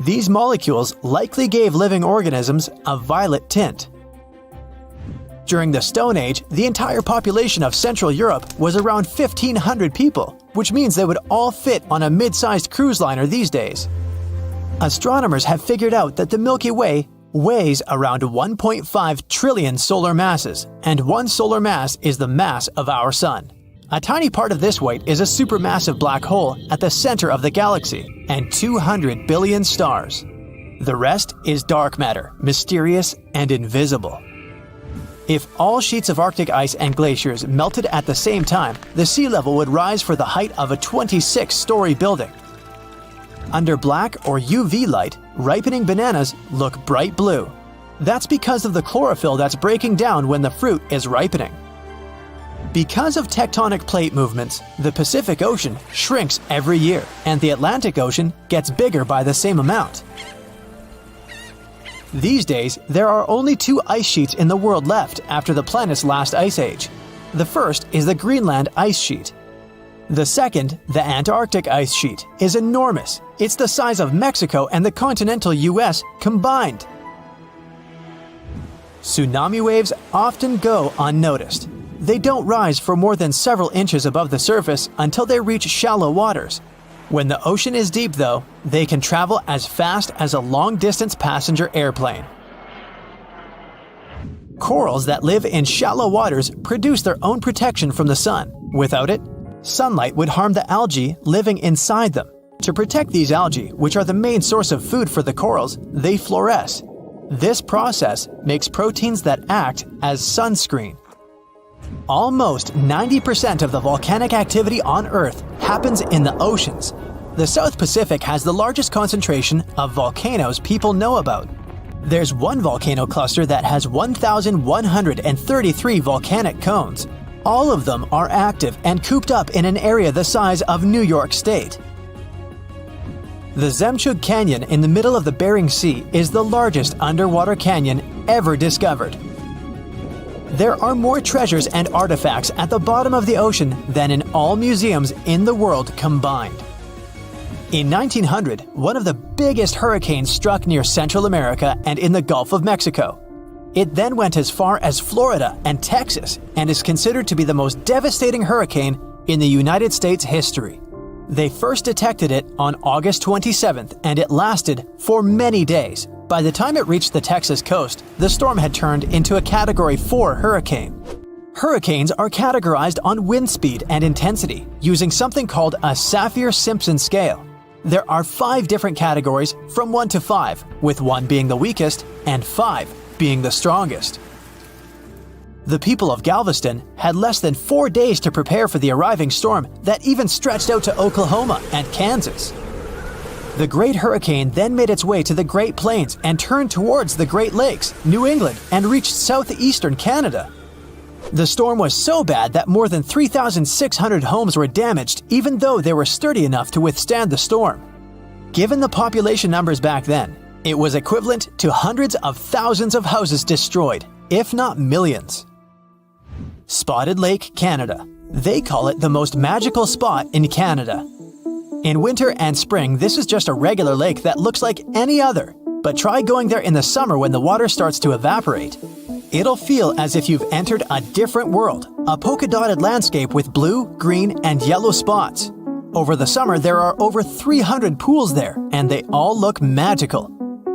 These molecules likely gave living organisms a violet tint. During the Stone Age, the entire population of Central Europe was around 1,500 people, which means they would all fit on a mid-sized cruise liner these days. Astronomers have figured out that the Milky Way weighs around 1.5 trillion solar masses, and one solar mass is the mass of our Sun. A tiny part of this weight is a supermassive black hole at the center of the galaxy, and 200 billion stars. The rest is dark matter, mysterious and invisible. If all sheets of Arctic ice and glaciers melted at the same time, the sea level would rise for the height of a 26-story building. Under black or UV light, ripening bananas look bright blue. That's because of the chlorophyll that's breaking down when the fruit is ripening. Because of tectonic plate movements, the Pacific Ocean shrinks every year, and the Atlantic Ocean gets bigger by the same amount. These days, there are only 2 ice sheets in the world left after the planet's last ice age. The first is the Greenland ice sheet. The second, the Antarctic ice sheet, is enormous. It's the size of Mexico and the continental US combined. Tsunami waves often go unnoticed. They don't rise for more than several inches above the surface until they reach shallow waters. When the ocean is deep, though, they can travel as fast as a long-distance passenger airplane. Corals that live in shallow waters produce their own protection from the sun. Without it, sunlight would harm the algae living inside them. To protect these algae, which are the main source of food for the corals, they fluoresce. This process makes proteins that act as sunscreen. Almost 90% of the volcanic activity on Earth happens in the oceans. The South Pacific has the largest concentration of volcanoes people know about. There's one volcano cluster that has 1,133 volcanic cones. All of them are active and cooped up in an area the size of New York State. The Zemchug Canyon in the middle of the Bering Sea is the largest underwater canyon ever discovered. There are more treasures and artifacts at the bottom of the ocean than in all museums in the world combined. In 1900, one of the biggest hurricanes struck near Central America and in the Gulf of Mexico. It then went as far as Florida and Texas and is considered to be the most devastating hurricane in the United States history. They first detected it on August 27th, and it lasted for many days. By the time it reached the Texas coast, the storm had turned into a Category 4 hurricane. Hurricanes are categorized on wind speed and intensity using something called a Saffir-Simpson scale. There are 5 different categories from 1 to 5, with 1 being the weakest and 5 being the strongest. The people of Galveston had less than 4 days to prepare for the arriving storm that even stretched out to Oklahoma and Kansas. The Great Hurricane then made its way to the Great Plains and turned towards the Great Lakes, New England, and reached southeastern Canada. The storm was so bad that more than 3,600 homes were damaged, even though they were sturdy enough to withstand the storm. Given the population numbers back then, it was equivalent to hundreds of thousands of houses destroyed, if not millions. Spotted Lake, Canada. They call it the most magical spot in Canada. In winter and spring, this is just a regular lake that looks like any other, but try going there in the summer when the water starts to evaporate. It'll feel as if you've entered a different world, a polka-dotted landscape with blue, green, and yellow spots. Over the summer, there are over 300 pools there, and they all look magical.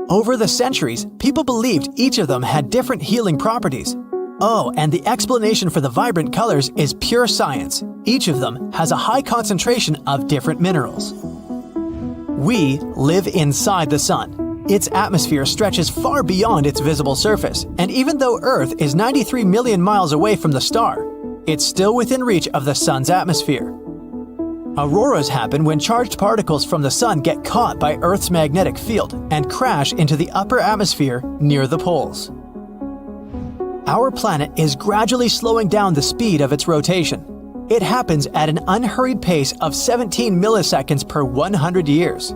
Over the centuries, people believed each of them had different healing properties. Oh, and the explanation for the vibrant colors is pure science. Each of them has a high concentration of different minerals. We live inside the sun. Its atmosphere stretches far beyond its visible surface, and even though Earth is 93 million miles away from the star, it's still within reach of the sun's atmosphere. Auroras happen when charged particles from the sun get caught by Earth's magnetic field and crash into the upper atmosphere near the poles. Our planet is gradually slowing down the speed of its rotation. It happens at an unhurried pace of 17 milliseconds per 100 years.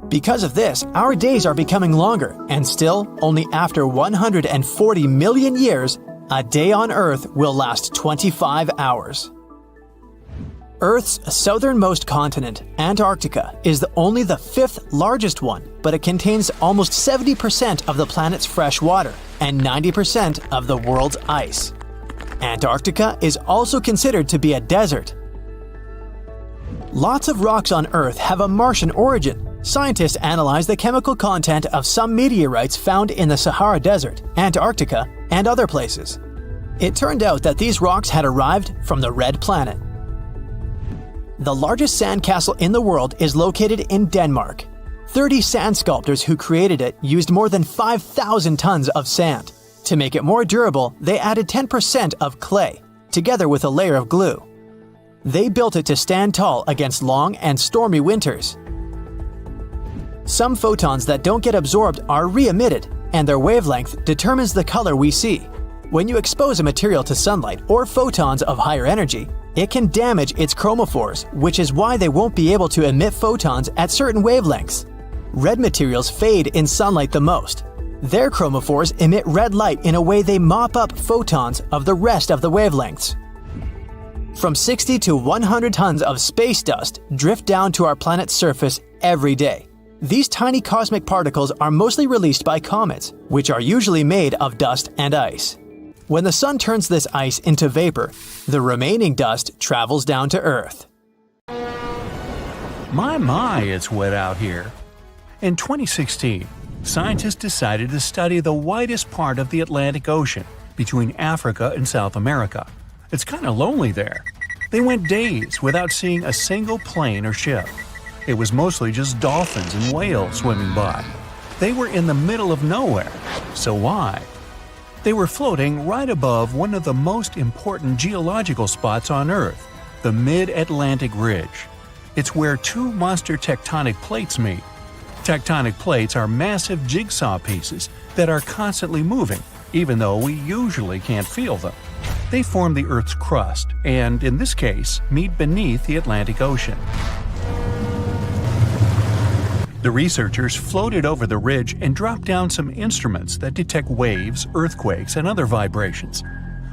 Because of this, our days are becoming longer, and still, only after 140 million years, a day on Earth will last 25 hours. Earth's southernmost continent, Antarctica, is only the 5th largest one, but it contains almost 70% of the planet's fresh water and 90% of the world's ice. Antarctica is also considered to be a desert. Lots of rocks on Earth have a Martian origin. Scientists analyzed the chemical content of some meteorites found in the Sahara Desert, Antarctica, and other places. It turned out that these rocks had arrived from the Red Planet. The largest sandcastle in the world is located in Denmark. 30 sand sculptors who created it used more than 5,000 tons of sand. To make it more durable, they added 10% of clay, together with a layer of glue. They built it to stand tall against long and stormy winters. Some photons that don't get absorbed are re-emitted, and their wavelength determines the color we see. When you expose a material to sunlight or photons of higher energy, it can damage its chromophores, which is why they won't be able to emit photons at certain wavelengths. Red materials fade in sunlight the most. Their chromophores emit red light in a way they mop up photons of the rest of the wavelengths. From 60 to 100 tons of space dust drift down to our planet's surface every day. These tiny cosmic particles are mostly released by comets, which are usually made of dust and ice. When the sun turns this ice into vapor, the remaining dust travels down to Earth. My, it's wet out here. In 2016, scientists decided to study the widest part of the Atlantic Ocean between Africa and South America. It's kind of lonely there. They went days without seeing a single plane or ship. It was mostly just dolphins and whales swimming by. They were in the middle of nowhere. So why? They were floating right above one of the most important geological spots on Earth, the Mid-Atlantic Ridge. It's where two monster tectonic plates meet. Tectonic plates are massive jigsaw pieces that are constantly moving, even though we usually can't feel them. They form the Earth's crust and, in this case, meet beneath the Atlantic Ocean. The researchers floated over the ridge and dropped down some instruments that detect waves, earthquakes, and other vibrations.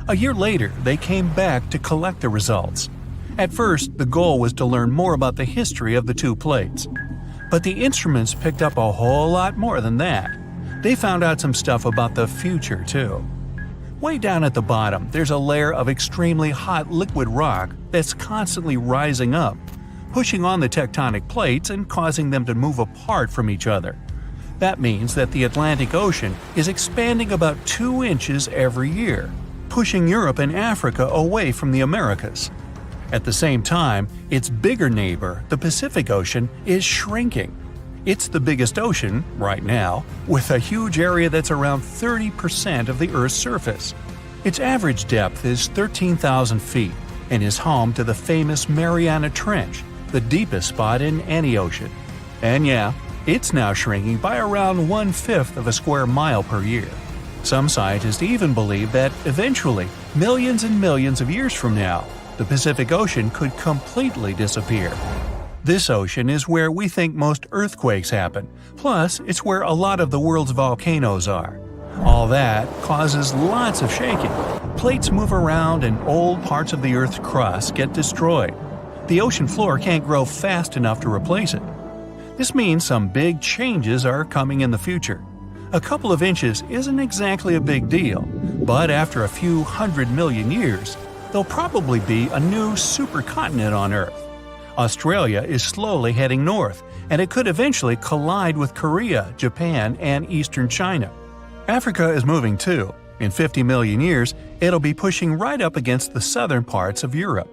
A year later, they came back to collect the results. At first, the goal was to learn more about the history of the two plates. But the instruments picked up a whole lot more than that. They found out some stuff about the future, too. Way down at the bottom, there's a layer of extremely hot liquid rock that's constantly rising up, pushing on the tectonic plates and causing them to move apart from each other. That means that the Atlantic Ocean is expanding about 2 inches every year, pushing Europe and Africa away from the Americas. At the same time, its bigger neighbor, the Pacific Ocean, is shrinking. It's the biggest ocean, right now, with a huge area that's around 30% of the Earth's surface. Its average depth is 13,000 feet and is home to the famous Mariana Trench, the deepest spot in any ocean. And yeah, it's now shrinking by around 1/5 of a square mile per year. Some scientists even believe that eventually, millions and millions of years from now, the Pacific Ocean could completely disappear. This ocean is where we think most earthquakes happen, plus it's where a lot of the world's volcanoes are. All that causes lots of shaking. Plates move around and old parts of the Earth's crust get destroyed. The ocean floor can't grow fast enough to replace it. This means some big changes are coming in the future. A couple of inches isn't exactly a big deal, but after a few 100 million years, there'll probably be a new supercontinent on Earth. Australia is slowly heading north, and it could eventually collide with Korea, Japan, and eastern China. Africa is moving too. In 50 million years, it'll be pushing right up against the southern parts of Europe.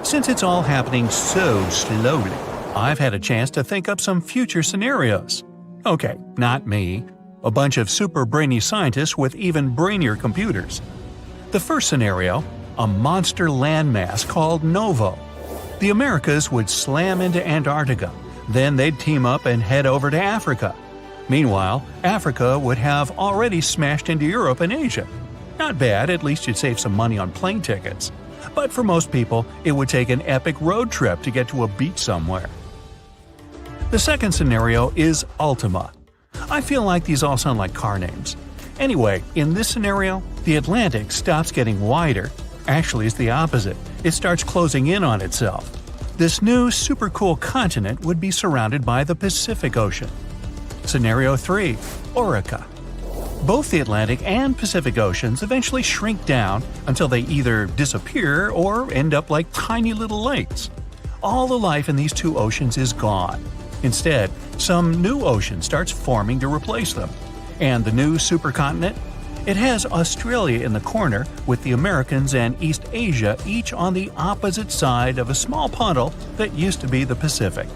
Since it's all happening so slowly, I've had a chance to think up some future scenarios. Okay, not me. A bunch of super brainy scientists with even brainier computers. The first scenario, a monster landmass called Novo. The Americas would slam into Antarctica, then they'd team up and head over to Africa. Meanwhile, Africa would have already smashed into Europe and Asia. Not bad, at least you'd save some money on plane tickets. But for most people, it would take an epic road trip to get to a beach somewhere. The second scenario is Ultima. I feel like these all sound like car names. Anyway, in this scenario, the Atlantic stops getting wider. Actually, it's the opposite. It starts closing in on itself. This new super cool continent would be surrounded by the Pacific Ocean. Scenario 3. Orica. Both the Atlantic and Pacific Oceans eventually shrink down until they either disappear or end up like tiny little lakes. All the life in these two oceans is gone. Instead, some new ocean starts forming to replace them. And the new supercontinent? It has Australia in the corner, with the Americas and East Asia each on the opposite side of a small puddle that used to be the Pacific.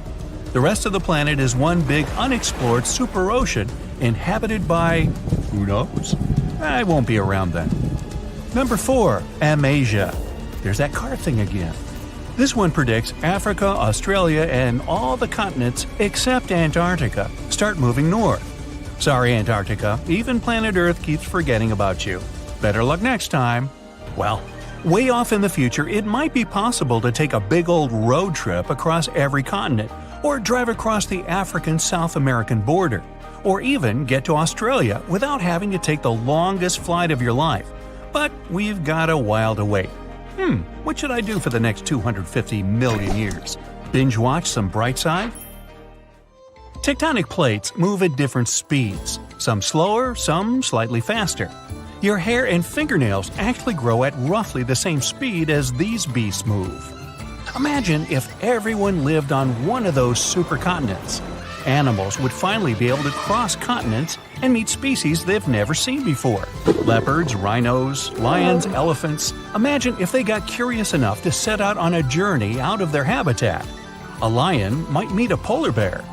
The rest of the planet is one big unexplored super ocean inhabited by… who knows? I won't be around then. Number 4. Amasia. There's that car thing again. This one predicts Africa, Australia, and all the continents except Antarctica start moving north. Sorry, Antarctica, even planet Earth keeps forgetting about you. Better luck next time. Well, way off in the future, it might be possible to take a big old road trip across every continent, or drive across the African-South American border, or even get to Australia without having to take the longest flight of your life. But we've got a while to wait. What should I do for the next 250 million years? Binge watch some Brightside? Tectonic plates move at different speeds, some slower, some slightly faster. Your hair and fingernails actually grow at roughly the same speed as these beasts move. Imagine if everyone lived on one of those supercontinents. Animals would finally be able to cross continents and meet species they've never seen before. Leopards, rhinos, lions, elephants. Imagine if they got curious enough to set out on a journey out of their habitat. A lion might meet a polar bear.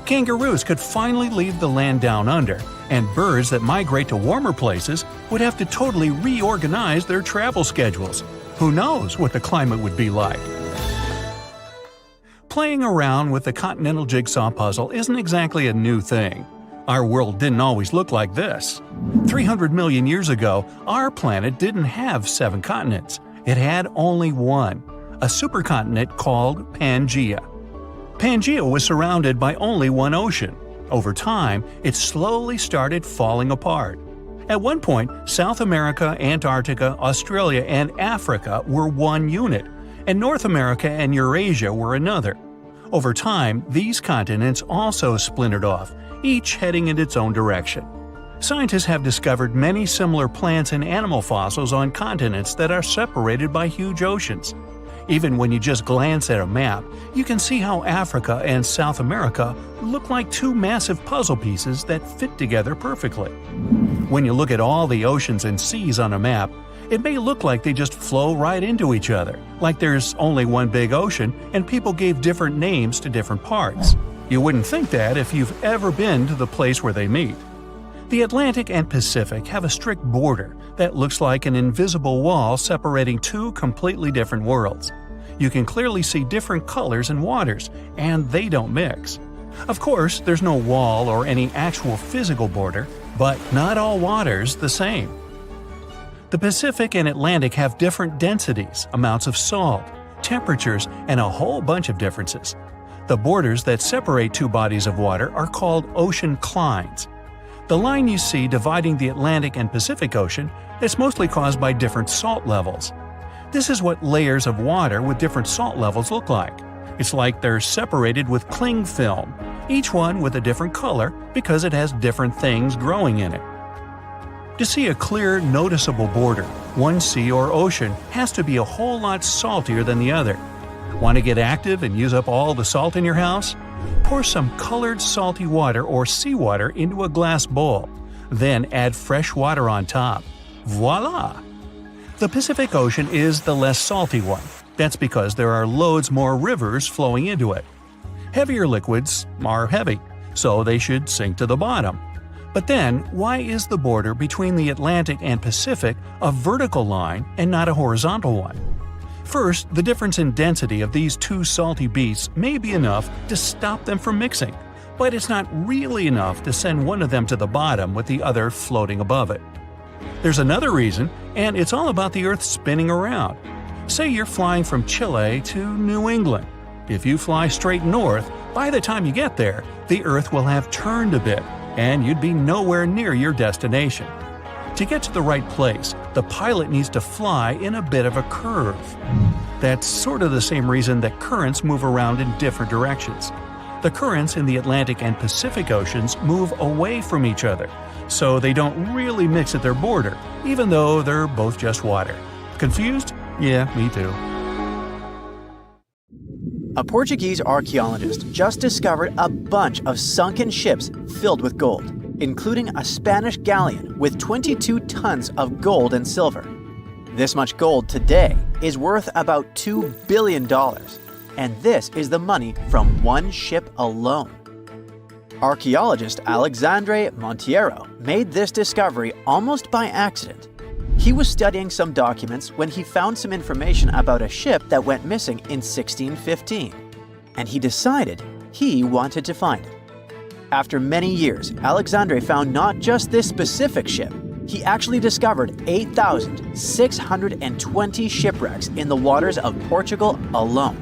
Kangaroos could finally leave the land down under, and birds that migrate to warmer places would have to totally reorganize their travel schedules. Who knows what the climate would be like? Playing around with the continental jigsaw puzzle isn't exactly a new thing. Our world didn't always look like this. 300 million years ago, our planet didn't have 7 continents. It had only one, a supercontinent called Pangaea. Pangaea was surrounded by only one ocean. Over time, it slowly started falling apart. At one point, South America, Antarctica, Australia, and Africa were one unit, and North America and Eurasia were another. Over time, these continents also splintered off, each heading in its own direction. Scientists have discovered many similar plants and animal fossils on continents that are separated by huge oceans. Even when you just glance at a map, you can see how Africa and South America look like two massive puzzle pieces that fit together perfectly. When you look at all the oceans and seas on a map, it may look like they just flow right into each other, like there's only one big ocean and people gave different names to different parts. You wouldn't think that if you've ever been to the place where they meet. The Atlantic and Pacific have a strict border that looks like an invisible wall separating two completely different worlds. You can clearly see different colors and waters, and they don't mix. Of course, there's no wall or any actual physical border, but not all water's the same. The Pacific and Atlantic have different densities, amounts of salt, temperatures, and a whole bunch of differences. The borders that separate two bodies of water are called ocean clines. The line you see dividing the Atlantic and Pacific Ocean is mostly caused by different salt levels. This is what layers of water with different salt levels look like. It's like they're separated with cling film, each one with a different color because it has different things growing in it. To see a clear, noticeable border, one sea or ocean has to be a whole lot saltier than the other. Want to get active and use up all the salt in your house? Pour some colored salty water or seawater into a glass bowl. Then add fresh water on top. Voila! The Pacific Ocean is the less salty one. That's because there are loads more rivers flowing into it. Heavier liquids are heavy, so they should sink to the bottom. But then, why is the border between the Atlantic and Pacific a vertical line and not a horizontal one? First, the difference in density of these two salty beasts may be enough to stop them from mixing, but it's not really enough to send one of them to the bottom with the other floating above it. There's another reason, and it's all about the Earth spinning around. Say you're flying from Chile to New England. If you fly straight north, by the time you get there, the Earth will have turned a bit, and you'd be nowhere near your destination. To get to the right place, the pilot needs to fly in a bit of a curve. That's sort of the same reason that currents move around in different directions. The currents in the Atlantic and Pacific Oceans move away from each other, so they don't really mix at their border, even though they're both just water. Confused? Yeah, me too. A Portuguese archaeologist just discovered a bunch of sunken ships filled with gold, including a Spanish galleon with 22 tons of gold and silver. This much gold today is worth about $2 billion, and this is the money from one ship alone. Archaeologist Alexandre Monteiro made this discovery almost by accident. He was studying some documents when he found some information about a ship that went missing in 1615, and he decided he wanted to find it. After many years, Alexandre found not just this specific ship, he actually discovered 8,620 shipwrecks in the waters of Portugal alone.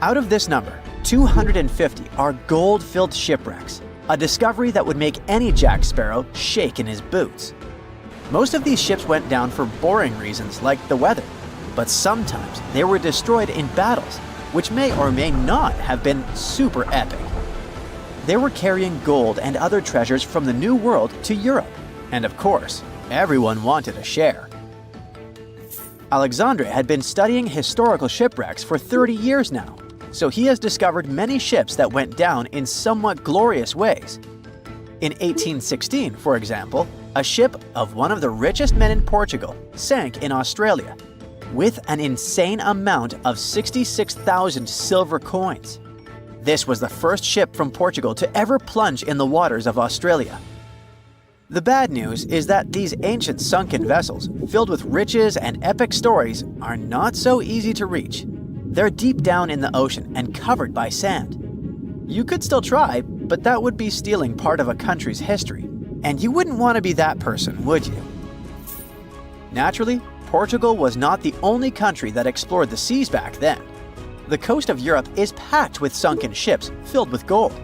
Out of this number, 250 are gold-filled shipwrecks, a discovery that would make any Jack Sparrow shake in his boots. Most of these ships went down for boring reasons like the weather, but sometimes they were destroyed in battles, which may or may not have been super epic. They were carrying gold and other treasures from the New World to Europe, and of course, everyone wanted a share. Alexandre had been studying historical shipwrecks for 30 years now, so he has discovered many ships that went down in somewhat glorious ways. In 1816, for example, a ship of one of the richest men in Portugal sank in Australia, with an insane amount of 66,000 silver coins. This was the first ship from Portugal to ever plunge in the waters of Australia. The bad news is that these ancient sunken vessels, filled with riches and epic stories, are not so easy to reach. They're deep down in the ocean and covered by sand. You could still try, but that would be stealing part of a country's history. And you wouldn't want to be that person, would you? Naturally, Portugal was not the only country that explored the seas back then. The coast of Europe is packed with sunken ships filled with gold.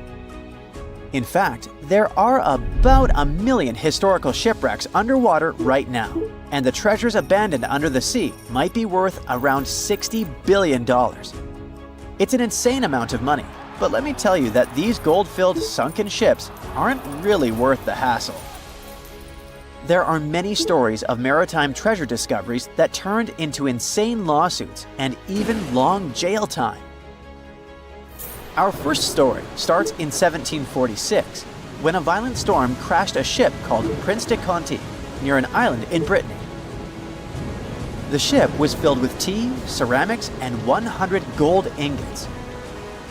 In fact, there are about 1 million historical shipwrecks underwater right now, and the treasures abandoned under the sea might be worth around $60 billion. It's an insane amount of money, but let me tell you that these gold-filled sunken ships aren't really worth the hassle. There are many stories of maritime treasure discoveries that turned into insane lawsuits and even long jail time. Our first story starts in 1746, when a violent storm crashed a ship called Prince de Conti near an island in Brittany. The ship was filled with tea, ceramics, and 100 gold ingots.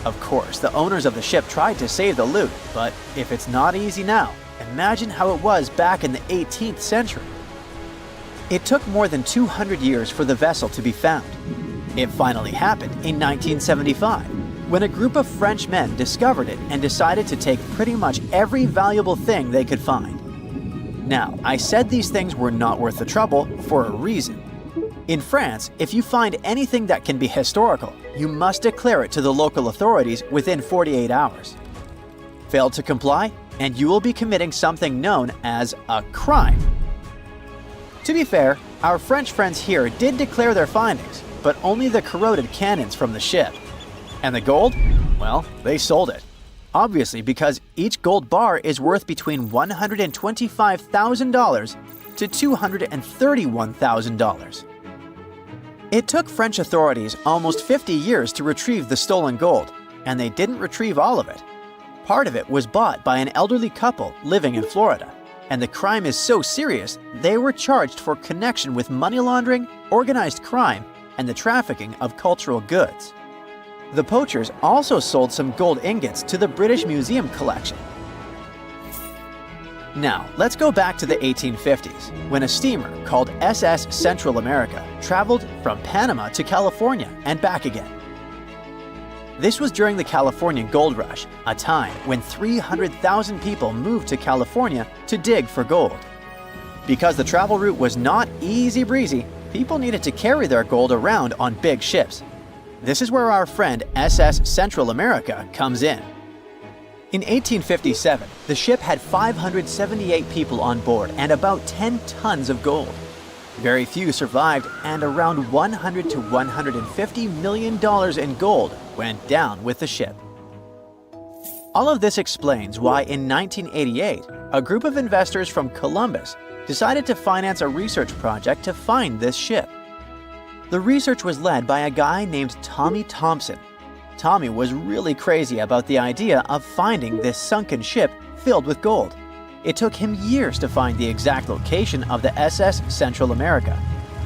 Of course, the owners of the ship tried to save the loot, but if it's not easy now, imagine how it was back in the 18th century. It took more than 200 years for the vessel to be found. It finally happened in 1975, when a group of French men discovered it and decided to take pretty much every valuable thing they could find. Now, I said these things were not worth the trouble for a reason. In France, if you find anything that can be historical, you must declare it to the local authorities within 48 hours. Fail to comply, and you will be committing something known as a crime. To be fair, our French friends here did declare their findings, but only the corroded cannons from the ship. And the gold? Well, they sold it. Obviously, because each gold bar is worth between $125,000 to $231,000. It took French authorities almost 50 years to retrieve the stolen gold, and they didn't retrieve all of it. Part of it was bought by an elderly couple living in Florida, and the crime is so serious they were charged for connection with money laundering, organized crime, and the trafficking of cultural goods. The poachers also sold some gold ingots to the British Museum collection. Now, let's go back to the 1850s, when a steamer called SS Central America traveled from Panama to California and back again. This was during the California Gold Rush, a time when 300,000 people moved to California to dig for gold. Because the travel route was not easy breezy, people needed to carry their gold around on big ships. This is where our friend SS Central America comes in. In 1857, the ship had 578 people on board and about 10 tons of gold. Very few survived, and around $100 to $150 million in gold went down with the ship. All of this explains why in 1988, a group of investors from Columbus decided to finance a research project to find this ship. The research was led by a guy named Tommy Thompson, Tommy was really crazy about the idea of finding this sunken ship filled with gold. It took him years to find the exact location of the SS Central America,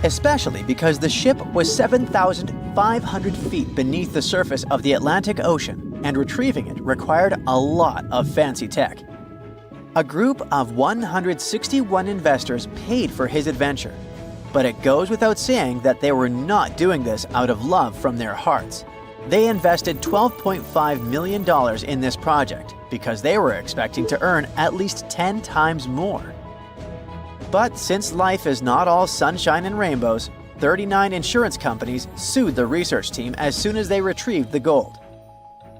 especially because the ship was 7,500 feet beneath the surface of the Atlantic Ocean, and retrieving it required a lot of fancy tech. A group of 161 investors paid for his adventure, but it goes without saying that they were not doing this out of love from their hearts. They invested $12.5 million in this project because they were expecting to earn at least 10 times more. But since life is not all sunshine and rainbows, 39 insurance companies sued the research team as soon as they retrieved the gold.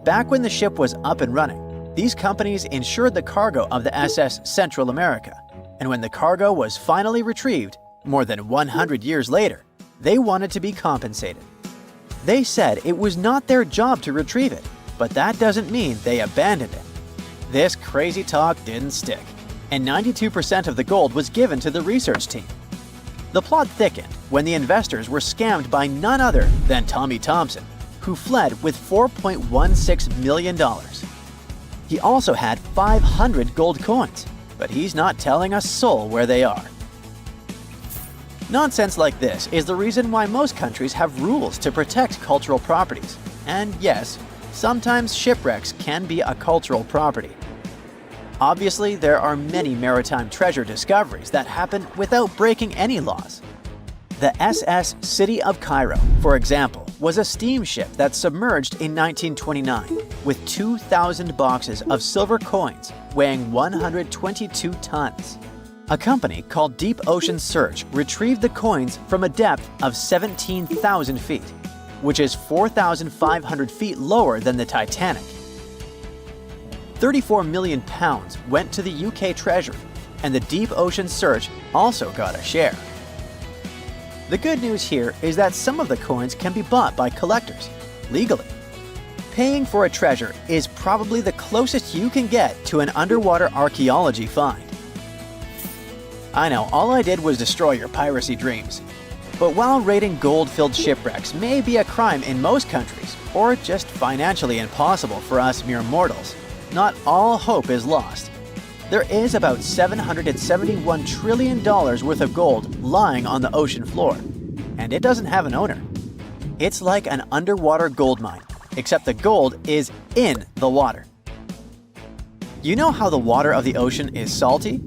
Back when the ship was up and running, these companies insured the cargo of the SS Central America, and when the cargo was finally retrieved, more than 100 years later, they wanted to be compensated. They said it was not their job to retrieve it, but that doesn't mean they abandoned it. This crazy talk didn't stick, and 92% of the gold was given to the research team. The plot thickened when the investors were scammed by none other than Tommy Thompson, who fled with $4.16 million. He also had 500 gold coins, but he's not telling a soul where they are. Nonsense like this is the reason why most countries have rules to protect cultural properties. And yes, sometimes shipwrecks can be a cultural property. Obviously, there are many maritime treasure discoveries that happen without breaking any laws. The SS City of Cairo, for example, was a steamship that submerged in 1929 with 2,000 boxes of silver coins weighing 122 tons. A company called Deep Ocean Search retrieved the coins from a depth of 17,000 feet, which is 4,500 feet lower than the Titanic. 34 million pounds went to the UK Treasury, and the Deep Ocean Search also got a share. The good news here is that some of the coins can be bought by collectors, legally. Paying for a treasure is probably the closest you can get to an underwater archaeology find. I know, all I did was destroy your piracy dreams. But while raiding gold-filled shipwrecks may be a crime in most countries, or just financially impossible for us mere mortals, not all hope is lost. There is about $771 trillion worth of gold lying on the ocean floor, and it doesn't have an owner. It's like an underwater gold mine, except the gold is in the water. You know how the water of the ocean is salty?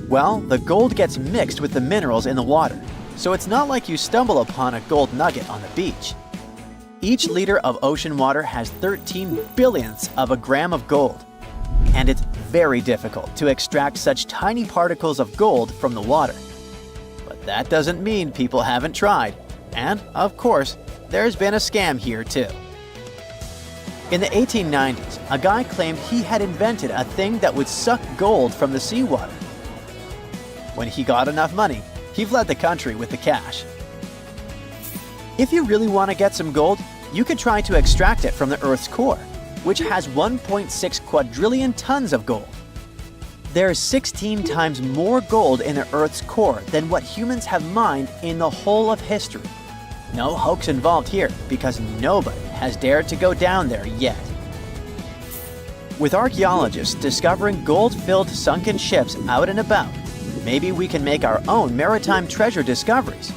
Well, the gold gets mixed with the minerals in the water, so it's not like you stumble upon a gold nugget on the beach. Each liter of ocean water has 13 billionths of a gram of gold, and it's very difficult to extract such tiny particles of gold from the water. But that doesn't mean people haven't tried, and of course, there's been a scam here too. In the 1890s, a guy claimed he had invented a thing that would suck gold from the seawater. When he got enough money, he fled the country with the cash. If you really want to get some gold, you could try to extract it from the Earth's core, which has 1.6 quadrillion tons of gold. There's 16 times more gold in the Earth's core than what humans have mined in the whole of history. No hoax involved here, because nobody has dared to go down there yet. With archaeologists discovering gold-filled sunken ships out and about, maybe we can make our own maritime treasure discoveries,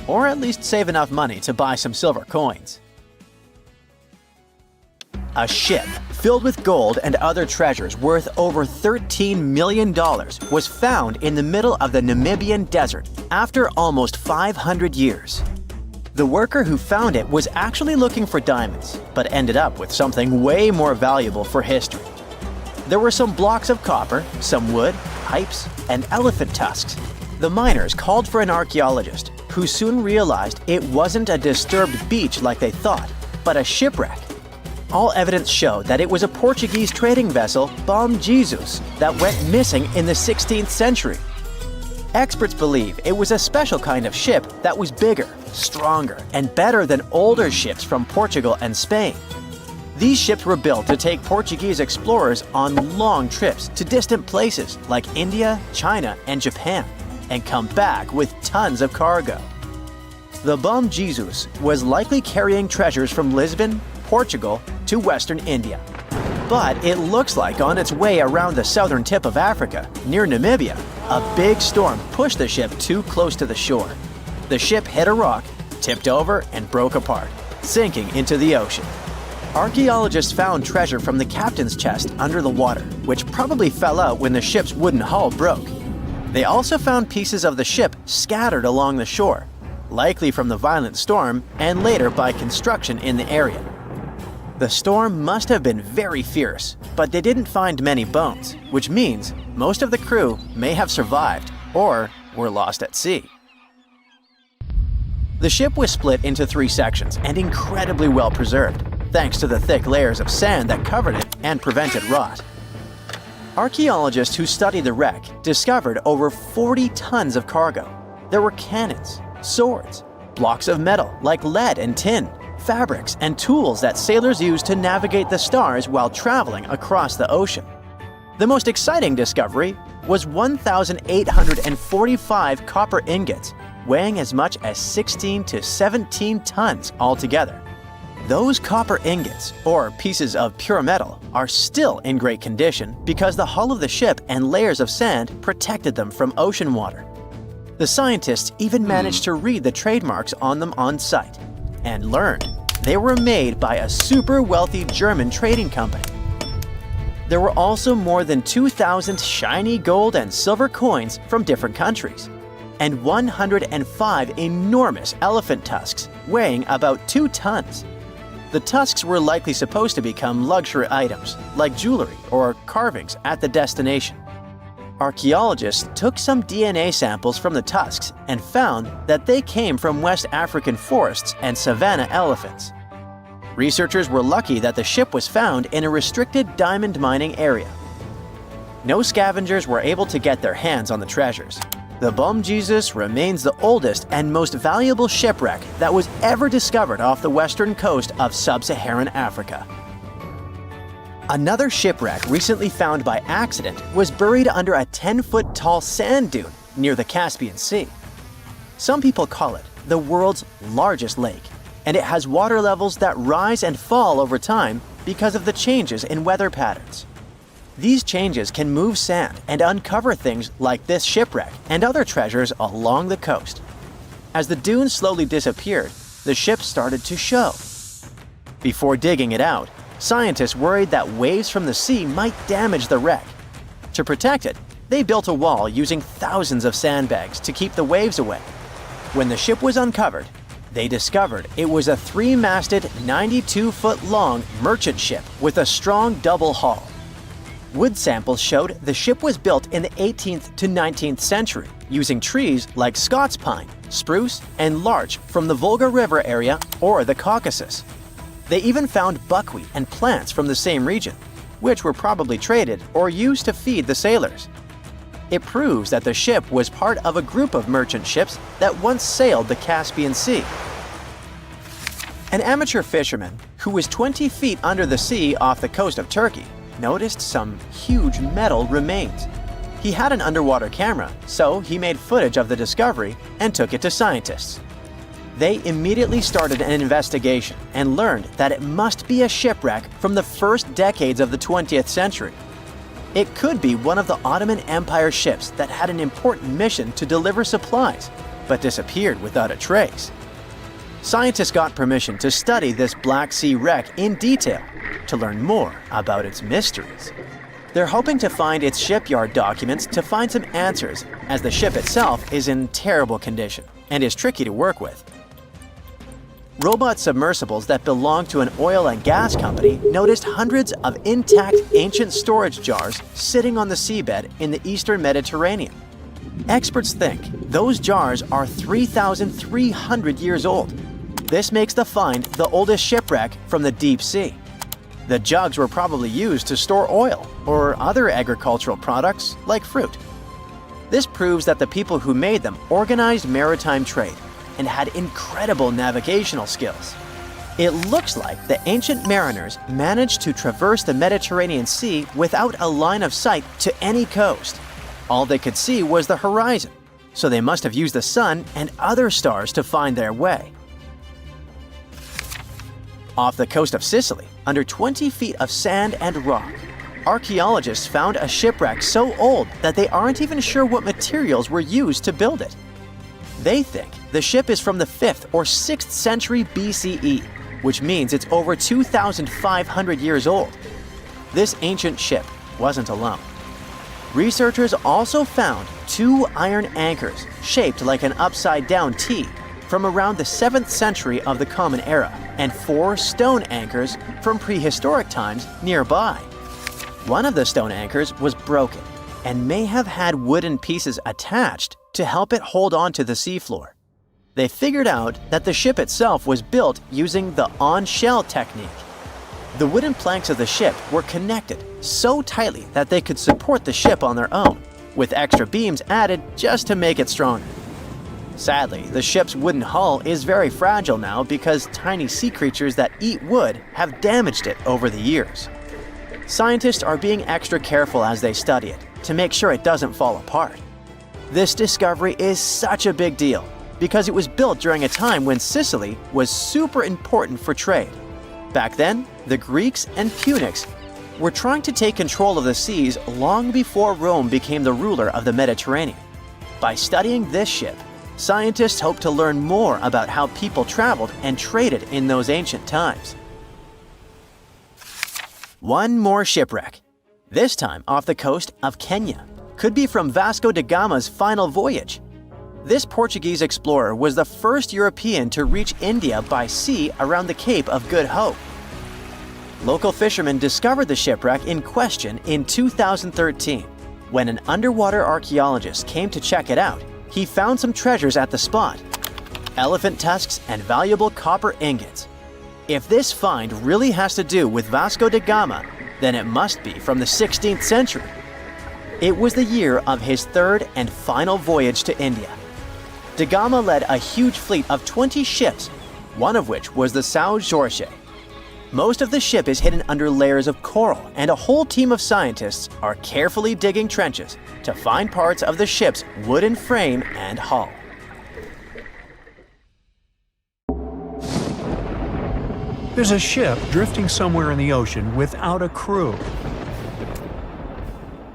or at least save enough money to buy some silver coins. A ship filled with gold and other treasures worth over $13 million was found in the middle of the Namibian desert after almost 500 years. The worker who found it was actually looking for diamonds, but ended up with something way more valuable for history. There were some blocks of copper, some wood, pipes, and elephant tusks. The miners called for an archaeologist, who soon realized it wasn't a disturbed beach like they thought, but a shipwreck. All evidence showed that it was a Portuguese trading vessel, Bom Jesus, that went missing in the 16th century. Experts believe it was a special kind of ship that was bigger, stronger, and better than older ships from Portugal and Spain. These ships were built to take Portuguese explorers on long trips to distant places like India, China, and Japan, and come back with tons of cargo. The Bom Jesus was likely carrying treasures from Lisbon, Portugal to western India. But it looks like on its way around the southern tip of Africa, near Namibia, a big storm pushed the ship too close to the shore. The ship hit a rock, tipped over, and broke apart, sinking into the ocean. Archaeologists found treasure from the captain's chest under the water, which probably fell out when the ship's wooden hull broke. They also found pieces of the ship scattered along the shore, likely from the violent storm and later by construction in the area. The storm must have been very fierce, but they didn't find many bones, which means most of the crew may have survived or were lost at sea. The ship was split into 3 sections and incredibly well preserved, thanks to the thick layers of sand that covered it and prevented rot. Archaeologists who studied the wreck discovered over 40 tons of cargo. There were cannons, swords, blocks of metal like lead and tin, fabrics, and tools that sailors used to navigate the stars while traveling across the ocean. The most exciting discovery was 1,845 copper ingots, weighing as much as 16 to 17 tons altogether. Those copper ingots, or pieces of pure metal, are still in great condition because the hull of the ship and layers of sand protected them from ocean water. The scientists even managed to read the trademarks on them on site and learned they were made by a super wealthy German trading company. There were also more than 2,000 shiny gold and silver coins from different countries, and 105 enormous elephant tusks weighing about 2 tons. The tusks were likely supposed to become luxury items, like jewelry or carvings at the destination. Archaeologists took some DNA samples from the tusks and found that they came from West African forests and savanna elephants. Researchers were lucky that the ship was found in a restricted diamond mining area. No scavengers were able to get their hands on the treasures. The Bom Jesus remains the oldest and most valuable shipwreck that was ever discovered off the western coast of sub-Saharan Africa. Another shipwreck recently found by accident was buried under a 10-foot tall sand dune near the Caspian Sea. Some people call it the world's largest lake, and it has water levels that rise and fall over time because of the changes in weather patterns. These changes can move sand and uncover things like this shipwreck and other treasures along the coast. As the dune slowly disappeared, the ship started to show. Before digging it out, scientists worried that waves from the sea might damage the wreck. To protect it, they built a wall using thousands of sandbags to keep the waves away. When the ship was uncovered, they discovered it was a 3-masted, 92-foot-long merchant ship with a strong double hull. Wood samples showed the ship was built in the 18th to 19th century using trees like Scots pine, spruce, and larch from the Volga River area or the Caucasus. They even found buckwheat and plants from the same region, which were probably traded or used to feed the sailors. It proves that the ship was part of a group of merchant ships that once sailed the Caspian Sea. An amateur fisherman who was 20 feet under the sea off the coast of Turkey noticed some huge metal remains. He had an underwater camera, so he made footage of the discovery and took it to scientists. They immediately started an investigation and learned that it must be a shipwreck from the first decades of the 20th century. It could be one of the Ottoman Empire ships that had an important mission to deliver supplies, but disappeared without a trace. Scientists got permission to study this Black Sea wreck in detail to learn more about its mysteries. They're hoping to find its shipyard documents to find some answers, as the ship itself is in terrible condition and is tricky to work with. Robot submersibles that belong to an oil and gas company noticed hundreds of intact ancient storage jars sitting on the seabed in the eastern Mediterranean. Experts think those jars are 3,300 years old. This makes the find the oldest shipwreck from the deep sea. The jugs were probably used to store oil or other agricultural products like fruit. This proves that the people who made them organized maritime trade and had incredible navigational skills. It looks like the ancient mariners managed to traverse the Mediterranean Sea without a line of sight to any coast. All they could see was the horizon, so they must have used the sun and other stars to find their way. Off the coast of Sicily, under 20 feet of sand and rock, archaeologists found a shipwreck so old that they aren't even sure what materials were used to build it. They think the ship is from the 5th or 6th century BCE, which means it's over 2,500 years old. This ancient ship wasn't alone. Researchers also found 2 iron anchors shaped like an upside-down T from around the 7th century of the Common Era, and 4 stone anchors from prehistoric times nearby. One of the stone anchors was broken and may have had wooden pieces attached to help it hold on to the seafloor. They figured out that the ship itself was built using the on-shell technique. The wooden planks of the ship were connected so tightly that they could support the ship on their own, with extra beams added just to make it stronger. Sadly, the ship's wooden hull is very fragile now because tiny sea creatures that eat wood have damaged it over the years. Scientists are being extra careful as they study it to make sure it doesn't fall apart. This discovery is such a big deal because it was built during a time when Sicily was super important for trade. Back then, the Greeks and Punics were trying to take control of the seas long before Rome became the ruler of the Mediterranean. By studying this ship, scientists hope to learn more about how people traveled and traded in those ancient times. One more shipwreck, this time off the coast of Kenya. Could be from Vasco da Gama's final voyage. This Portuguese explorer was the first European to reach India by sea around the Cape of Good Hope. Local fishermen discovered the shipwreck in question in 2013. When an underwater archaeologist came to check it out, he found some treasures at the spot: elephant tusks and valuable copper ingots. If this find really has to do with Vasco da Gama, then it must be from the 16th century. It was the year of his 3rd and final voyage to India. Da Gama led a huge fleet of 20 ships, one of which was the São Jorge. Most of the ship is hidden under layers of coral, and a whole team of scientists are carefully digging trenches to find parts of the ship's wooden frame and hull. There's a ship drifting somewhere in the ocean without a crew.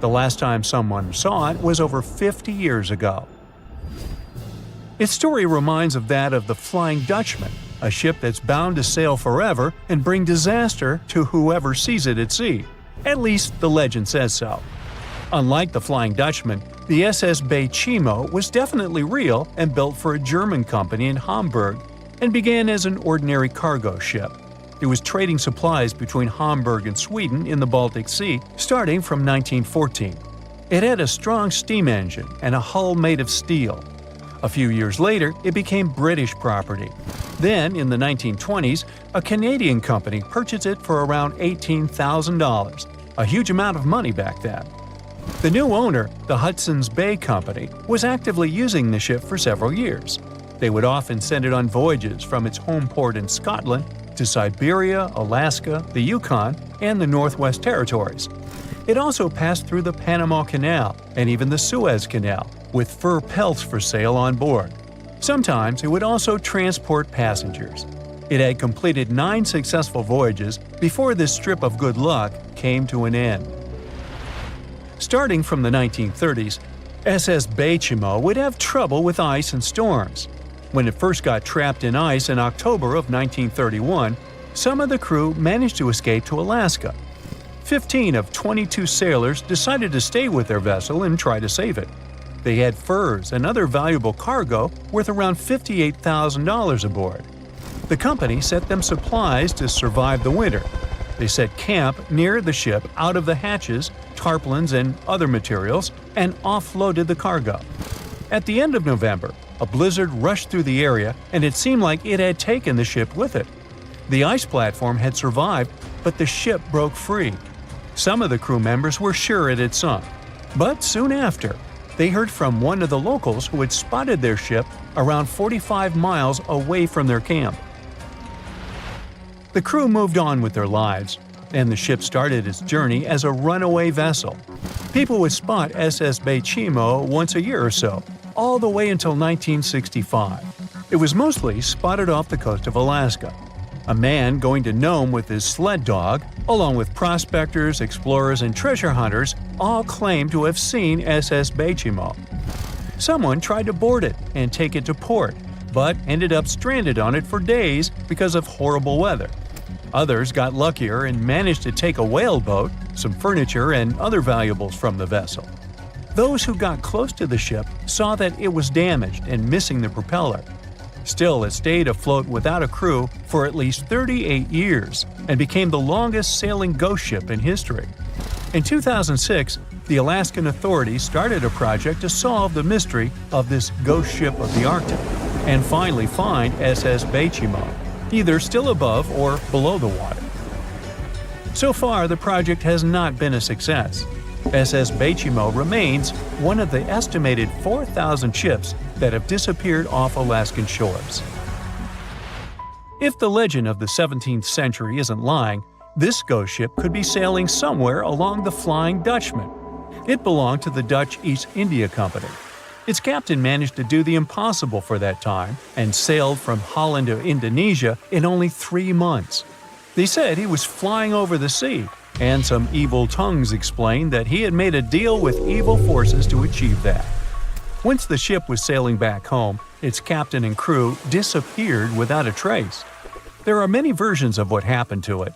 The last time someone saw it was over 50 years ago. Its story reminds of that of the Flying Dutchman, a ship that's bound to sail forever and bring disaster to whoever sees it at sea. At least the legend says so. Unlike the Flying Dutchman, the SS Bay Chimo was definitely real and built for a German company in Hamburg, and began as an ordinary cargo ship. It was trading supplies between Hamburg and Sweden in the Baltic Sea starting from 1914. It had a strong steam engine and a hull made of steel. A few years later, it became British property. Then, in the 1920s, a Canadian company purchased it for around $18,000, a huge amount of money back then. The new owner, the Hudson's Bay Company, was actively using the ship for several years. They would often send it on voyages from its home port in Scotland to Siberia, Alaska, the Yukon, and the Northwest Territories. It also passed through the Panama Canal and even the Suez Canal, with fur pelts for sale on board. Sometimes it would also transport passengers. It had completed 9 successful voyages before this strip of good luck came to an end. Starting from the 1930s, SS Bay Chimo would have trouble with ice and storms. When it first got trapped in ice in October of 1931, some of the crew managed to escape to Alaska. 15 of 22 sailors decided to stay with their vessel and try to save it. They had furs and other valuable cargo worth around $58,000 aboard. The company sent them supplies to survive the winter. They set camp near the ship out of the hatches, tarpaulins, and other materials, and offloaded the cargo. At the end of November, a blizzard rushed through the area, and it seemed like it had taken the ship with it. The ice platform had survived, but the ship broke free. Some of the crew members were sure it had sunk. But soon after, they heard from one of the locals who had spotted their ship around 45 miles away from their camp. The crew moved on with their lives, and the ship started its journey as a runaway vessel. People would spot SS Bay Chimo once a year or so, all the way until 1965. It was mostly spotted off the coast of Alaska. A man going to Nome with his sled dog, along with prospectors, explorers, and treasure hunters, all claim to have seen SS Bechimo. Someone tried to board it and take it to port, but ended up stranded on it for days because of horrible weather. Others got luckier and managed to take a whaleboat, some furniture, and other valuables from the vessel. Those who got close to the ship saw that it was damaged and missing the propeller. Still, it stayed afloat without a crew for at least 38 years and became the longest sailing ghost ship in history. In 2006, the Alaskan authorities started a project to solve the mystery of this ghost ship of the Arctic and finally find SS Bechimo, either still above or below the water. So far, the project has not been a success. SS Bechimo remains one of the estimated 4,000 ships that have disappeared off Alaskan shores. If the legend of the 17th century isn't lying, this ghost ship could be sailing somewhere along the Flying Dutchman. It belonged to the Dutch East India Company. Its captain managed to do the impossible for that time and sailed from Holland to Indonesia in only 3 months. They said he was flying over the sea, and some evil tongues explained that he had made a deal with evil forces to achieve that. Once the ship was sailing back home, its captain and crew disappeared without a trace. There are many versions of what happened to it.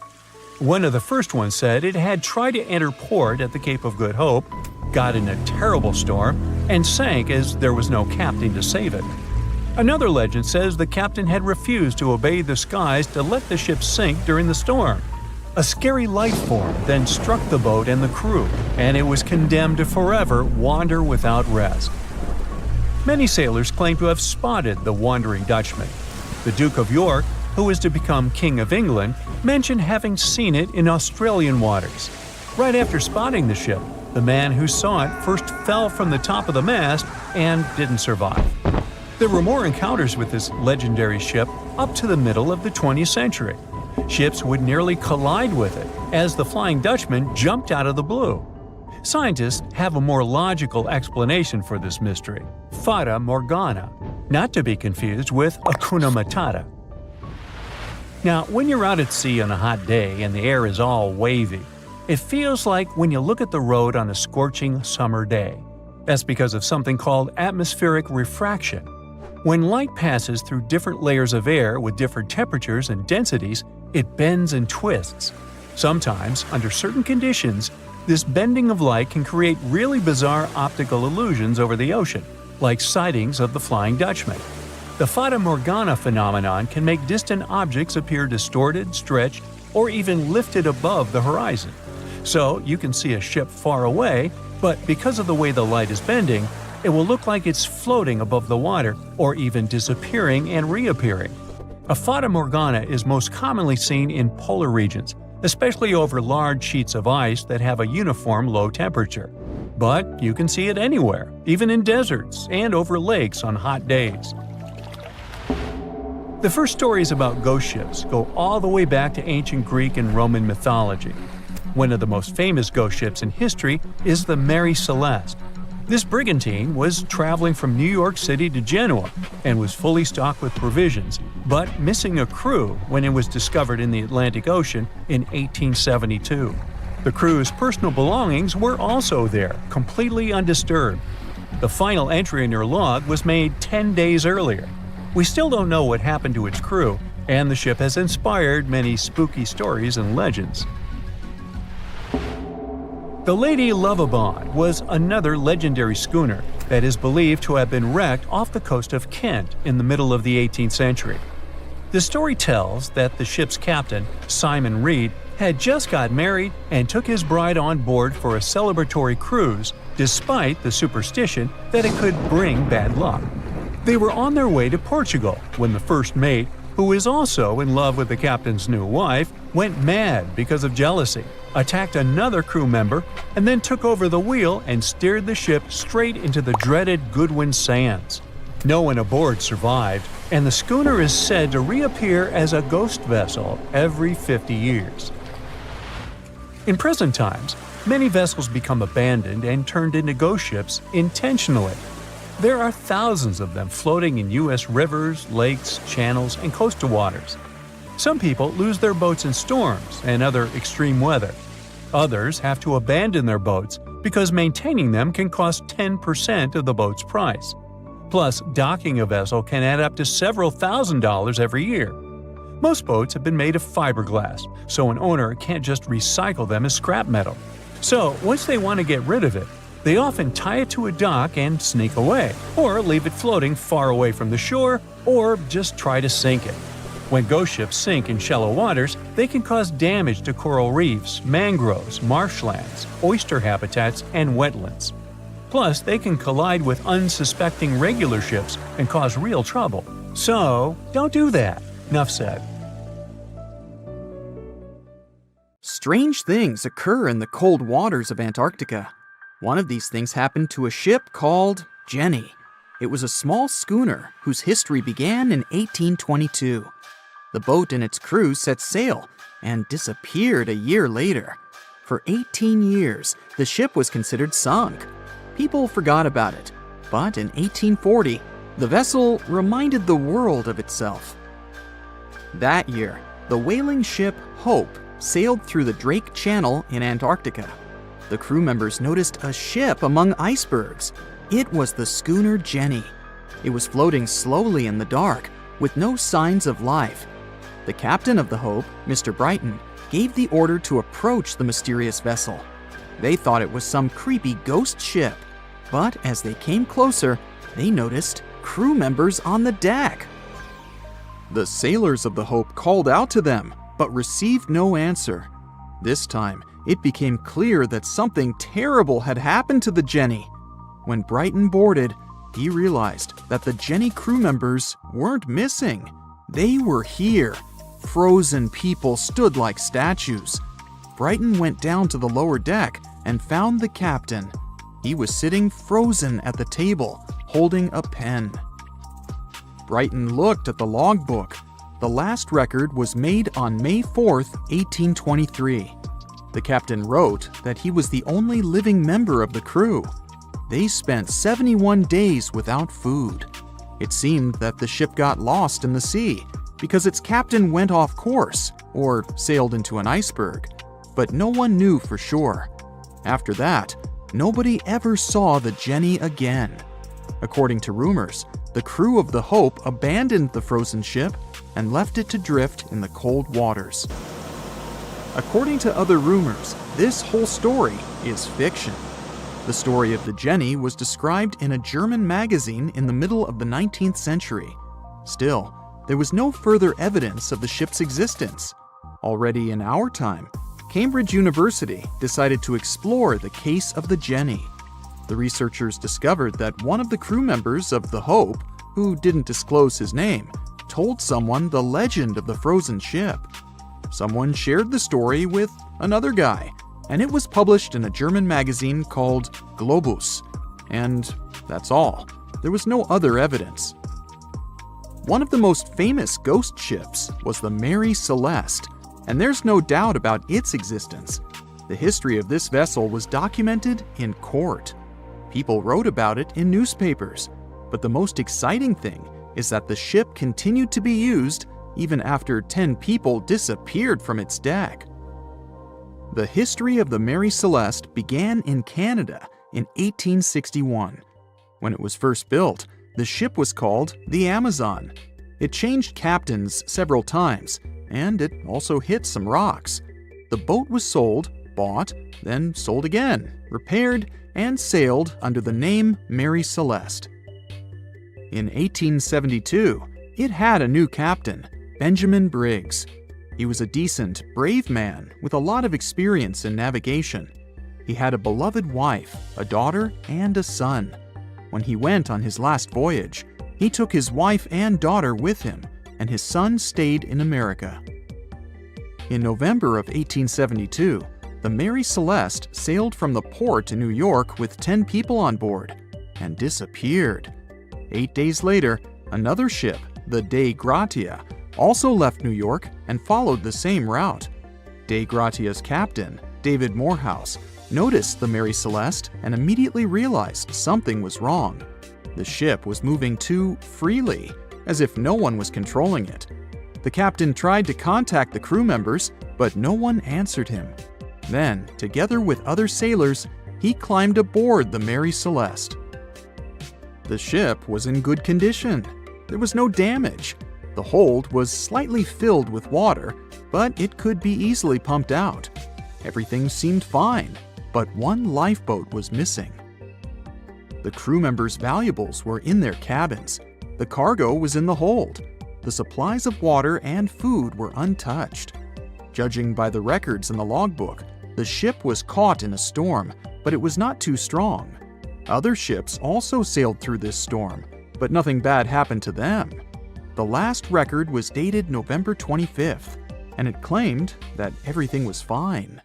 One of the first ones said it had tried to enter port at the Cape of Good Hope, got in a terrible storm, and sank as there was no captain to save it. Another legend says the captain had refused to obey the skies to let the ship sink during the storm. A scary life form then struck the boat and the crew, and it was condemned to forever wander without rest. Many sailors claim to have spotted the Wandering Dutchman. The Duke of York, who is to become King of England, mentioned having seen it in Australian waters. Right after spotting the ship, the man who saw it first fell from the top of the mast and didn't survive. There were more encounters with this legendary ship up to the middle of the 20th century. Ships would nearly collide with it as the Flying Dutchman jumped out of the blue. Scientists have a more logical explanation for this mystery: Fata Morgana, not to be confused with Hakuna Matata. Now, when you're out at sea on a hot day and the air is all wavy, it feels like when you look at the road on a scorching summer day. That's because of something called atmospheric refraction. When light passes through different layers of air with different temperatures and densities, it bends and twists. Sometimes, under certain conditions, this bending of light can create really bizarre optical illusions over the ocean, like sightings of the Flying Dutchman. The Fata Morgana phenomenon can make distant objects appear distorted, stretched, or even lifted above the horizon. So you can see a ship far away, but because of the way the light is bending, it will look like it's floating above the water or even disappearing and reappearing. A Fata Morgana is most commonly seen in polar regions, especially over large sheets of ice that have a uniform low temperature. But you can see it anywhere, even in deserts and over lakes on hot days. The first stories about ghost ships go all the way back to ancient Greek and Roman mythology. One of the most famous ghost ships in history is the Mary Celeste. This brigantine was traveling from New York City to Genoa and was fully stocked with provisions, but missing a crew when it was discovered in the Atlantic Ocean in 1872. The crew's personal belongings were also there, completely undisturbed. The final entry in their log was made 10 days earlier. We still don't know what happened to its crew, and the ship has inspired many spooky stories and legends. The Lady Lovibond was another legendary schooner that is believed to have been wrecked off the coast of Kent in the middle of the 18th century. The story tells that the ship's captain, Simon Reed, had just got married and took his bride on board for a celebratory cruise, despite the superstition that it could bring bad luck. They were on their way to Portugal when the first mate, who is also in love with the captain's new wife, went mad because of jealousy, attacked another crew member, and then took over the wheel and steered the ship straight into the dreaded Goodwin Sands. No one aboard survived, and the schooner is said to reappear as a ghost vessel every 50 years. In present times, many vessels become abandoned and turned into ghost ships intentionally. There are thousands of them floating in U.S. rivers, lakes, channels, and coastal waters. Some people lose their boats in storms and other extreme weather. Others have to abandon their boats because maintaining them can cost 10% of the boat's price. Plus, docking a vessel can add up to several $1,000s every year. Most boats have been made of fiberglass, so an owner can't just recycle them as scrap metal. So, once they want to get rid of it, they often tie it to a dock and sneak away, or leave it floating far away from the shore, or just try to sink it. When ghost ships sink in shallow waters, they can cause damage to coral reefs, mangroves, marshlands, oyster habitats, and wetlands. Plus, they can collide with unsuspecting regular ships and cause real trouble. So, don't do that. Enough said. Strange things occur in the cold waters of Antarctica. One of these things happened to a ship called Jenny. It was a small schooner whose history began in 1822. The boat and its crew set sail and disappeared a year later. For 18 years, the ship was considered sunk. People forgot about it, but in 1840, the vessel reminded the world of itself. That year, the whaling ship Hope sailed through the Drake Channel in Antarctica. The crew members noticed a ship among icebergs. It was the schooner Jenny. It was floating slowly in the dark, with no signs of life. The captain of the Hope, Mr. Brighton, gave the order to approach the mysterious vessel. They thought it was some creepy ghost ship, but as they came closer, they noticed crew members on the deck. The sailors of the Hope called out to them, but received no answer. This time, it became clear that something terrible had happened to the Jenny. When Brighton boarded, he realized that the Jenny crew members weren't missing. They were here. Frozen people stood like statues. Brighton went down to the lower deck and found the captain. He was sitting frozen at the table, holding a pen. Brighton looked at the logbook. The last record was made on May 4th, 1823. The captain wrote that he was the only living member of the crew. They spent 71 days without food. It seemed that the ship got lost in the sea because its captain went off course or sailed into an iceberg, but no one knew for sure. After that, nobody ever saw the Jenny again. According to rumors, the crew of the Hope abandoned the frozen ship and left it to drift in the cold waters. According to other rumors, this whole story is fiction. The story of the Jenny was described in a German magazine in the middle of the 19th century. Still, there was no further evidence of the ship's existence. Already in our time, Cambridge University decided to explore the case of the Jenny. The researchers discovered that one of the crew members of the Hope, who didn't disclose his name, told someone the legend of the frozen ship. Someone shared the story with another guy, and it was published in a German magazine called Globus. And that's all. There was no other evidence. One of the most famous ghost ships was the Mary Celeste, and there's no doubt about its existence. The history of this vessel was documented in court. People wrote about it in newspapers, but the most exciting thing is that the ship continued to be used even after 10 people disappeared from its deck. The history of the Mary Celeste began in Canada in 1861. When it was first built, the ship was called the Amazon. It changed captains several times, and it also hit some rocks. The boat was sold, bought, then sold again, repaired, and sailed under the name Mary Celeste. In 1872, it had a new captain, Benjamin Briggs. He was a decent, brave man with a lot of experience in navigation. He had a beloved wife, a daughter, and a son. When he went on his last voyage, he took his wife and daughter with him, and his son stayed in America. In November of 1872, the Mary Celeste sailed from the port to New York with 10 people on board and disappeared. 8 days later, another ship, the Dei Gratia, also left New York and followed the same route. Dei Gratia's captain, David Morehouse, noticed the Mary Celeste and immediately realized something was wrong. The ship was moving too freely, as if no one was controlling it. The captain tried to contact the crew members, but no one answered him. Then, together with other sailors, he climbed aboard the Mary Celeste. The ship was in good condition. There was no damage. The hold was slightly filled with water, but it could be easily pumped out. Everything seemed fine, but one lifeboat was missing. The crew members' valuables were in their cabins. The cargo was in the hold. The supplies of water and food were untouched. Judging by the records in the logbook, the ship was caught in a storm, but it was not too strong. Other ships also sailed through this storm, but nothing bad happened to them. The last record was dated November 25th, and it claimed that everything was fine.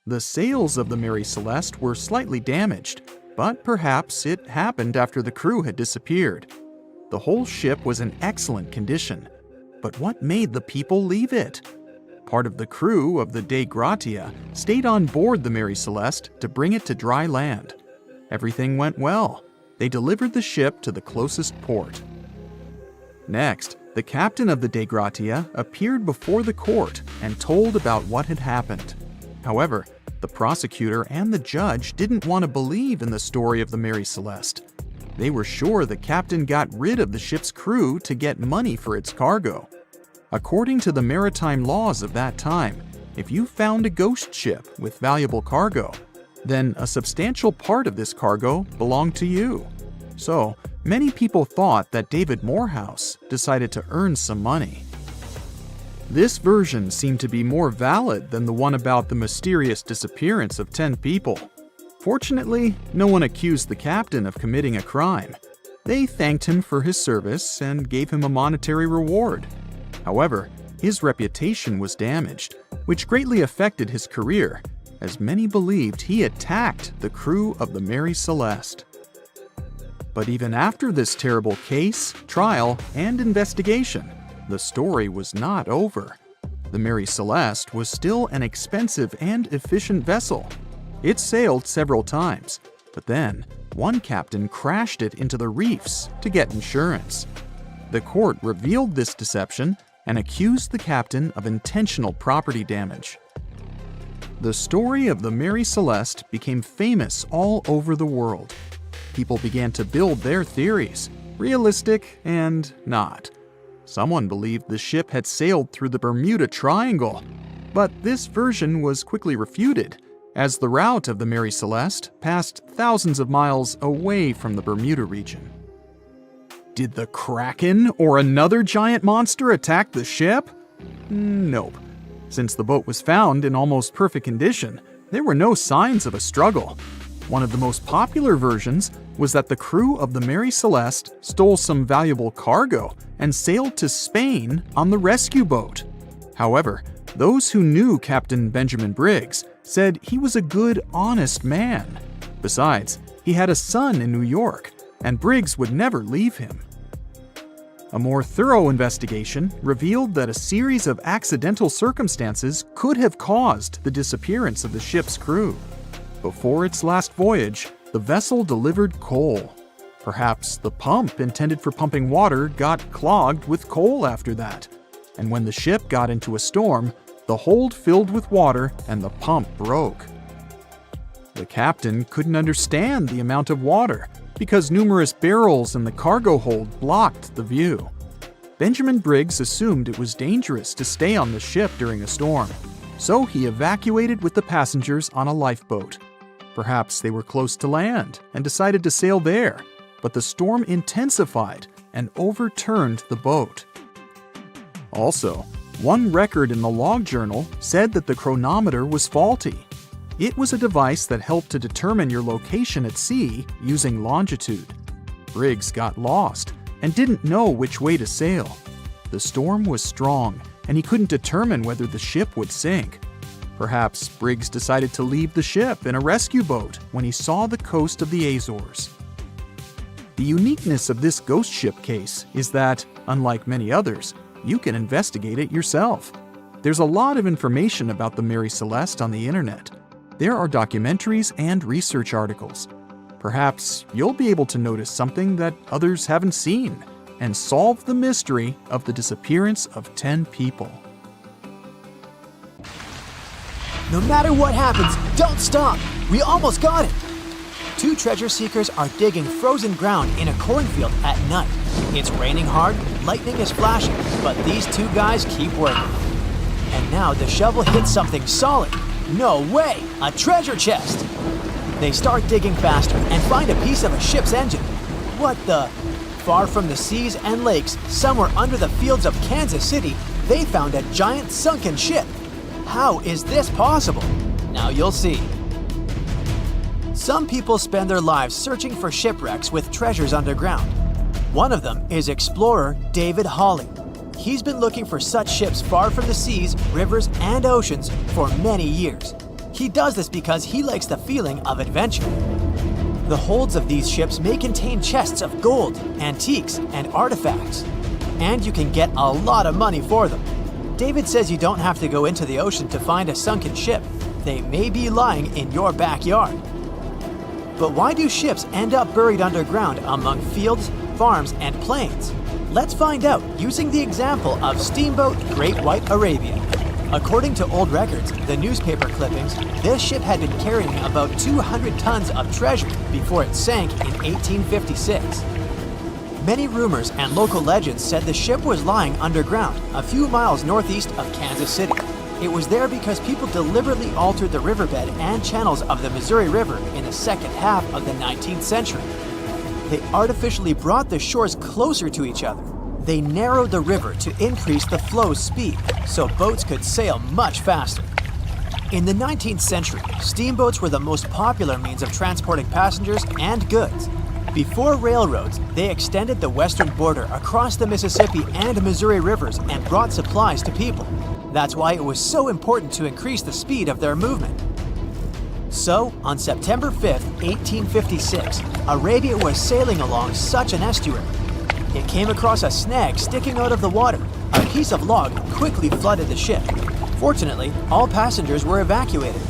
The sails of the Mary Celeste were slightly damaged, but perhaps it happened after the crew had disappeared. The whole ship was in excellent condition, but what made the people leave it? Part of the crew of the Dei Gratia stayed on board the Mary Celeste to bring it to dry land. Everything went well. They delivered the ship to the closest port. Next, the captain of the Dei Gratia appeared before the court and told about what had happened. However, the prosecutor and the judge didn't want to believe in the story of the Mary Celeste. They were sure the captain got rid of the ship's crew to get money for its cargo. According to the maritime laws of that time, if you found a ghost ship with valuable cargo, then a substantial part of this cargo belonged to you. So, many people thought that David Morehouse decided to earn some money. This version seemed to be more valid than the one about the mysterious disappearance of 10 people. Fortunately, no one accused the captain of committing a crime. They thanked him for his service and gave him a monetary reward. However, his reputation was damaged, which greatly affected his career, as many believed he attacked the crew of the Mary Celeste. But even after this terrible case, trial, and investigation, the story was not over. The Mary Celeste was still an expensive and efficient vessel. It sailed several times, but then one captain crashed it into the reefs to get insurance. The court revealed this deception and accused the captain of intentional property damage. The story of the Mary Celeste became famous all over the world. People began to build their theories, realistic and not. Someone believed the ship had sailed through the Bermuda Triangle, but this version was quickly refuted, as the route of the Mary Celeste passed thousands of miles away from the Bermuda region. Did the Kraken or another giant monster attack the ship? Nope. Since the boat was found in almost perfect condition, there were no signs of a struggle. One of the most popular versions was that the crew of the Mary Celeste stole some valuable cargo and sailed to Spain on the rescue boat. However, those who knew Captain Benjamin Briggs said he was a good, honest man. Besides, he had a son in New York, and Briggs would never leave him. A more thorough investigation revealed that a series of accidental circumstances could have caused the disappearance of the ship's crew. Before its last voyage, the vessel delivered coal. Perhaps the pump intended for pumping water got clogged with coal after that. And when the ship got into a storm, the hold filled with water and the pump broke. The captain couldn't understand the amount of water because numerous barrels in the cargo hold blocked the view. Benjamin Briggs assumed it was dangerous to stay on the ship during a storm, so he evacuated with the passengers on a lifeboat. Perhaps they were close to land and decided to sail there, but the storm intensified and overturned the boat. Also, one record in the log journal said that the chronometer was faulty. It was a device that helped to determine your location at sea using longitude. Briggs got lost and didn't know which way to sail. The storm was strong, and he couldn't determine whether the ship would sink. Perhaps Briggs decided to leave the ship in a rescue boat when he saw the coast of the Azores. The uniqueness of this ghost ship case is that, unlike many others, you can investigate it yourself. There's a lot of information about the Mary Celeste on the internet. There are documentaries and research articles. Perhaps you'll be able to notice something that others haven't seen. and solve the mystery of the disappearance of 10 people. No matter what happens, don't stop! We almost got it! 2 treasure seekers are digging frozen ground in a cornfield at night. It's raining hard, lightning is flashing, but these 2 guys keep working. And now the shovel hits something solid. No way! A treasure chest! They start digging faster and find a piece of a ship's engine. What the? Far from the seas and lakes, somewhere under the fields of Kansas City, they found a giant sunken ship. How is this possible? Now you'll see. Some people spend their lives searching for shipwrecks with treasures underground. One of them is explorer David Hawley. He's been looking for such ships far from the seas, rivers, and oceans for many years. He does this because he likes the feeling of adventure. The holds of these ships may contain chests of gold, antiques, and artifacts. And you can get a lot of money for them. David says you don't have to go into the ocean to find a sunken ship. They may be lying in your backyard. But why do ships end up buried underground among fields, farms, and plains? Let's find out using the example of steamboat Great White Arabia. According to old records, the newspaper clippings, this ship had been carrying about 200 tons of treasure before it sank in 1856. Many rumors and local legends said the ship was lying underground a few miles northeast of Kansas City. It was there because people deliberately altered the riverbed and channels of the Missouri River in the second half of the 19th century. They artificially brought the shores closer to each other. They narrowed the river to increase the flow's speed so boats could sail much faster. In the 19th century, steamboats were the most popular means of transporting passengers and goods. Before railroads, they extended the western border across the Mississippi and Missouri rivers and brought supplies to people. That's why it was so important to increase the speed of their movement. So, on September 5, 1856, Arabia was sailing along such an estuary. It came across a snag sticking out of the water. A piece of log quickly flooded the ship. Fortunately, all passengers were evacuated.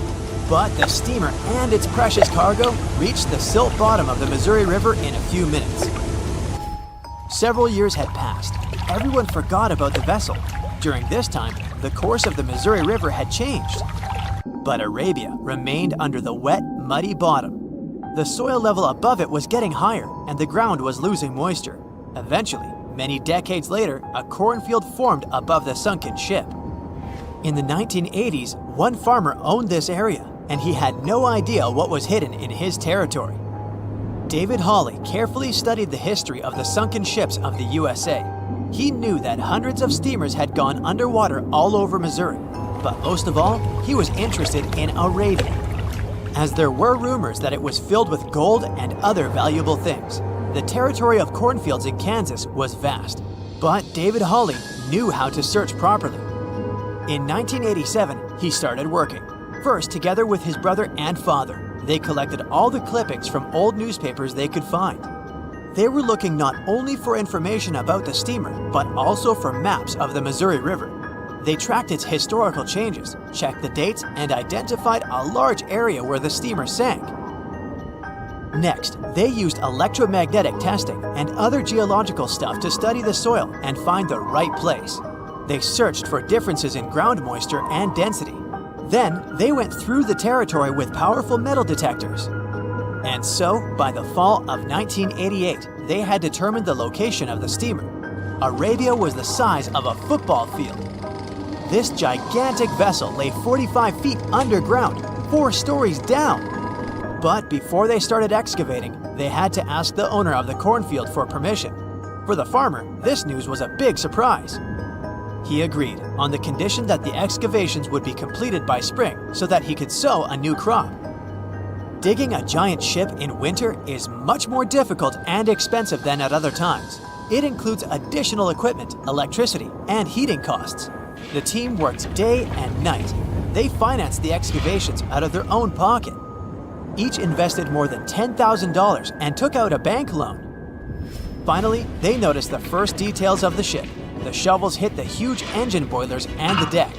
But the steamer and its precious cargo reached the silt bottom of the Missouri River in a few minutes. Several years had passed. Everyone forgot about the vessel. During this time, the course of the Missouri River had changed. But Arabia remained under the wet, muddy bottom. The soil level above it was getting higher, and the ground was losing moisture. Eventually, many decades later, a cornfield formed above the sunken ship. In the 1980s, one farmer owned this area, and he had no idea what was hidden in his territory. David Hawley carefully studied the history of the sunken ships of the USA. He knew that hundreds of steamers had gone underwater all over Missouri, but most of all, he was interested in Arabia, as there were rumors that it was filled with gold and other valuable things. The territory of cornfields in Kansas was vast, but David Hawley knew how to search properly. In 1987, he started working, first together with his brother and father. They collected all the clippings from old newspapers they could find. They were looking not only for information about the steamer, but also for maps of the Missouri River. They tracked its historical changes, checked the dates, and identified a large area where the steamer sank. Next, they used electromagnetic testing and other geological stuff to study the soil and find the right place. They searched for differences in ground moisture and density. Then, they went through the territory with powerful metal detectors. And so, by the fall of 1988, they had determined the location of the steamer. Arabia was the size of a football field. This gigantic vessel lay 45 feet underground, 4 stories down. But before they started excavating, they had to ask the owner of the cornfield for permission. For the farmer, this news was a big surprise. He agreed, on the condition that the excavations would be completed by spring so that he could sow a new crop. Digging a giant ship in winter is much more difficult and expensive than at other times. It includes additional equipment, electricity, and heating costs. The team worked day and night. They financed the excavations out of their own pocket. Each invested more than $10,000 and took out a bank loan. Finally, they noticed the first details of the ship. The shovels hit the huge engine boilers and the deck.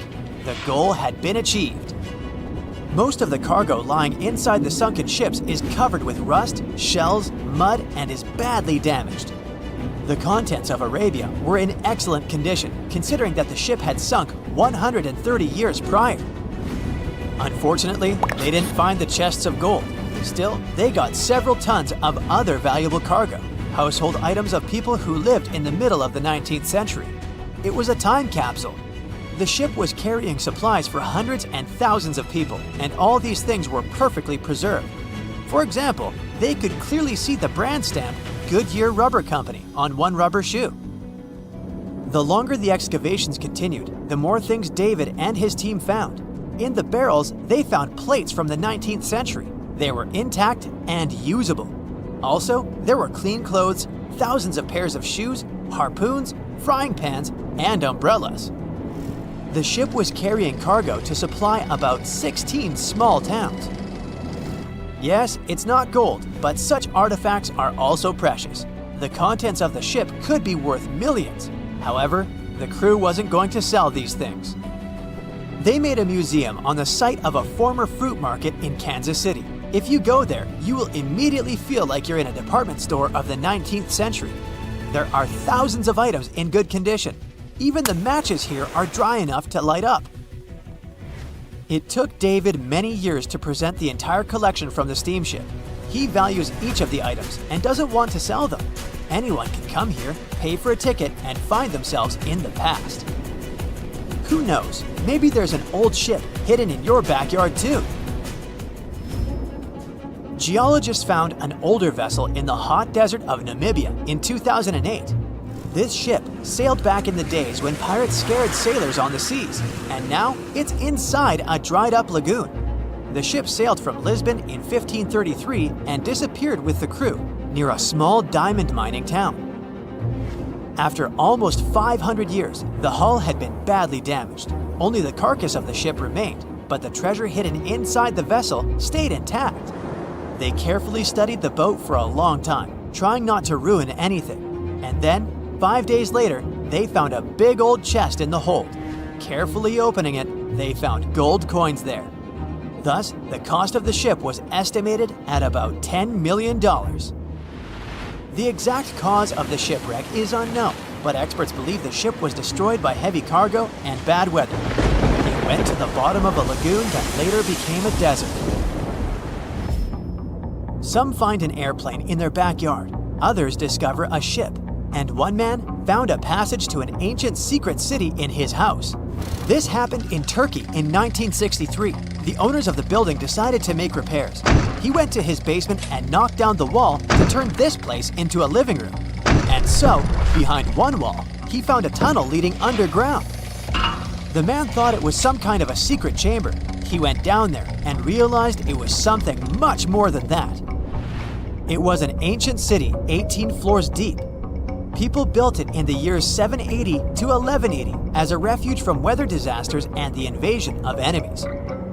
The goal had been achieved. Most of the cargo lying inside the sunken ships is covered with rust, shells, mud, and is badly damaged. The contents of Arabia were in excellent condition, considering that the ship had sunk 130 years prior. Unfortunately, they didn't find the chests of gold. Still, they got several tons of other valuable cargo, household items of people who lived in the middle of the 19th century. It was a time capsule. The ship was carrying supplies for hundreds and thousands of people, and all these things were perfectly preserved. For example, they could clearly see the brand stamp Goodyear Rubber Company on one rubber shoe. The longer the excavations continued, the more things David and his team found. In the barrels, they found plates from the 19th century. They were intact and usable. Also, there were clean clothes, thousands of pairs of shoes, harpoons, frying pans, and umbrellas. The ship was carrying cargo to supply about 16 small towns. Yes, it's not gold, but such artifacts are also precious. The contents of the ship could be worth millions. However, the crew wasn't going to sell these things. They made a museum on the site of a former fruit market in Kansas City. If you go there, you will immediately feel like you're in a department store of the 19th century. There are thousands of items in good condition. Even the matches here are dry enough to light up. It took David many years to present the entire collection from the steamship. He values each of the items and doesn't want to sell them. Anyone can come here, pay for a ticket, and find themselves in the past. Who knows, maybe there's an old ship hidden in your backyard too. Geologists found an older vessel in the hot desert of Namibia in 2008. This ship sailed back in the days when pirates scared sailors on the seas, and now it's inside a dried-up lagoon. The ship sailed from Lisbon in 1533 and disappeared with the crew near a small diamond mining town. After almost 500 years, the hull had been badly damaged. Only the carcass of the ship remained, but the treasure hidden inside the vessel stayed intact. They carefully studied the boat for a long time, trying not to ruin anything. And then, 5 days later, they found a big old chest in the hold. Carefully opening it, they found gold coins there. Thus, the cost of the ship was estimated at about $10 million. The exact cause of the shipwreck is unknown, but experts believe the ship was destroyed by heavy cargo and bad weather. It went to the bottom of a lagoon that later became a desert. Some find an airplane in their backyard, others discover a ship, and one man found a passage to an ancient secret city in his house. This happened in Turkey in 1963. The owners of the building decided to make repairs. He went to his basement and knocked down the wall to turn this place into a living room. And so, behind one wall, he found a tunnel leading underground. The man thought it was some kind of a secret chamber. He went down there and realized it was something much more than that. It was an ancient city 18 floors deep. People built it in the years 780 to 1180 as a refuge from weather disasters and the invasion of enemies.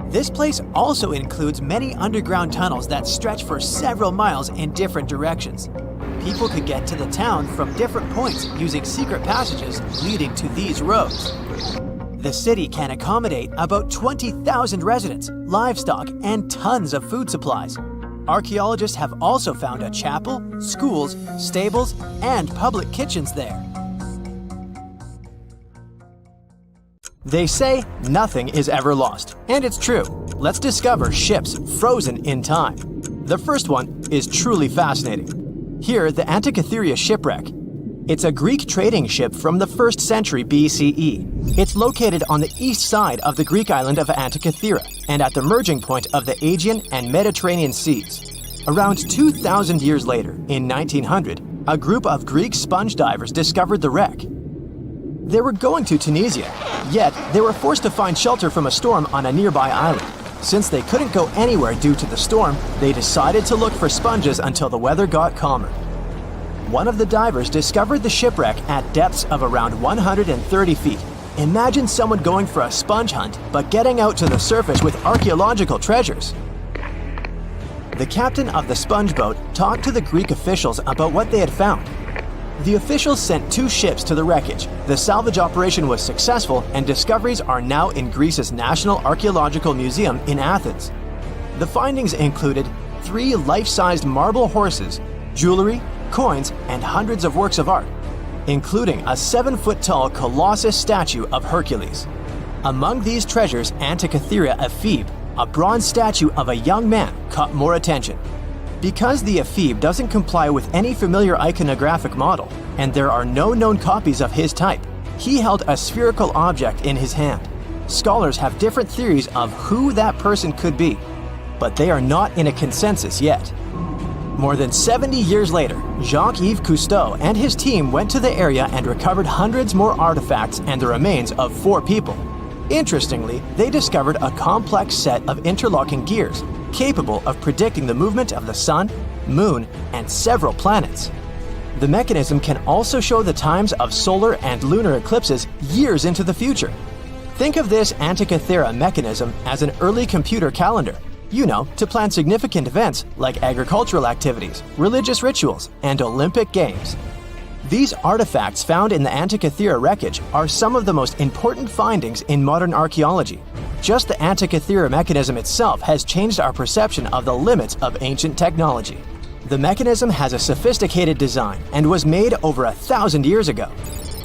This place also includes many underground tunnels that stretch for several miles in different directions. People could get to the town from different points using secret passages leading to these roads. The city can accommodate about 20,000 residents, livestock, and tons of food supplies. Archaeologists have also found a chapel, schools, stables, and public kitchens there. They say nothing is ever lost, and it's true. Let's discover ships frozen in time. The first one is truly fascinating. Here, the Antikythera shipwreck. It's a Greek trading ship from the 1st century BCE. It's located on the east side of the Greek island of Antikythera and at the merging point of the Aegean and Mediterranean seas. Around 2,000 years later, in 1900, a group of Greek sponge divers discovered the wreck. They were going to Tunisia, yet they were forced to find shelter from a storm on a nearby island. Since they couldn't go anywhere due to the storm, they decided to look for sponges until the weather got calmer. One of the divers discovered the shipwreck at depths of around 130 feet. Imagine someone going for a sponge hunt, but getting out to the surface with archaeological treasures. The captain of the sponge boat talked to the Greek officials about what they had found. The officials sent 2 ships to the wreckage. The salvage operation was successful, and discoveries are now in Greece's National Archaeological Museum in Athens. The findings included 3 life-sized marble horses, jewelry, coins, and hundreds of works of art. including a 7-foot-tall Colossus statue of Hercules. Among these treasures, Antikythera ephebe, a bronze statue of a young man, caught more attention. Because the ephebe doesn't comply with any familiar iconographic model, and there are no known copies of his type, he held a spherical object in his hand. Scholars have different theories of who that person could be, but they are not in a consensus yet. More than 70 years later, Jacques-Yves Cousteau and his team went to the area and recovered hundreds more artifacts and the remains of 4 people. Interestingly, they discovered a complex set of interlocking gears capable of predicting the movement of the sun, moon, and several planets. The mechanism can also show the times of solar and lunar eclipses years into the future. Think of this Antikythera mechanism as an early computer calendar, to plan significant events like agricultural activities, religious rituals, and Olympic Games. These artifacts found in the Antikythera wreckage are some of the most important findings in modern archaeology. Just the Antikythera mechanism itself has changed our perception of the limits of ancient technology. The mechanism has a sophisticated design and was made over 1,000 years ago.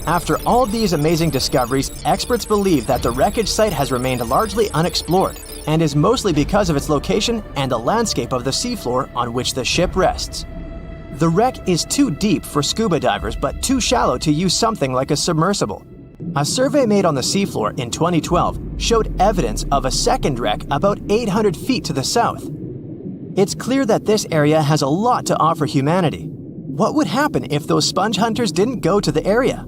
After all these amazing discoveries, experts believe that the wreckage site has remained largely unexplored, and is mostly because of its location and the landscape of the seafloor on which the ship rests. The wreck is too deep for scuba divers but too shallow to use something like a submersible. A survey made on the seafloor in 2012 showed evidence of a second wreck about 800 feet to the south. It's clear that this area has a lot to offer humanity. What would happen if those sponge hunters didn't go to the area?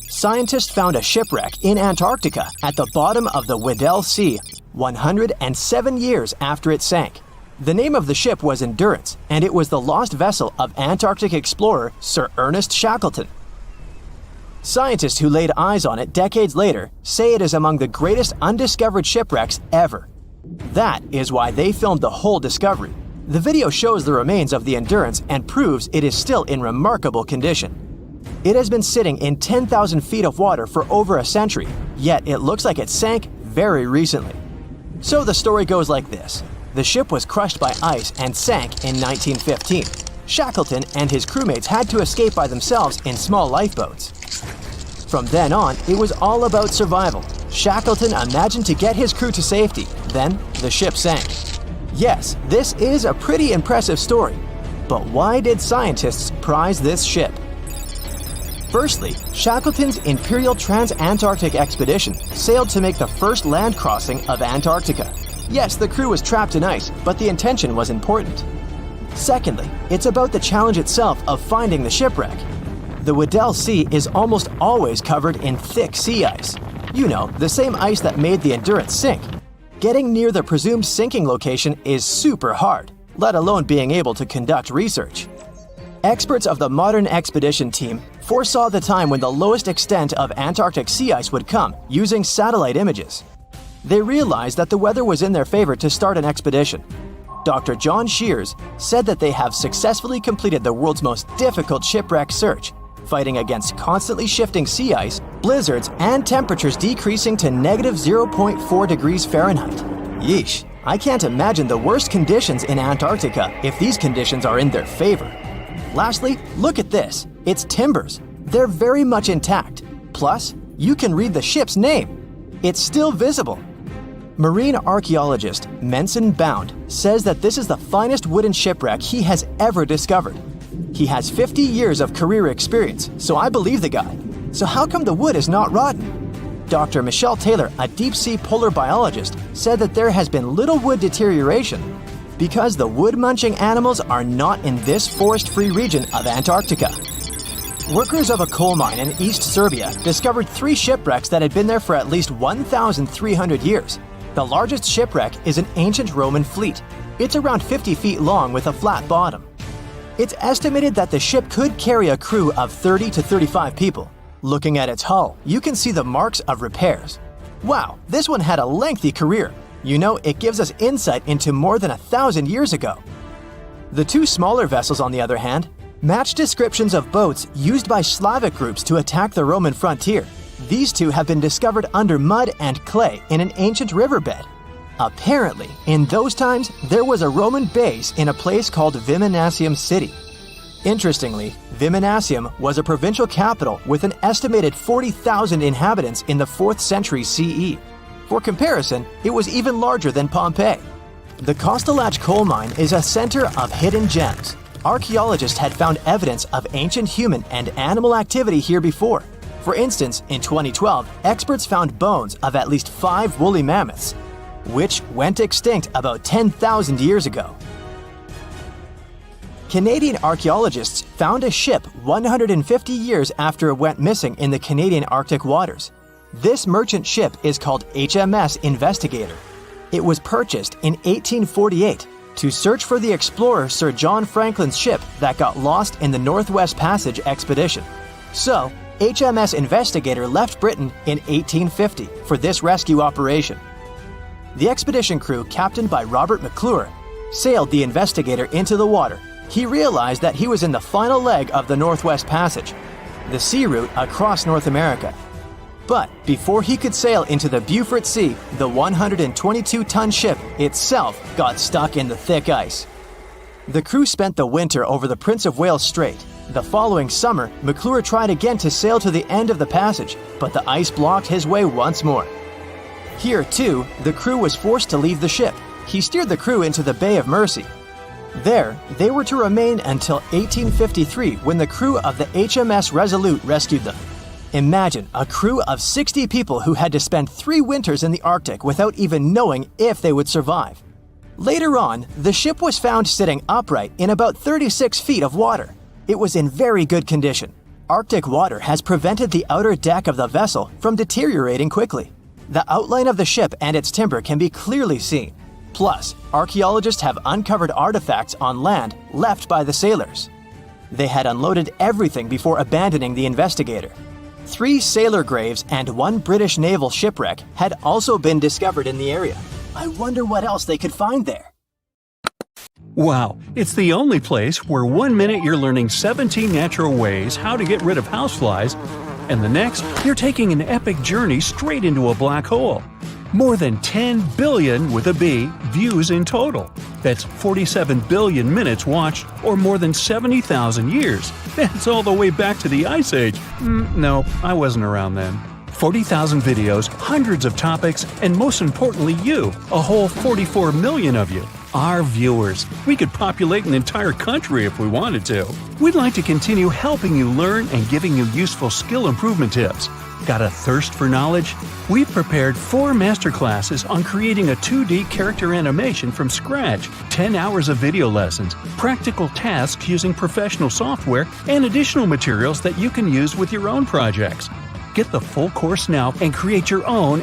Scientists found a shipwreck in Antarctica at the bottom of the Weddell Sea, 107 years after it sank. The name of the ship was Endurance, and it was the lost vessel of Antarctic explorer Sir Ernest Shackleton. Scientists who laid eyes on it decades later say it is among the greatest undiscovered shipwrecks ever. That is why they filmed the whole discovery. The video shows the remains of the Endurance and proves it is still in remarkable condition. It has been sitting in 10,000 feet of water for over a century, yet it looks like it sank very recently. So the story goes like this. The ship was crushed by ice and sank in 1915. Shackleton and his crewmates had to escape by themselves in small lifeboats. From then on, it was all about survival. Shackleton imagined to get his crew to safety, then the ship sank. Yes, this is a pretty impressive story, but why did scientists prize this ship? Firstly, Shackleton's Imperial Trans-Antarctic Expedition sailed to make the first land crossing of Antarctica. Yes, the crew was trapped in ice, but the intention was important. Secondly, it's about the challenge itself of finding the shipwreck. The Weddell Sea is almost always covered in thick sea ice. The same ice that made the Endurance sink. Getting near the presumed sinking location is super hard, let alone being able to conduct research. Experts of the modern expedition team foresaw the time when the lowest extent of Antarctic sea ice would come using satellite images. They realized that the weather was in their favor to start an expedition. Dr. John Shears said that they have successfully completed the world's most difficult shipwreck search, fighting against constantly shifting sea ice, blizzards, and temperatures decreasing to -0.4 degrees Fahrenheit. Yeesh, I can't imagine the worst conditions in Antarctica if these conditions are in their favor. Lastly, look at this. It's timbers. They're very much intact. Plus, you can read the ship's name. It's still visible. Marine archaeologist Menson Bound says that this is the finest wooden shipwreck he has ever discovered. He has 50 years of career experience, so I believe the guy. So how come the wood is not rotten? Dr. Michelle Taylor, a deep-sea polar biologist, said that there has been little wood deterioration because the wood-munching animals are not in this forest-free region of Antarctica. Workers of a coal mine in East Serbia discovered 3 shipwrecks that had been there for at least 1,300 years. The largest shipwreck is an ancient Roman fleet. It's around 50 feet long with a flat bottom. It's estimated that the ship could carry a crew of 30 to 35 people. Looking at its hull, you can see the marks of repairs. Wow, this one had a lengthy career. It gives us insight into more than 1,000 years ago. The 2 smaller vessels, on the other hand, match descriptions of boats used by Slavic groups to attack the Roman frontier. These 2 have been discovered under mud and clay in an ancient riverbed. Apparently, in those times, there was a Roman base in a place called Viminacium City. Interestingly, Viminacium was a provincial capital with an estimated 40,000 inhabitants in the 4th century CE. For comparison, it was even larger than Pompeii. The Kostelach coal mine is a center of hidden gems. Archaeologists had found evidence of ancient human and animal activity here before. For instance, in 2012, experts found bones of at least 5 woolly mammoths, which went extinct about 10,000 years ago. Canadian archaeologists found a ship 150 years after it went missing in the Canadian Arctic waters. This merchant ship is called HMS Investigator. It was purchased in 1848 to search for the explorer Sir John Franklin's ship that got lost in the Northwest Passage expedition. So, HMS Investigator left Britain in 1850 for this rescue operation. The expedition crew, captained by Robert McClure, sailed the Investigator into the water. He realized that he was in the final leg of the Northwest Passage, the sea route across North America. But before he could sail into the Beaufort Sea, the 122-ton ship itself got stuck in the thick ice. The crew spent the winter over the Prince of Wales Strait. The following summer, McClure tried again to sail to the end of the passage, but the ice blocked his way once more. Here, too, the crew was forced to leave the ship. He steered the crew into the Bay of Mercy. There, they were to remain until 1853 when the crew of the HMS Resolute rescued them. Imagine a crew of 60 people who had to spend 3 winters in the Arctic without even knowing if they would survive. Later on, the ship was found sitting upright in about 36 feet of water. It was in very good condition. Arctic water has prevented the outer deck of the vessel from deteriorating quickly. The outline of the ship and its timber can be clearly seen. Plus, archaeologists have uncovered artifacts on land left by the sailors. They had unloaded everything before abandoning the Investigator. 3 sailor graves and 1 British naval shipwreck had also been discovered in the area. I wonder what else they could find there. Wow, it's the only place where 1 minute you're learning 17 natural ways how to get rid of houseflies, and the next, you're taking an epic journey straight into a black hole. More than 10 billion, with a B, views in total. That's 47 billion minutes watched, or more than 70,000 years. That's all the way back to the Ice Age. No, I wasn't around then. 40,000 videos, hundreds of topics, and most importantly you, a whole 44 million of you. Our viewers. We could populate an entire country if we wanted to. We'd like to continue helping you learn and giving you useful skill improvement tips. Got a thirst for knowledge? We've prepared 4 masterclasses on creating a 2D character animation from scratch, 10 hours of video lessons, practical tasks using professional software, and additional materials that you can use with your own projects. Get the full course now and create your own